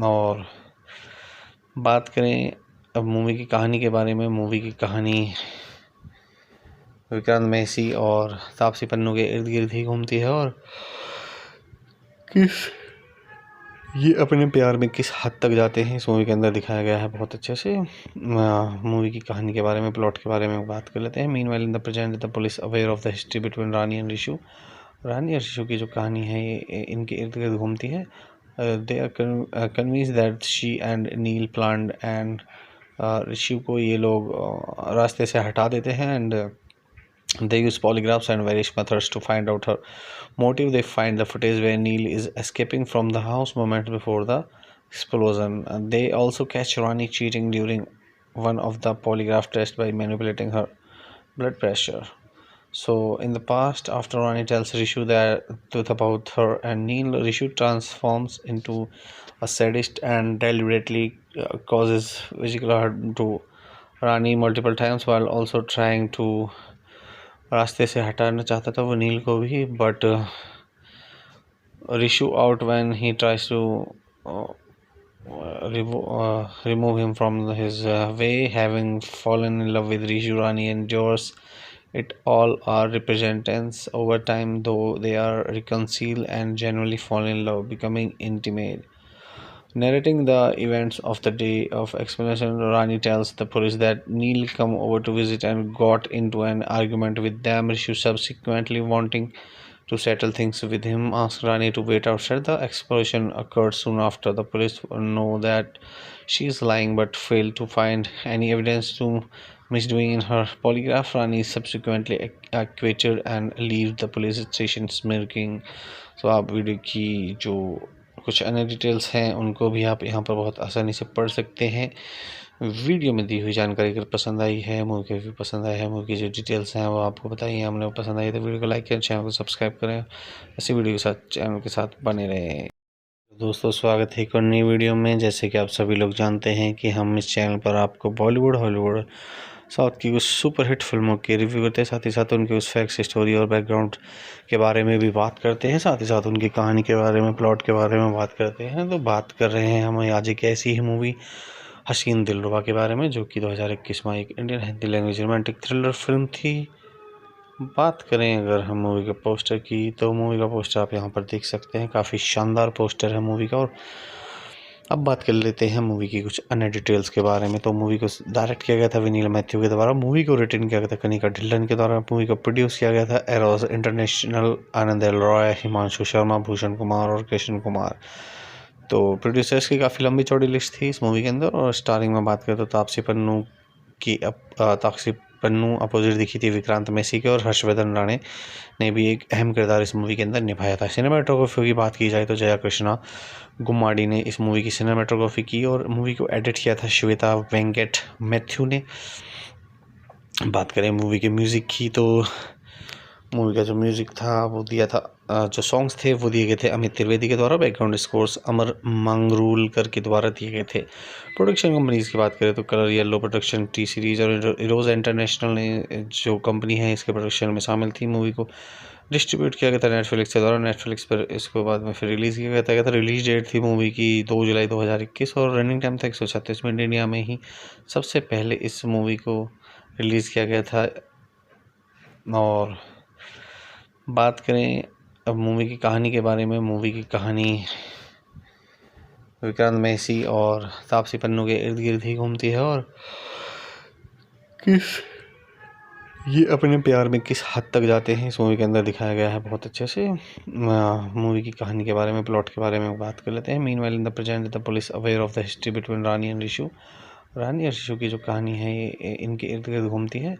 और बात करें अब मूवी की कहानी के बारे में। मूवी की कहानी विक्रांत मैसी और तापसी पन्नू के इर्द गिर्द ही घूमती है, और ये अपने प्यार में किस हद तक जाते हैं इस मूवी के अंदर दिखाया गया है बहुत अच्छे से। मूवी की कहानी के बारे में, प्लॉट के बारे में बात कर लेते हैं। Meanwhile in the present the police aware of the history between Rani and Rishu. Rani और ऋषु की जो कहानी है ये इनके इर्द गिर्द घूमती है। They are convinced that she and Neel planned and Rishu को ये लोग रास्ते से हटा देते हैं, and they use polygraphs and various methods to find out her motive. They find the footage where Neil is escaping from the house moments before the explosion. They also catch Rani cheating during one of the polygraph tests by manipulating her blood pressure. So in the past, after Rani tells Rishu the truth about her and Neil, Rishu transforms into a sadist and deliberately causes physical harm to Rani multiple times while also trying to रास्ते से हटाना चाहता था वो नील को भी, but Rishu out when he tries to remove him from his way. Having fallen in love with Rishu, Rani endures it all are representants over time, though they are reconcile and genuinely fall in love, becoming intimate. Narrating the events of the day of explanation, Rani tells the police that Neil come over to visit and got into an argument with them. Rishu subsequently wanting to settle things with him asks Rani to wait outside. The explosion occurred soon after. The police know that she is lying but fail to find any evidence to misdoing in her polygraph. Rani is subsequently acquitted and leaves the police station smirking. So आप वीडियो की जो कुछ अन्य डिटेल्स हैं उनको भी आप यहाँ पर बहुत आसानी से पढ़ सकते हैं। वीडियो में दी हुई जानकारी अगर पसंद आई है, मूवी के भी पसंद आया है, मूवी की जो डिटेल्स हैं वो आपको बताइए, हमने वो पसंद आई तो वीडियो को लाइक करें, चैनल को सब्सक्राइब करें, ऐसी वीडियो के साथ चैनल के साथ बने रहें। दोस्तों स्वागत है एक और नई वीडियो में। जैसे कि आप सभी लोग जानते हैं कि हम इस चैनल पर आपको बॉलीवुड, हॉलीवुड, साउथ की कुछ सुपरहिट फिल्मों के रिव्यू करते हैं, साथ ही साथ उनके उस फैक्ट्स, स्टोरी और बैकग्राउंड के बारे में भी बात करते हैं, साथ ही साथ उनकी कहानी के बारे में, प्लॉट के बारे में बात करते हैं। तो बात कर रहे हैं हम आज एक ऐसी ही मूवी हसीन दिलरुबा के बारे में, जो कि 2021 में एक Indian Hindi language romantic thriller film थी। बात करें अगर हम मूवी के पोस्टर की, तो मूवी का पोस्टर आप यहाँ पर देख सकते हैं, काफ़ी शानदार पोस्टर है मूवी का। और अब बात कर लेते हैं मूवी की कुछ अन्य डिटेल्स के बारे में। तो मूवी को डायरेक्ट किया गया था विनील मैथ्यू के द्वारा, मूवी को रिटन किया गया था कनिका ढिल्लन के द्वारा, मूवी को प्रोड्यूस किया गया था एरोस इंटरनेशनल, आनंद एल रॉय, हिमांशु शर्मा, भूषण कुमार और कृष्ण कुमार। तो प्रोड्यूसर्स की काफ़ी लंबी चौड़ी लिस्ट थी इस मूवी के अंदर। और स्टारिंग में बात करें तो तापसी पन्नू अपोजिट दिखी थी विक्रांत मैसी के, और हर्षवर्धन राणे ने भी एक अहम किरदार इस मूवी के अंदर निभाया था। सिनेमाटोग्राफी की बात की जाए तो जया कृष्णा गुम्माडी ने इस मूवी की सिनेमाटोग्राफी की, और मूवी को एडिट किया था श्वेता वेंकट मैथ्यू ने। बात करें मूवी के म्यूज़िक की तो मूवी का जो म्यूज़िक था वो दिया था, जो सॉन्ग्स थे वो दिए गए थे अमित त्रिवेदी के द्वारा। बैकग्राउंड स्कोर्स अमर मंगरूलकर के द्वारा दिए गए थे। प्रोडक्शन कंपनीज़ की बात करें तो colour yellow production, T series और इरोज़ इंटरनेशनल ने जो कंपनी है इसके प्रोडक्शन में शामिल थी। मूवी को डिस्ट्रीब्यूट किया गया था नेटफ्लिक्स के द्वारा। नेटफ्लिक्स पर इसको बाद में फिर रिलीज़ किया गया था। रिलीज डेट थी मूवी की 2 जुलाई 2021 और रनिंग टाइम था 136 मिनट। इंडिया में ही सबसे पहले इस मूवी को रिलीज़ किया गया था। और बात करें अब मूवी की कहानी के बारे में, मूवी की कहानी विक्रांत मैसी और तापसी पन्नू के इर्द गिर्द ही घूमती है और ये अपने प्यार में किस हद तक जाते हैं इस मूवी के अंदर दिखाया गया है बहुत अच्छे से। मूवी की कहानी के बारे में, प्लॉट के बारे में बात कर लेते हैं। Meanwhile in the present the police aware of the history between Rani and Rishu. Rani और ऋषु की जो कहानी है ये इनके इर्द गिर्द घूमती है।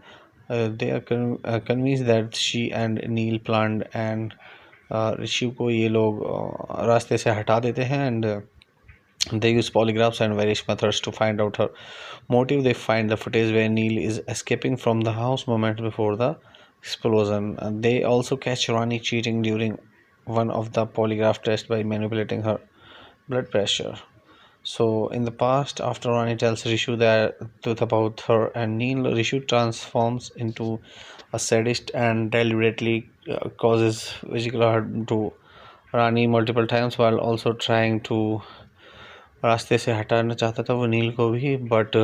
They are convince that she and Neel planned and Rishu को ये लोग रास्ते से हटा देते हैं and they use polygraphs and various methods to find out her motive. They find the footage where Neil is escaping from the house moments before the explosion. They also catch Rani cheating during one of the polygraph tests by manipulating her blood pressure. So in the past, after Rani tells Rishu the truth about her and Neil, Rishu transforms into a sadist and deliberately causes physical harm to Rani multiple times while also trying to रास्ते से हटाना चाहता था वो नील को भी, but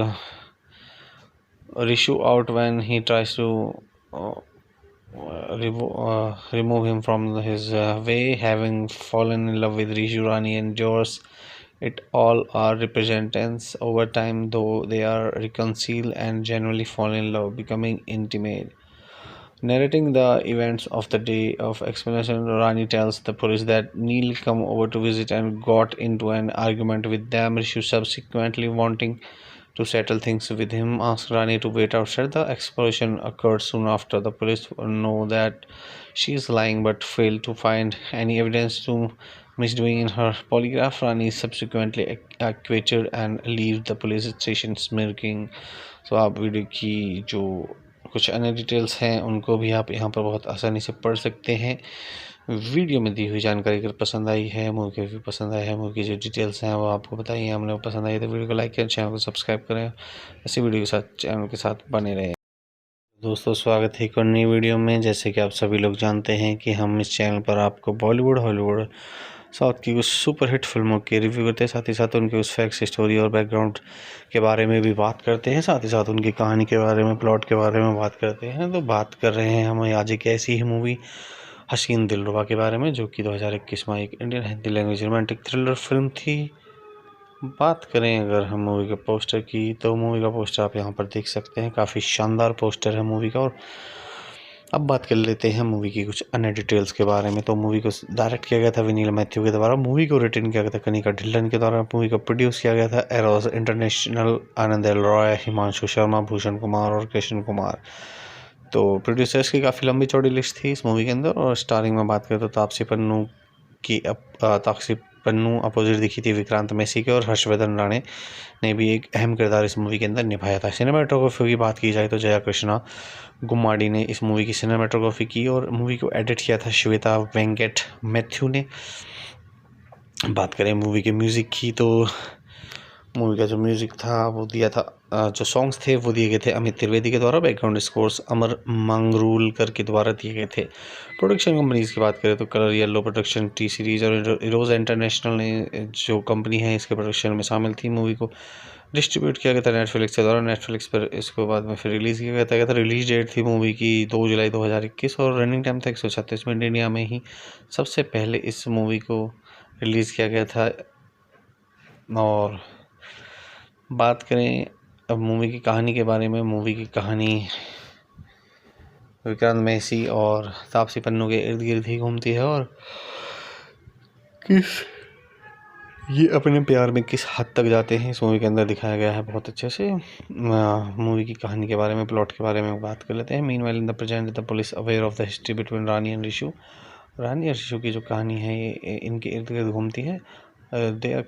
Rishu out when he tries to remove him from his way. Having fallen in love with Rishu, Rani endures it all are representants over time, though they are reconcile and generally fall in love, becoming intimate. Narrating the events of the day of explanation, Rani tells the police that Neil come over to visit and got into an argument with them. Rishu subsequently wanting to settle things with him asks Rani to wait outside. The explosion occurred soon after. The police know that she is lying but fail to find any evidence to misdoing in her polygraph. Rani is subsequently acquitted and leaves the police station smirking. So आप वीडियो की जो कुछ अन्य डिटेल्स हैं उनको भी आप यहाँ पर बहुत आसानी से पढ़ सकते हैं। वीडियो में दी हुई जानकारी अगर पसंद आई है, मूवी के भी पसंद आया है, मूवी की जो डिटेल्स हैं वो आपको बताइए, हमने वो पसंद आई तो वीडियो को लाइक करें, चैनल को सब्सक्राइब करें, ऐसी वीडियो के साथ चैनल के साथ बने रहें। दोस्तों स्वागत है एक और नई वीडियो में। जैसे कि आप सभी लोग जानते हैं कि हम इस चैनल पर आपको बॉलीवुड, हॉलीवुड, साउथ की कुछ सुपरहिट फिल्मों के रिव्यू करते हैं, साथ ही साथ उनके उस फैक्ट्स, स्टोरी और बैकग्राउंड के बारे में भी बात करते हैं, साथ ही साथ उनकी कहानी के बारे में, प्लॉट के बारे में बात करते हैं। तो बात कर रहे हैं हम आज एक ऐसी ही मूवी हसीन दिलरुबा के बारे में जो कि 2021 में एक Indian Hindi language romantic thriller film थी। बात करें अगर हम मूवी के पोस्टर की तो मूवी का पोस्टर आप यहाँ पर देख सकते हैं, काफ़ी शानदार पोस्टर है मूवी का। और अब बात कर लेते हैं मूवी की कुछ अन्य डिटेल्स के बारे में। तो मूवी को डायरेक्ट किया गया था विनील मैथ्यू के द्वारा, मूवी को रिटर्न किया गया था कनिका ढिल्लन के द्वारा, मूवी को प्रोड्यूस किया गया था एरोस इंटरनेशनल, आनंद एल रॉय, हिमांशु शर्मा, भूषण कुमार और कृष्ण कुमार। तो प्रोड्यूसर्स की काफ़ी लंबी चौड़ी लिस्ट थी इस मूवी के अंदर। और स्टारिंग में बात करें तो तापसी पन्नू अपोजिट दिखी थी विक्रांत मैसी के, और हर्षवर्धन राणे ने भी एक अहम किरदार इस मूवी के अंदर निभाया था। सिनेमाटोग्राफी की बात की जाए तो जया कृष्णा गुम्माडी ने इस मूवी की सिनेमाटोग्राफी की और मूवी को एडिट किया था श्वेता वेंकट मैथ्यू ने। बात करें मूवी के म्यूज़िक की तो मूवी का जो म्यूज़िक था वो दिया था, जो सॉन्ग्स थे वो दिए गए थे अमित त्रिवेदी के द्वारा, बैकग्राउंड स्कोर्स अमर मंगरूलकर के द्वारा दिए गए थे। प्रोडक्शन कंपनीज़ की बात करें तो colour yellow production, T series और इरोज़ इंटरनेशनल ने जो कंपनी है इसके प्रोडक्शन में शामिल थी। मूवी को डिस्ट्रीब्यूट किया गया था नेटफ्लिक्स के द्वारा, नेटफ्लिक्स पर इसको बाद में फिर रिलीज़ किया गया था। रिलीज डेट थी मूवी की 2 जुलाई 2021 और रनिंग टाइम था 136 मिनट। इंडिया में ही सबसे पहले इस मूवी को रिलीज़ किया गया था। और बात करें अब मूवी की कहानी के बारे में, मूवी की कहानी विक्रांत मैसी और तापसी पन्नू के इर्द गिर्द ही घूमती है और ये अपने प्यार में किस हद तक जाते हैं इस मूवी के अंदर दिखाया गया है बहुत अच्छे से। मूवी की कहानी के बारे में, प्लॉट के बारे में बात कर लेते हैं। Meanwhile in the present the police aware of the history between Rani and Rishu. Rani और ऋषु की जो कहानी है ये इनके इर्द गिर्द घूमती है। They are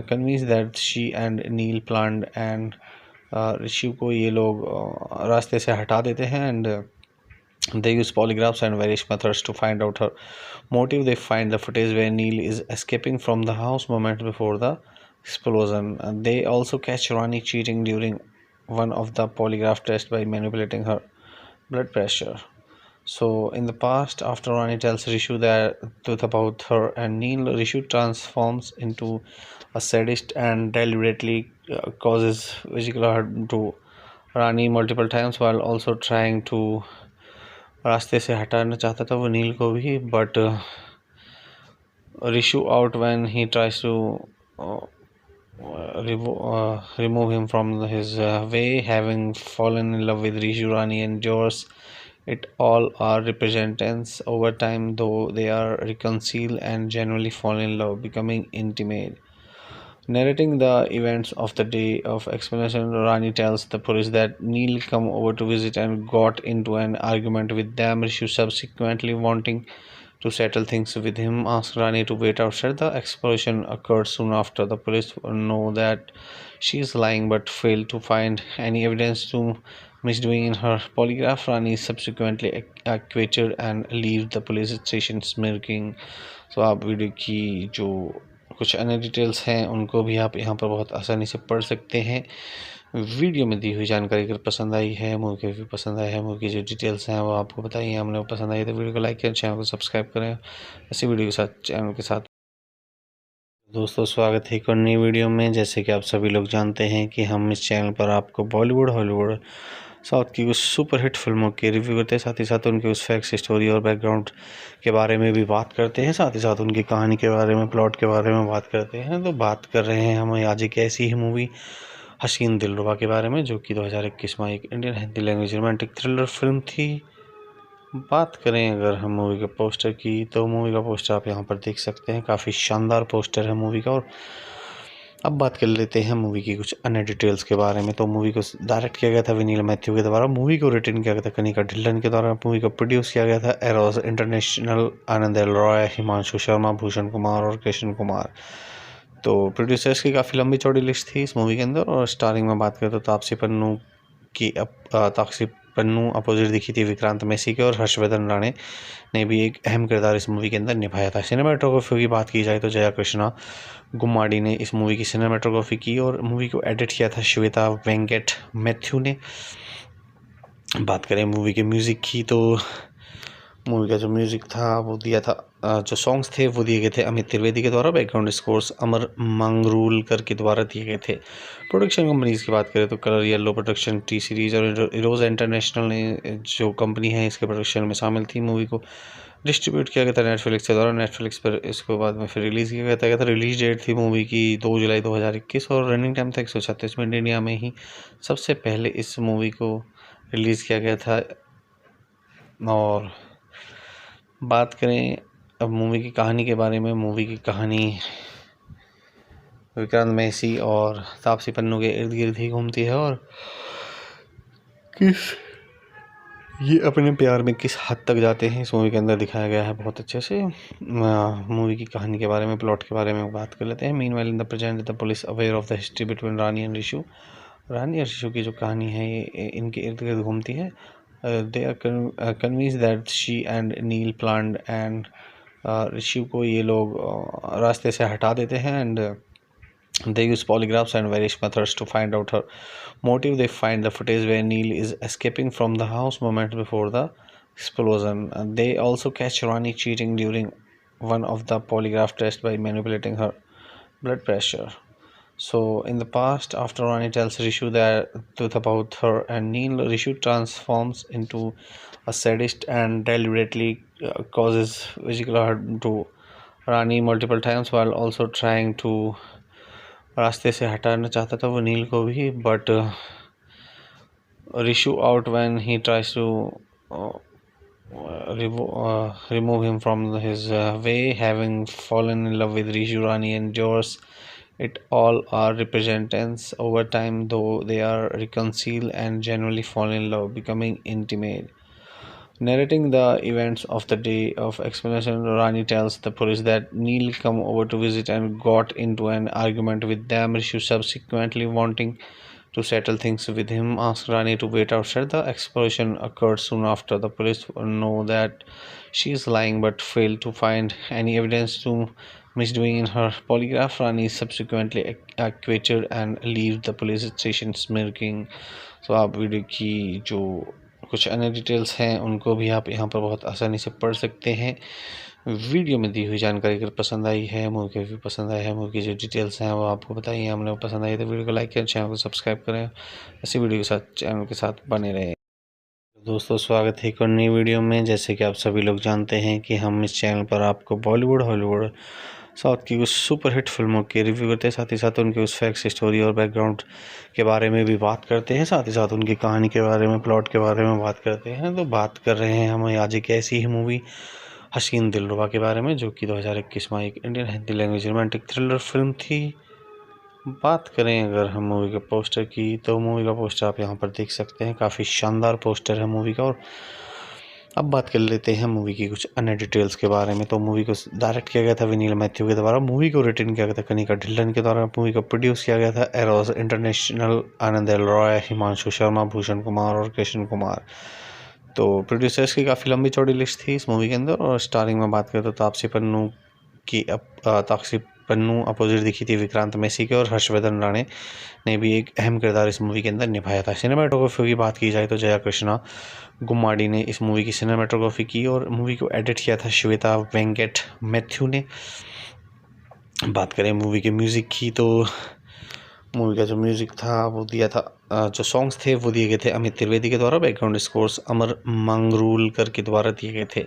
convince that she and Neel planned and Rishu को ये लोग रास्ते से हटा देते हैं and they use polygraphs and various methods to find out her motive. They find the footage where Neil is escaping from the house moments before the explosion. They also catch Rani cheating during one of the polygraph tests by manipulating her blood pressure. So in the past, after Rani tells Rishu the truth about her and Neil, Rishu transforms into a sadist and deliberately causes physical harm to Rani multiple times while also trying to रास्ते से हटाना चाहता था वो नील को भी, but Rishu out when he tries to remove him from his way, having fallen in love with Rishu Rani and Josh. It all are representants over time, though they are reconcile and genuinely fall in love, becoming intimate. Narrating the events of the day of explanation, Rani tells the police that Neil come over to visit and got into an argument with them. Rishu subsequently wanting to settle things with him asked Rani to wait outside. The explosion occurred soon after. The police know that she is lying but failed to find any evidence to misdoing in her polygraph. Rani is subsequently acquitted and leave the police station smirking. So आप वीडियो की जो कुछ अन्य डिटेल्स हैं उनको भी आप यहाँ पर बहुत आसानी से पढ़ सकते हैं। वीडियो में दी हुई जानकारी अगर पसंद आई है, मूवी के भी पसंद आया है, मूवी की जो डिटेल्स हैं वो आपको बताइए, हमने वो पसंद आई तो वीडियो को लाइक करें, चैनल को सब्सक्राइब करें ऐसी वीडियो के साथ चैनल के साथ। दोस्तों स्वागत है एक और नई वीडियो में। जैसे कि आप सभी लोग जानते हैं कि हम इस चैनल पर आपको बॉलीवुड, हॉलीवुड, साउथ की कुछ सुपरहिट फिल्मों के रिव्यू करते हैं, साथ ही साथ उनके उस फैक्ट्स, स्टोरी और बैकग्राउंड के बारे में भी बात करते हैं, साथ ही साथ उनकी कहानी के बारे में, प्लॉट के बारे में बात करते हैं। तो बात कर रहे हैं हम आज एक ऐसी ही मूवी हसीन दिलरुबा के बारे में, जो कि 2021 में एक Indian Hindi language romantic thriller film थी। बात करें अगर हम मूवी के पोस्टर की, तो मूवी का पोस्टर आप यहाँ पर देख सकते हैं, काफ़ी शानदार पोस्टर है मूवी का। और अब बात कर लेते हैं मूवी की कुछ अन्य डिटेल्स के बारे में। तो मूवी को डायरेक्ट किया गया था विनील मैथ्यू के द्वारा, मूवी को रिटर्न किया गया था कनिका ढिल्लन के द्वारा, मूवी को प्रोड्यूस किया गया था एरोस इंटरनेशनल, आनंद एल रॉय, हिमांशु शर्मा, भूषण कुमार और कृष्ण कुमार। तो प्रोड्यूसर्स की काफ़ी लंबी चौड़ी लिस्ट थी इस मूवी के अंदर। और स्टारिंग में बात करें तो तापसी पन्नू अपोजिट दिखी थी विक्रांत मैसी के, और हर्षवर्धन राणे ने भी एक अहम किरदार इस मूवी के अंदर निभाया था। सिनेमाटोग्राफी की बात की जाए तो जया कृष्णा गुम्माडी ने इस मूवी की सिनेमाटोग्राफी की, और मूवी को एडिट किया था श्वेता वेंकट मैथ्यू ने। बात करें मूवी के म्यूज़िक की, तो मूवी का जो म्यूज़िक था वो दिया था, जो सॉन्ग्स थे वो दिए गए थे अमित त्रिवेदी के द्वारा, बैकग्राउंड स्कोर्स अमर मंगरूलकर के द्वारा दिए गए थे। प्रोडक्शन कंपनीज़ की बात करें तो colour yellow production, T series और इरोज़ इंटरनेशनल ने जो कंपनी है इसके प्रोडक्शन में शामिल थी। मूवी को डिस्ट्रीब्यूट किया गया था नेटफ्लिक्स के द्वारा, नेटफ्लिक्स पर इसको बाद में फिर रिलीज़ किया गया था। रिलीज डेट थी मूवी की 2 जुलाई 2021 और रनिंग टाइम था 136 मिनट। इंडिया में ही सबसे पहले इस मूवी को रिलीज़ किया गया था। और बात करें अब मूवी की कहानी के बारे में, मूवी की कहानी विक्रांत मैसी और तापसी पन्नू के इर्द गिर्द ही घूमती है, और ये अपने प्यार में किस हद तक जाते हैं इस मूवी के अंदर दिखाया गया है बहुत अच्छे से। मूवी की कहानी के बारे में, प्लॉट के बारे में बात कर लेते हैं। Meanwhile in the present the police aware of the history between Rani and Rishu. Rani और रिशु की जो कहानी है ये इनके इर्द गिर्द घूमती है। They are convinced that she and Neel planned and Rishu को ये लोग रास्ते से हटा देते हैं, and they use polygraphs and various methods to find out her motive. They find the footage where Neil is escaping from the house moments before the explosion. They also catch Rani cheating during one of the polygraph tests by manipulating her blood pressure. So in the past, after Rani tells Rishu the truth about her and Neil, Rishu transforms into a sadist and deliberately causes physical harm to Rani multiple times while also trying to रास्ते से हटाना चाहता था वो नील को भी, but Rishu out when he tries to remove him from his way, having fallen in love with Rishu Rani and Josh. It all are representants over time, though they are reconcile and genuinely fall in love, becoming intimate. Narrating the events of the day of explanation, Rani tells the police that Neil come over to visit and got into an argument with them. Rishu subsequently wanting to settle things with him asked Rani to wait outside. The explosion occurred soon after. The police know that she is lying but failed to find any evidence to misdoing in her polygraph. Rani is subsequently acquitted and leave the police station smirking. So आप वीडियो की जो कुछ अन्य डिटेल्स हैं उनको भी आप यहाँ पर बहुत आसानी से पढ़ सकते हैं। वीडियो में दी हुई जानकारी अगर पसंद आई है, मूवी के भी पसंद आया है, मूवी की जो डिटेल्स हैं वो आपको बताइए, हमने वो पसंद आई तो वीडियो को लाइक करें, चैनल को सब्सक्राइब करें ऐसी वीडियो के साथ चैनल के साथ बने रहें। दोस्तों स्वागत है एक और नई वीडियो में। जैसे कि आप सभी लोग जानते हैं कि हम इस चैनल पर आपको बॉलीवुड, हॉलीवुड, साउथ की कुछ सुपर हिट फिल्मों के रिव्यू करते हैं, साथ ही साथ उनके उस फैक्ट्स, स्टोरी और बैकग्राउंड के बारे में भी बात करते हैं, साथ ही साथ उनकी कहानी के बारे में, प्लॉट के बारे में बात करते हैं। तो बात कर रहे हैं हम आज एक ऐसी ही मूवी हसीन दिलरुबा के बारे में, जो कि 2021 में एक Indian Hindi language romantic thriller film थी। बात करें अगर हम मूवी के पोस्टर की, तो मूवी का पोस्टर आप यहाँ पर देख सकते हैं, काफ़ी शानदार पोस्टर है मूवी का। और अब बात कर लेते हैं मूवी की कुछ अन्य डिटेल्स के बारे में। तो मूवी को डायरेक्ट किया गया था विनील मैथ्यू के द्वारा, मूवी को रिटन किया गया था कनिका ढिल्लन के द्वारा, मूवी को प्रोड्यूस किया गया था एरोस इंटरनेशनल, आनंद एल रॉय, हिमांशु शर्मा, भूषण कुमार और कृष्ण कुमार। तो प्रोड्यूसर्स की काफ़ी लंबी चौड़ी लिस्ट थी इस मूवी के अंदर। और स्टारिंग में बात करें तो तापसी पन्नू अपोजिट दिखी थी विक्रांत मैसी के, और हर्षवर्धन राणे ने भी एक अहम किरदार इस मूवी के अंदर निभाया था। सिनेमाटोग्राफी की बात की जाए तो जया कृष्णा गुम्माडी ने इस मूवी की सिनेमाटोग्राफी की, और मूवी को एडिट किया था श्वेता वेंकट मैथ्यू ने। बात करें मूवी के म्यूज़िक की, तो मूवी का जो म्यूज़िक था वो दिया था, जो सॉन्ग्स थे वो दिए गए थे अमित त्रिवेदी के द्वारा, बैकग्राउंड स्कोर्स अमर मंगरूलकर के द्वारा दिए गए थे।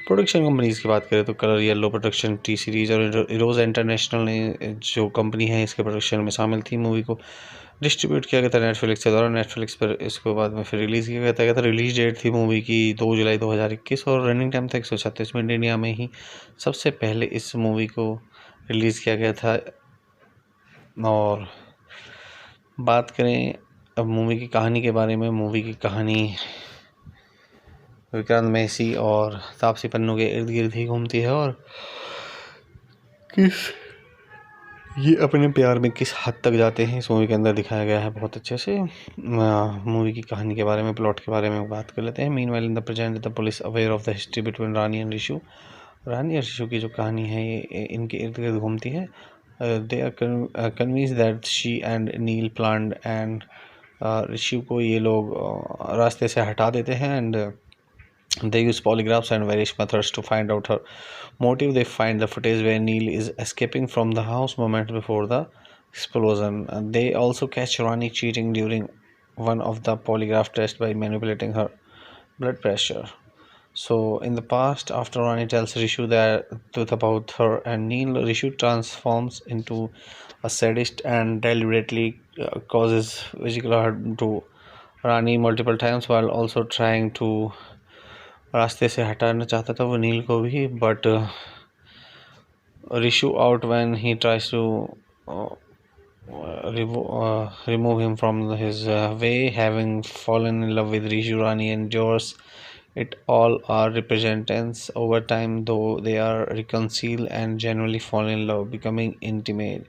प्रोडक्शन कंपनीज़ की बात करें तो colour yellow production, T series और इरोज़ इंटरनेशनल ने जो कंपनी है इसके प्रोडक्शन में शामिल थी। मूवी को डिस्ट्रीब्यूट किया गया था नेटफ्लिक्स के द्वारा, नेटफ्लिक्स पर इसको बाद में फिर रिलीज़ किया गया था। रिलीज डेट थी मूवी की 2 जुलाई 2021, और रनिंग टाइम था 136 मिनट। इंडिया में ही सबसे पहले इस मूवी को रिलीज़ किया गया था। और बात करें अब मूवी की कहानी के बारे में, मूवी की कहानी विक्रांत मैसी और तापसी पन्नू के इर्द गिर्द ही घूमती है, और ये अपने प्यार में किस हद तक जाते हैं इस मूवी के अंदर दिखाया गया है बहुत अच्छे से। मूवी की कहानी के बारे में, प्लॉट के बारे में बात कर लेते हैं। Meanwhile in the present the police aware of the history between Rani and Rishu. Rani और ऋषु की जो कहानी है ये इनके इर्द गिर्द घूमती है। They are convinced that she and Neel planned, and Rishu को ये लोग रास्ते से हटा देते हैं, and they use polygraphs and various methods to find out her motive. They find the footage where Neil is escaping from the house moments before the explosion. They also catch Rani cheating during one of the polygraph tests by manipulating her blood pressure. So in the past, after Rani tells Rishu the truth about her and Neil, Rishu transforms into a sadist and deliberately causes physical harm to Rani multiple times, while also trying to रास्ते से हटाना चाहता था वो नील को भी, but Rishu out when he tries to remove him from his way, having fallen in love with Rishu, Rani endures it all are representants over time, though they are reconcile and genuinely fall in love, becoming intimate.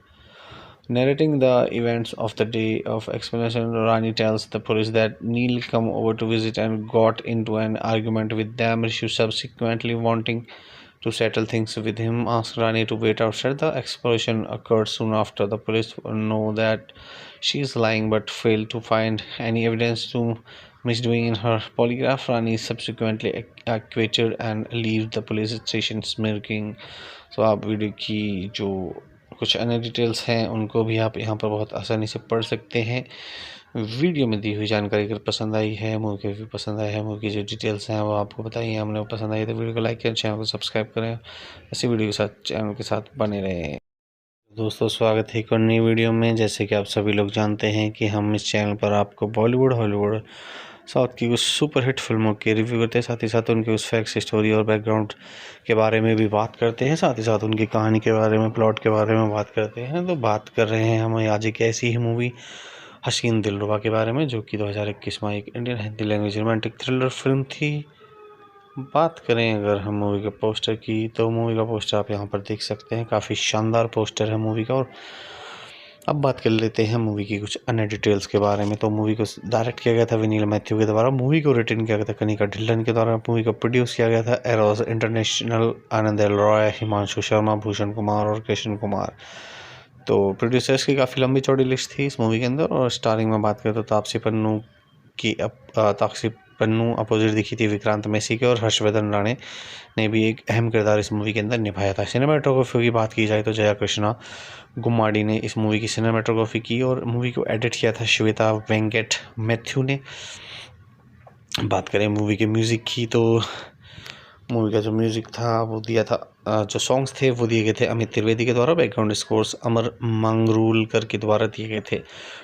Narrating the events of the day of explanation, Rani tells the police that Neil come over to visit and got into an argument with them. Rishu subsequently wanting to settle things with him asks Rani to wait outside. The explosion occurred soon after. The police know that she is lying but fail to find any evidence to misdoing in her polygraph. Rani is subsequently acquitted and leaves the police station smirking. So आप वीडियो की जो कुछ अन्य डिटेल्स हैं उनको भी आप यहाँ पर बहुत आसानी से पढ़ सकते हैं। वीडियो में दी हुई जानकारी अगर पसंद आई है, मूवी के भी पसंद आया है, मूवी की जो डिटेल्स हैं वो आपको बताइए, हमने वो पसंद आई तो वीडियो को लाइक करें, चैनल को सब्सक्राइब करें, ऐसी वीडियो के साथ चैनल के साथ बने रहें। दोस्तों स्वागत है एक और नई वीडियो में। जैसे कि आप सभी लोग जानते हैं कि हम इस चैनल पर आपको बॉलीवुड, हॉलीवुड, साउथ की कुछ सुपर हिट फिल्मों के रिव्यू करते हैं, साथ ही साथ उनके उस फैक्ट्स, स्टोरी और बैकग्राउंड के बारे में भी बात करते हैं, साथ ही साथ उनकी कहानी के बारे में, प्लॉट के बारे में बात करते हैं। तो बात कर रहे हैं हम आज एक ऐसी ही मूवी हसीन दिलरुबा के बारे में, जो कि 2021 में एक Indian Hindi language romantic thriller film थी। बात करें अगर हम मूवी के पोस्टर की, तो मूवी का पोस्टर आप यहाँ पर देख सकते हैं, काफ़ी शानदार पोस्टर है मूवी का। और अब बात कर लेते हैं मूवी की कुछ अन्य डिटेल्स के बारे में। तो मूवी को डायरेक्ट किया गया था विनील मैथ्यू के द्वारा, मूवी को रिटन किया गया था कनिका ढिल्लन के द्वारा, मूवी को प्रोड्यूस किया गया था एरोस इंटरनेशनल, आनंद एल रॉय, हिमांशु शर्मा, भूषण कुमार और कृष्ण कुमार। तो प्रोड्यूसर्स की काफ़ी लंबी चौड़ी लिस्ट थी इस मूवी के अंदर। और स्टारिंग में बात करें तो तापसी पन्नू अपोजिट दिखी थी विक्रांत मैसी के, और हर्षवर्धन राणे ने भी एक अहम किरदार इस मूवी के अंदर निभाया था। सिनेमाटोग्राफी की बात की जाए तो जया कृष्णा गुम्माडी ने इस मूवी की सिनेमाटोग्राफी की, और मूवी को एडिट किया था श्वेता वेंकट मैथ्यू ने। बात करें मूवी के म्यूज़िक की तो मूवी का जो म्यूज़िक था वो दिया था जो सॉन्ग्स थे वो दिए गए थे अमित त्रिवेदी के द्वारा। बैकग्राउंड स्कोर्स अमर मंगरूलकर के द्वारा दिए गए थे।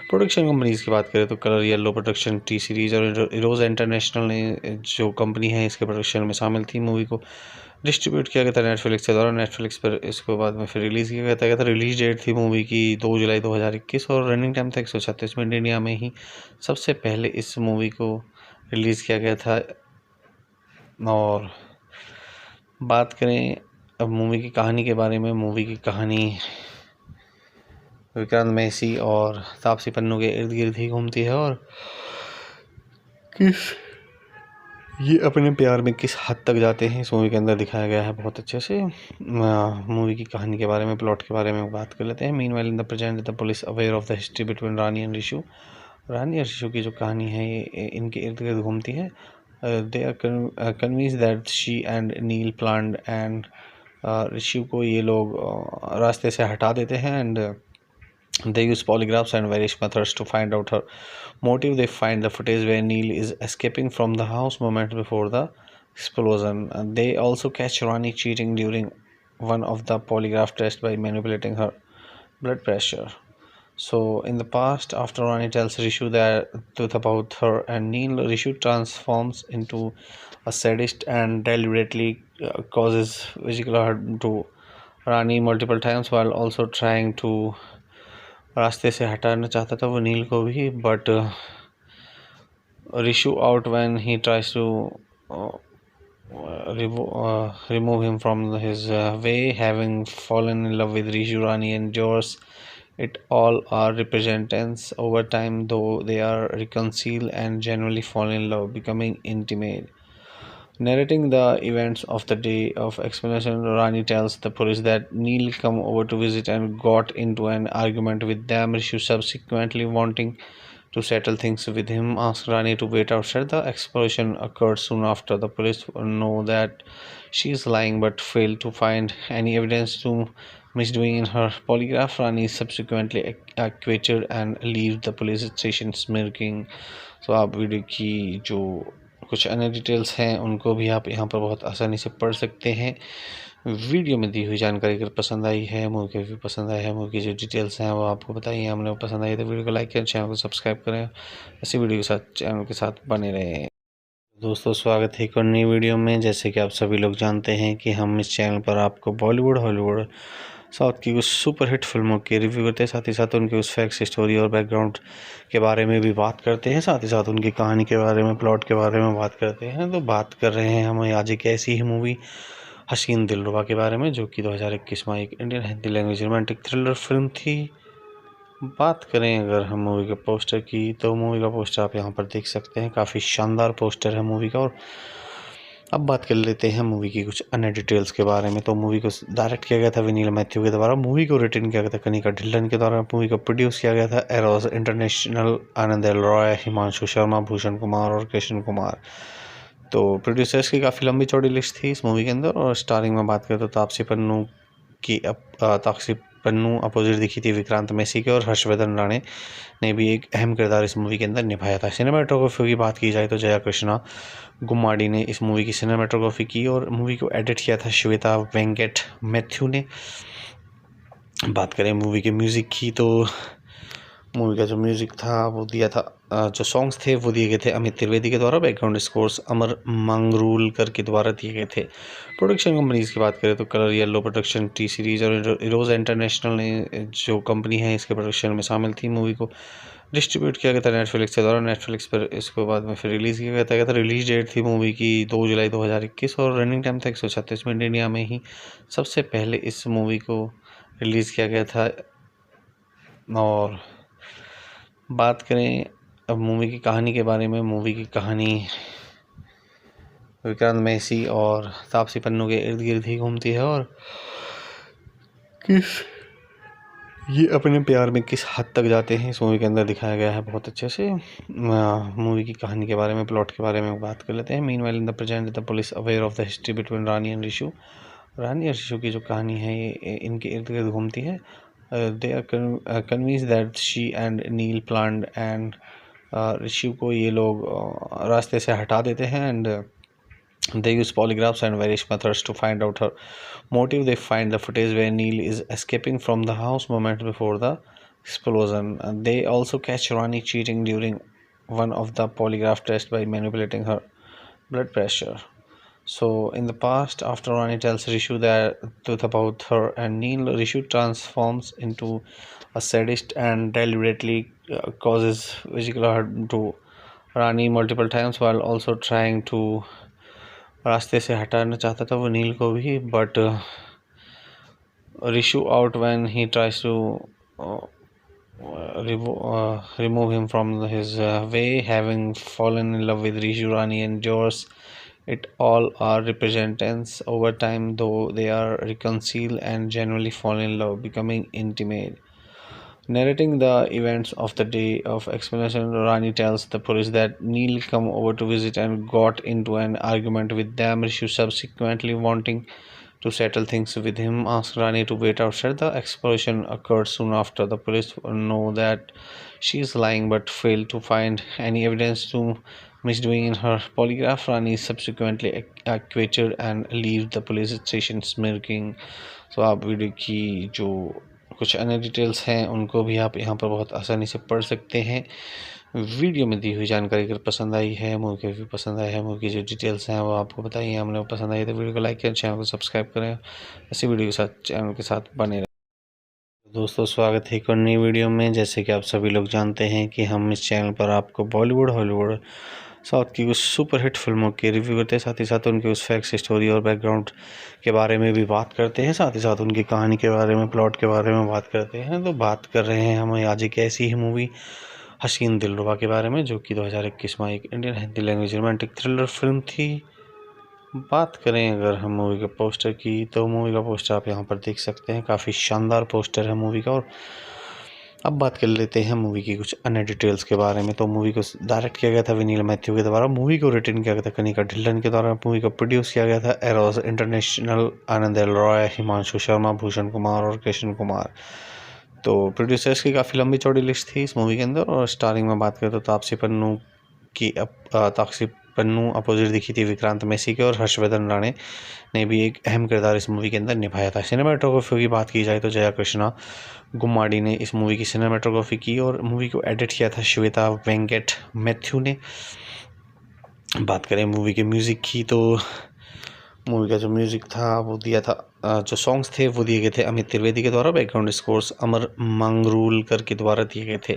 प्रोडक्शन कंपनीज़ की बात करें तो colour yellow production, T series और इरोज़ इंटरनेशनल ने जो कंपनी है इसके प्रोडक्शन में शामिल थी। मूवी को डिस्ट्रीब्यूट किया गया था नेटफ्लिक्स के द्वारा। नेटफ्लिक्स पर इसको बाद में फिर रिलीज़ किया गया था। रिलीज डेट थी मूवी की 2 जुलाई 2021 और रनिंग टाइम था 136 मिनट। इंडिया में ही सबसे पहले इस मूवी को रिलीज़ किया गया था। और बात करें अब मूवी की कहानी के बारे में, मूवी की कहानी विक्रांत मैसी और तापसी पन्नू के इर्द गिर्द ही घूमती है और ये अपने प्यार में किस हद तक जाते हैं इस मूवी के अंदर दिखाया गया है बहुत अच्छे से। मूवी की कहानी के बारे में, प्लॉट के बारे में बात कर लेते हैं। Meanwhile in the present the police aware of the history between Rani and Rishu. Rani और ऋषु की जो कहानी है ये इनके इर्द गिर्द घूमती है। They are convinced that she and Neel planned and Rishu को ये लोग रास्ते से हटा देते हैं and they use polygraphs and various methods to find out her motive. They find the footage where Neil is escaping from the house moments before the explosion. They also catch Rani cheating during one of the polygraph tests by manipulating her blood pressure. So in the past, after Rani tells Rishu the truth about her and Neil, Rishu transforms into a sadist and deliberately causes physical harm to Rani multiple times while also trying to रास्ते से हटाना चाहता था वो नील को भी, but Rishu out when he tries to remove him from his way. Having fallen in love with Rishu, Rani endures it all are repentance over time, though they are reconcile and genuinely fall in love, becoming intimate. Narrating the events of the day of explanation, Rani tells the police that Neil come over to visit and got into an argument with them. Rishu subsequently wanting to settle things with him asks Rani to wait outside. The explosion occurred soon after. The police know that she is lying but fail to find any evidence to misdoing in her polygraph. Rani is subsequently acquitted and leaves the police station smirking. So आप वीडियो की जो कुछ अन्य डिटेल्स हैं उनको भी आप यहाँ पर बहुत आसानी से पढ़ सकते हैं। वीडियो में दी हुई जानकारी अगर पसंद आई है, मूवी के व्यू पसंद आए हैं, मूवी की जो डिटेल्स हैं वो आपको बताइए, हमने वो पसंद आई तो वीडियो को लाइक करें, चैनल को सब्सक्राइब करें, ऐसी वीडियो के साथ चैनल के साथ बने रहें। दोस्तों स्वागत है एक और नई वीडियो में। जैसे कि आप सभी लोग जानते हैं कि हम इस चैनल पर आपको बॉलीवुड, हॉलीवुड, साउथ की कुछ सुपर हिट फिल्मों के रिव्यू करते हैं, साथ ही साथ उनके उस फैक्ट्स, स्टोरी और बैकग्राउंड के बारे में भी बात करते हैं, साथ ही साथ उनकी कहानी के बारे में, प्लॉट के बारे में बात करते हैं। तो बात कर रहे हैं हम आज एक ऐसी ही मूवी हसीन दिलरुबा के बारे में जो कि 2021 में एक Indian Hindi language romantic thriller film थी। बात करें अगर हम मूवी के पोस्टर की तो मूवी का पोस्टर आप यहाँ पर देख सकते हैं, काफ़ी शानदार पोस्टर है मूवी का। और अब बात कर लेते हैं मूवी की कुछ अन्य डिटेल्स के बारे में। तो मूवी को डायरेक्ट किया गया था विनील मैथ्यू के द्वारा, मूवी को रिटर्न किया गया था कनिका ढिल्लन के द्वारा, मूवी को प्रोड्यूस किया गया था एरोस इंटरनेशनल, आनंद एल रॉय, हिमांशु शर्मा, भूषण कुमार और कृष्ण कुमार। तो प्रोड्यूसर्स की काफ़ी लंबी चौड़ी लिस्ट थी इस मूवी के अंदर। और स्टारिंग में बात करें तो तापसी पन्नू अपोजिट दिखी थी विक्रांत मैसी के, और हर्षवर्धन राणे ने भी एक अहम किरदार इस मूवी के अंदर निभाया था। सिनेमाटोग्राफी की बात की जाए तो जया कृष्णा गुम्माडी ने इस मूवी की सिनेमाटोग्राफी की और मूवी को एडिट किया था श्वेता वेंकट मैथ्यू ने। बात करें मूवी के म्यूज़िक की तो मूवी का जो म्यूज़िक था वो दिया था जो सॉन्ग्स थे वो दिए गए थे अमित त्रिवेदी के द्वारा। बैकग्राउंड स्कोर्स अमर मंगरूलकर के द्वारा दिए गए थे। प्रोडक्शन कंपनीज़ की बात करें तो colour yellow production, T series और इरोज़ इंटरनेशनल ने जो कंपनी है इसके प्रोडक्शन में शामिल थी। मूवी को डिस्ट्रीब्यूट किया गया था नेटफ्लिक्स के द्वारा। नेटफ्लिक्स पर इसको बाद में फिर रिलीज़ किया गया था। रिलीज डेट थी मूवी की 2 जुलाई 2021 और रनिंग टाइम था 136 मिनट। इंडिया में ही सबसे पहले इस मूवी को रिलीज़ किया गया था। और बात करें अब मूवी की कहानी के बारे में, मूवी की कहानी विक्रांत मैसी और तापसी पन्नू के इर्द गिर्द ही घूमती है और ये अपने प्यार में किस हद तक जाते हैं इस मूवी के अंदर दिखाया गया है बहुत अच्छे से। मूवी की कहानी के बारे में, प्लॉट के बारे में बात कर लेते हैं। Meanwhile in the present the police aware of the history between Rani and Rishu. Rani और ऋषु की जो कहानी है ये इनके इर्द गिर्द घूमती है। They are convinced that she and Neil planned and ऋषि को ये लोग रास्ते से हटा देते हैं and they use polygraphs and various methods to find out her motive. They find the footage where Neil is escaping from the house moments before the explosion. They also catch Rani cheating during one of the polygraph tests by manipulating her blood pressure. So in the past, after Rani tells Rishu the truth about her and Neil, Rishu transforms into a sadist and deliberately causes physical harm to Rani multiple times while also trying to रास्ते से हटाना चाहता था वो नील को भी, but Rishu out when he tries to remove him from his way. Having fallen in love with Rishu, Rani endures it all are representatives over time, though they are reconcile and generally fall in love, becoming intimate. Narrating the events of the day of explanation, Rani tells the police that Neil come over to visit and got into an argument with them. Rishu subsequently wanting to settle things with him asked Rani to wait outside. The explosion occurred soon after. The police know that she is lying but fail to find any evidence to misdoing in her polygraph. Rani is subsequently acquitted and leaves the police station smirking. So आप वीडियो की जो कुछ अन्य डिटेल्स हैं उनको भी आप यहाँ पर बहुत आसानी से पढ़ सकते हैं। वीडियो में दी हुई जानकारी अगर पसंद आई है, मूवी के भी पसंद आया है, मूवी की जो डिटेल्स हैं वो आपको बताइए, हमने पसंद आई तो वीडियो को लाइक करें, चैनल को सब्सक्राइब करें, ऐसी वीडियो के साथ चैनल के साथ बने रहें। दोस्तों स्वागत है एक और नई वीडियो में। जैसे कि आप सभी लोग जानते हैं कि हम इस चैनल पर आपको बॉलीवुड, हॉलीवुड, साउथ की कुछ सुपर हिट फिल्मों के रिव्यू करते हैं, साथ ही साथ उनके उस फैक्ट्स, स्टोरी और बैकग्राउंड के बारे में भी बात करते हैं, साथ ही साथ उनकी कहानी के बारे में, प्लॉट के बारे में बात करते हैं। तो बात कर रहे हैं हम आज एक ऐसी ही मूवी हसीन दिलरुबा के बारे में, जो कि 2021 में एक Indian Hindi language romantic thriller film थी। बात करें अगर हम मूवी के पोस्टर की, तो मूवी का पोस्टर आप यहाँ पर देख सकते हैं, काफ़ी शानदार पोस्टर है मूवी का। और अब बात कर लेते हैं मूवी की कुछ अन्य डिटेल्स के बारे में। तो मूवी को डायरेक्ट किया गया था विनील मैथ्यू के द्वारा, मूवी को रिटन किया गया था कनिका ढिल्लन के द्वारा, मूवी को प्रोड्यूस किया गया था एरोस इंटरनेशनल, आनंद एल रॉय, हिमांशु शर्मा, भूषण कुमार और कृष्ण कुमार। तो प्रोड्यूसर्स की काफ़ी लंबी चौड़ी लिस्ट थी इस मूवी के अंदर। और स्टारिंग में बात करें तो तापसी पन्नू अपोजिट दिखी थी विक्रांत मैसी के, और हर्षवर्धन राणे ने भी एक अहम किरदार इस मूवी के अंदर निभाया था। सिनेमाटोग्राफी की बात की जाए तो जया कृष्णा गुम्माडी ने इस मूवी की सिनेमाटोग्राफी की, और मूवी को एडिट किया था श्वेता वेंकट मैथ्यू ने। बात करें मूवी के म्यूज़िक की, तो मूवी का जो म्यूज़िक था वो दिया था, जो सॉन्ग्स थे वो दिए गए थे अमित त्रिवेदी के द्वारा, बैकग्राउंड स्कोर्स अमर मंगरूलकर के द्वारा दिए गए थे।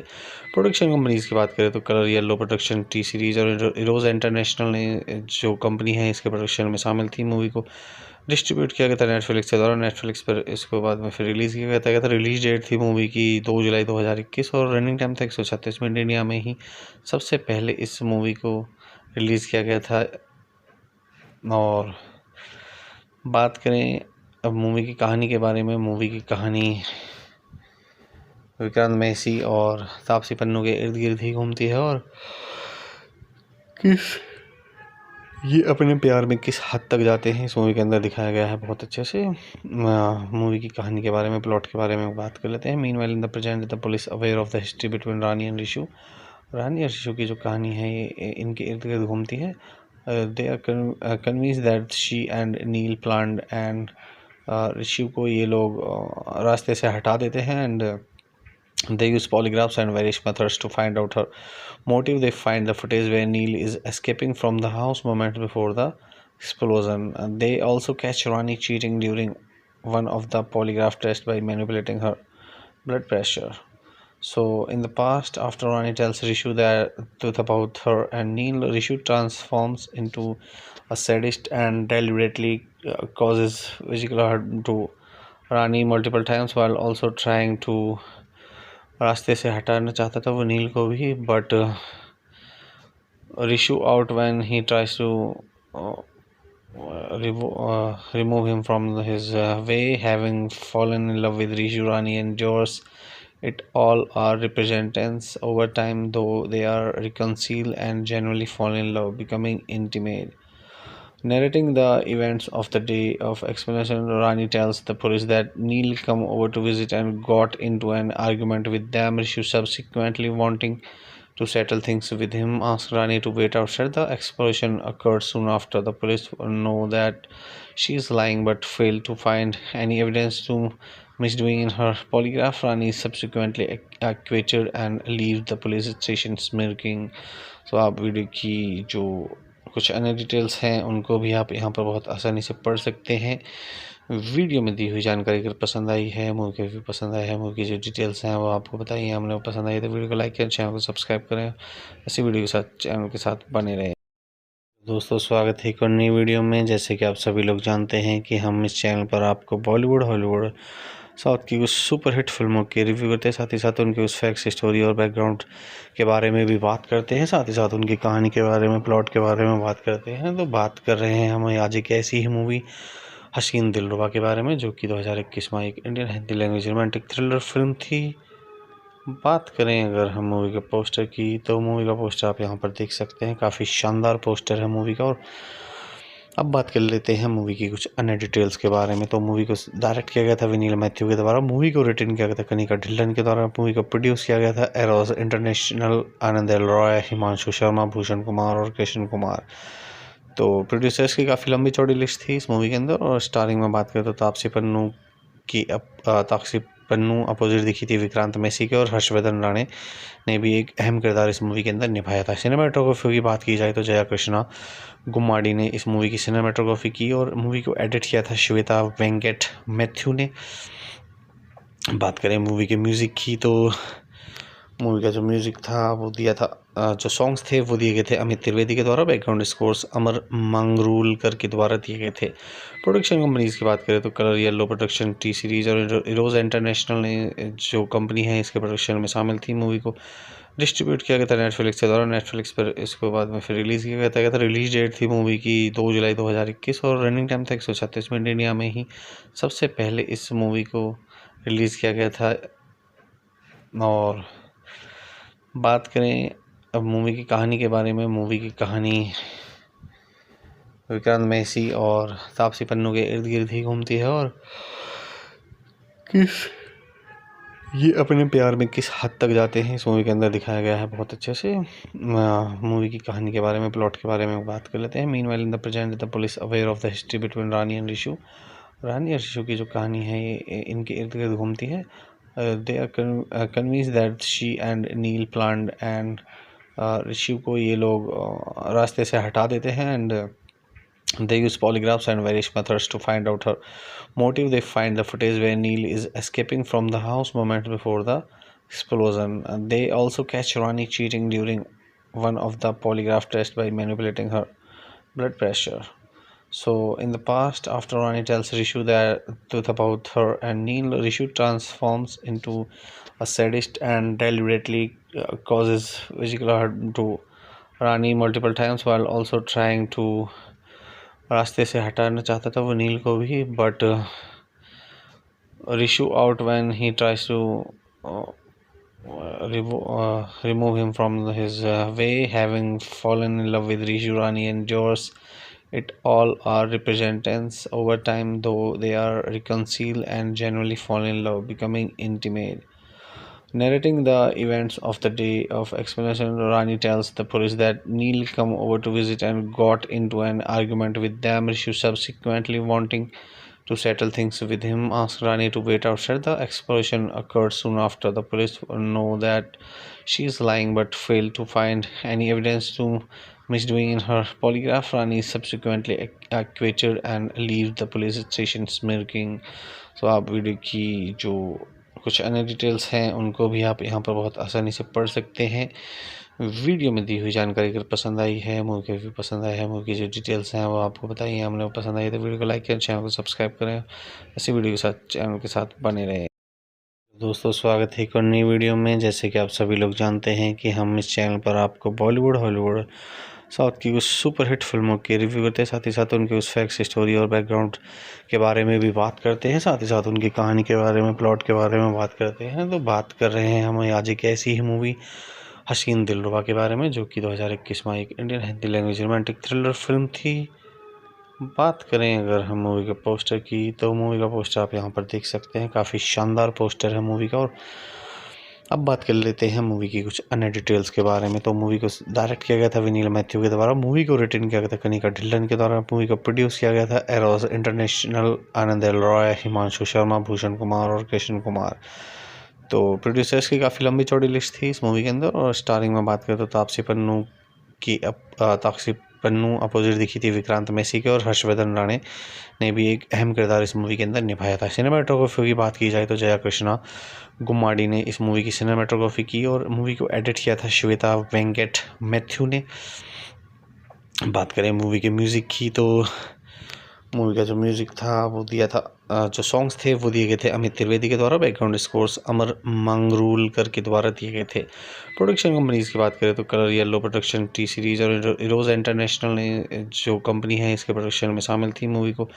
प्रोडक्शन कंपनीज़ की बात करें तो colour yellow production, T series और इरोज इंटरनेशनल ने जो कंपनी है इसके प्रोडक्शन में शामिल थी। मूवी को डिस्ट्रीब्यूट किया गया था नेटफ्लिक्स के द्वारा, नेटफ्लिक्स पर इसको बाद में फिर रिलीज़ किया गया था। रिलीज डेट थी मूवी की 2 जुलाई 2021 और रनिंग टाइम था 136 मिनट। इंडिया में ही सबसे पहले इस मूवी को रिलीज़ किया गया था। और बात करें अब मूवी की कहानी के बारे में, मूवी की कहानी विक्रांत मैसी और तापसी पन्नू के इर्द गिर्द ही घूमती है, और ये अपने प्यार में किस हद तक जाते हैं इस मूवी के अंदर दिखाया गया है बहुत अच्छे से। मूवी की कहानी के बारे में, प्लॉट के बारे में बात कर लेते हैं। Meanwhile in the present the police aware of the history between Rani and Rishu. Rani और रिशु की जो कहानी है ये इनके इर्द गिर्द घूमती है। they are convinced that she and Neil planned and Rishu को ये लोग रास्ते से हटा देते हैं and they use polygraphs and various methods to find out her motive. They find the footage where Neil is escaping from the house moments before the explosion. They also catch Rani cheating during one of the polygraph tests by manipulating her blood pressure. So in the past, after Rani tells Rishu the truth about her and Neil, Rishu transforms into a sadist and deliberately causes physical harm to Rani multiple times while also trying to रास्ते से हटाना चाहता था वो नील को भी, but Rishu out when he tries to remove him from his way. Having fallen in love with Rishu, Rani endures it all are representatives over time, though they are reconcile and generally fall in love, becoming intimate. Narrating the events of the day of explanation, Rani tells the police that Neil come over to visit and got into an argument with them. Rishu subsequently wanting to settle things with him, asked Rani to wait outside. The explosion occurred soon after. The police know that she is lying but failed to find any evidence to misdoing in her polygraph. Rani is subsequently acquitted and leaves the police station smirking. तो आप वीडियो की जो कुछ अन्य डिटेल्स हैं उनको भी आप यहाँ पर बहुत आसानी से पढ़ सकते हैं। वीडियो में दी हुई जानकारी अगर पसंद आई है, मूवी के भी पसंद आया है, मूवी की जो डिटेल्स हैं वो आपको बताइए, हमने वो पसंद आई तो वीडियो को लाइक करें, चैनल को सब्सक्राइब करें, ऐसी वीडियो के साथ चैनल के साथ बने रहें। दोस्तों स्वागत है एक और नई वीडियो में। जैसे कि आप सभी लोग जानते हैं कि हम इस चैनल पर आपको बॉलीवुड, हॉलीवुड, साउथ की कुछ सुपरहिट फिल्मों के रिव्यू करते हैं, साथ ही साथ उनके उस फैक्ट्स, स्टोरी और बैकग्राउंड के बारे में भी बात करते हैं, साथ ही साथ उनकी कहानी के बारे में, प्लॉट के बारे में बात करते हैं। तो बात कर रहे हैं हम आज एक ऐसी ही मूवी हसीन दिलरुबा के बारे में, जो कि 2021 में एक Indian Hindi language romantic thriller film थी। बात करें अगर हम मूवी के पोस्टर की, तो मूवी का पोस्टर आप यहाँ पर देख सकते हैं, काफ़ी शानदार पोस्टर है मूवी का। और अब बात कर लेते हैं मूवी की कुछ अन्य डिटेल्स के बारे में। तो मूवी को डायरेक्ट किया गया था विनील मैथ्यू के द्वारा, मूवी को रिटन किया गया था कनिका ढिल्लन के द्वारा, मूवी को प्रोड्यूस किया गया था एरोस इंटरनेशनल, आनंद एल रॉय, हिमांशु शर्मा, भूषण कुमार और कृष्ण कुमार। तो प्रोड्यूसर्स की काफ़ी लंबी चौड़ी लिस्ट थी इस मूवी के अंदर। और स्टारिंग में बात करें तो तापसी पन्नू अपोजिट दिखी थी विक्रांत मैसी के, और हर्षवर्धन राणे ने भी एक अहम किरदार इस मूवी के अंदर निभाया था। सिनेमाटोग्राफी की बात की जाए तो जया कृष्णा गुम्माडी ने इस मूवी की सिनेमाटोग्राफी की, और मूवी को एडिट किया था श्वेता वेंकट मैथ्यू ने। बात करें मूवी के म्यूज़िक की, तो मूवी का जो म्यूज़िक था वो दिया था, जो सॉन्ग्स थे वो दिए गए थे अमित त्रिवेदी के द्वारा, बैकग्राउंड स्कोर्स अमर मंगरूलकर के द्वारा दिए गए थे। प्रोडक्शन कंपनीज़ की बात करें तो colour yellow production, T series और इरोज इंटरनेशनल ने जो कंपनी है इसके प्रोडक्शन में शामिल थी। मूवी को डिस्ट्रीब्यूट किया गया था नेटफ्लिक्स के द्वारा, नेटफ्लिक्स पर इसको बाद में फिर रिलीज़ किया गया था। रिलीज डेट थी मूवी की 2 जुलाई 2021 और रनिंग टाइम था 136 मिनट। इंडिया में ही सबसे पहले इस मूवी को रिलीज़ किया गया था। और बात करें अब मूवी की कहानी के बारे में, मूवी की कहानी विक्रांत मैसी और तापसी पन्नू के इर्द गिर्द ही घूमती है, और ये अपने प्यार में किस हद तक जाते हैं इस मूवी के अंदर दिखाया गया है बहुत अच्छे से। मूवी की कहानी के बारे में, प्लॉट के बारे में बात कर लेते हैं। Meanwhile in the present the police aware of the history between Rani and Rishu. Rani और ऋषु की जो कहानी है ये इनके इर्द गिर्द घूमती है। they are convinced that she and Neil planned, and ऋषि को ये लोग रास्ते से हटा देते हैं, and they use polygraphs and various methods to find out her motive. They find the footage where Neil is escaping from the house moments before the explosion. They also catch Rani cheating during one of the polygraph tests by manipulating her blood pressure. So in the past, after Rani tells Rishu the truth about her and Neil, Rishu transforms into a sadist and deliberately causes physical harm to Rani multiple times, while also trying to रास्ते से हटाना चाहता था वो नील को भी, but Rishu out when he tries to remove him from his way, having fallen in love with Rishu. Rani endures it all are repentance over time, though they are reconcile and genuinely fall in love, becoming intimate. Narrating the events of the day of explanation, Rani tells the police that Neil come over to visit and got into an argument with them. Rishu subsequently wanting to settle things with him, asked Rani to wait outside. The explosion occurred soon after. The police know that she is lying but failed to find any evidence to misdoing in her polygraph. Rani is subsequently acquitted and leaves the police station smirking. तो आप वीडियो की जो कुछ अन्य डिटेल्स हैं उनको भी आप यहाँ पर बहुत आसानी से पढ़ सकते हैं। वीडियो में दी हुई जानकारी अगर पसंद आई है, मूवी के भी पसंद आया है, मूवी की जो डिटेल्स हैं वो आपको बताइए, हमने वो पसंद आई तो वीडियो को लाइक करें, चैनल को सब्सक्राइब करें, ऐसी वीडियो के साथ चैनल के साथ बने रहें। दोस्तों स्वागत है एक और नई वीडियो में। जैसे कि आप सभी लोग जानते हैं कि हम इस चैनल पर आपको बॉलीवुड, हॉलीवुड, साउथ की कुछ सुपरहिट फिल्मों के रिव्यू करते हैं, साथ ही साथ उनके उस फैक्ट्स, स्टोरी और बैकग्राउंड के बारे में भी बात करते हैं, साथ ही साथ उनकी कहानी के बारे में, प्लॉट के बारे में बात करते हैं। तो बात कर रहे हैं हम आज एक ऐसी ही मूवी हसीन दिलरुबा के बारे में, जो कि 2021 में एक Indian Hindi language romantic thriller film थी। बात करें अगर हम मूवी के पोस्टर की, तो मूवी का पोस्टर आप यहाँ पर देख सकते हैं, काफ़ी शानदार पोस्टर है मूवी का। और अब बात कर लेते हैं मूवी की कुछ अन्य डिटेल्स के बारे में। तो मूवी को डायरेक्ट किया गया था विनील मैथ्यू के द्वारा, मूवी को रिटर्न किया गया था कनिका ढिल्लन के द्वारा, मूवी को प्रोड्यूस किया गया था एरोस इंटरनेशनल, आनंद एल रॉय, हिमांशु शर्मा, भूषण कुमार और कृष्ण कुमार। तो प्रोड्यूसर्स की काफ़ी लंबी चौड़ी लिस्ट थी इस मूवी के अंदर। और स्टारिंग में बात करें तो तापसी पन्नू अपोजिट दिखी थी विक्रांत मैसी के, और हर्षवर्धन राणे ने भी एक अहम किरदार इस मूवी के अंदर निभाया था। सिनेमाटोग्राफी की बात की जाए तो जया कृष्णा गुम्माडी ने इस मूवी की सिनेमाटोग्राफी की, और मूवी को एडिट किया था श्वेता वेंकट मैथ्यू ने। बात करें मूवी के म्यूज़िक की तो मूवी का जो म्यूज़िक था वो दिया था, जो सॉन्ग्स थे वो दिए गए थे अमित त्रिवेदी के द्वारा, बैकग्राउंड स्कोर्स अमर मंगरूलकर के द्वारा दिए गए थे। प्रोडक्शन कंपनीज की बात करें तो colour yellow production, T series और इरोज़ इंटरनेशनल ने जो कंपनी है इसके प्रोडक्शन में शामिल थी। मूवी को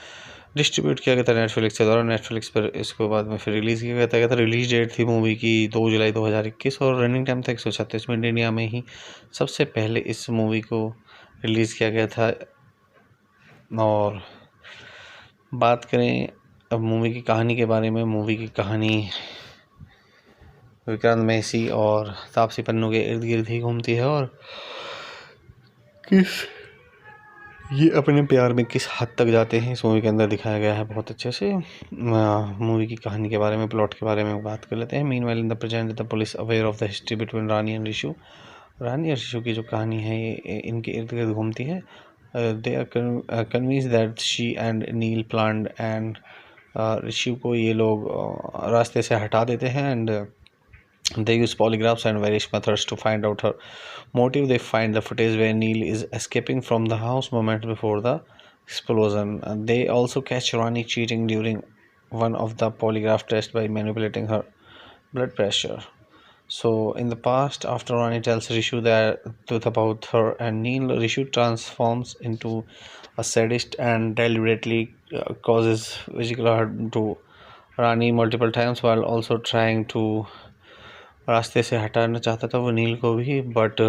डिस्ट्रीब्यूट किया गया था नेटफ्लिक्स के द्वारा, नेटफ्लिक्स पर इसको बाद में फिर रिलीज़ किया गया था। रिलीज डेट थी मूवी की 2 जुलाई 2021 और रनिंग टाइम था 136 मिनट। इंडिया में ही सबसे पहले इस मूवी को रिलीज़ किया गया था। और बात करें अब मूवी की कहानी के बारे में, मूवी की कहानी विक्रांत मैसी और तापसी पन्नू के इर्द गिर्द ही घूमती है, और ये अपने प्यार में किस हद तक जाते हैं इस मूवी के अंदर दिखाया गया है बहुत अच्छे से। मूवी की कहानी के बारे में, प्लॉट के बारे में बात कर लेते हैं। Meanwhile in the present the police aware of the history between Rani and Rishu. Rani और ऋषु की जो कहानी है ये इनके इर्द गिर्द घूमती है। They are convinced that she and Neel planned, and Rishu को ये लोग रास्ते से हटा देते हैं, and they use polygraphs and various methods to find out her motive. They find the footage where Neil is escaping from the house moments before the explosion. They also catch Rani cheating during one of the polygraph tests by manipulating her blood pressure. So in the past, after Rani tells Rishu the truth about her and Neil, Rishu transforms into a sadist and deliberately causes physical harm to Rani multiple times while also trying to रास्ते से हटाना चाहता था वो नील को भी, but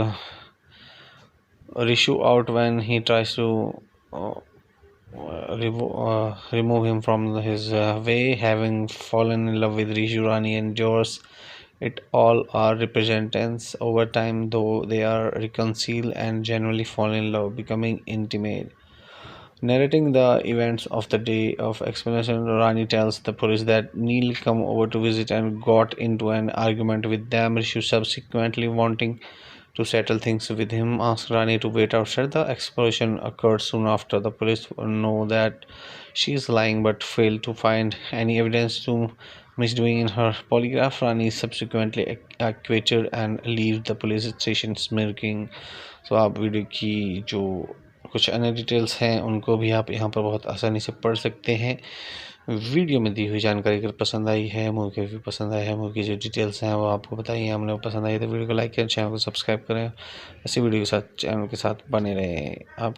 Rishu out when he tries to remove him from his way, having fallen in love with Rishu, Rani and Josh. It all are representants over time, though they are reconcile and genuinely fall in love, becoming intimate. Narrating the events of the day of explanation, Rani tells the police that Neil come over to visit and got into an argument with them. Rishu subsequently wanting to settle things with him asks Rani to wait outside. The explosion occurred soon after. The police know that she is lying but fail to find any evidence to misdoing in her polygraph. Rani is subsequently acquitted and leaves the police station smirking. So आप वीडियो की जो कुछ अन्य डिटेल्स हैं उनको भी आप यहाँ पर बहुत आसानी से पढ़ सकते हैं। वीडियो में दी हुई जानकारी अगर पसंद आई है, मूवी के भी पसंद आया है, मूवी की जो डिटेल्स हैं वो आपको बताइए, हमने पसंद आई तो वीडियो को लाइक करें, चैनल को सब्सक्राइब करें। ऐसी वीडियो के साथ चैनल के साथ बने रहें आप।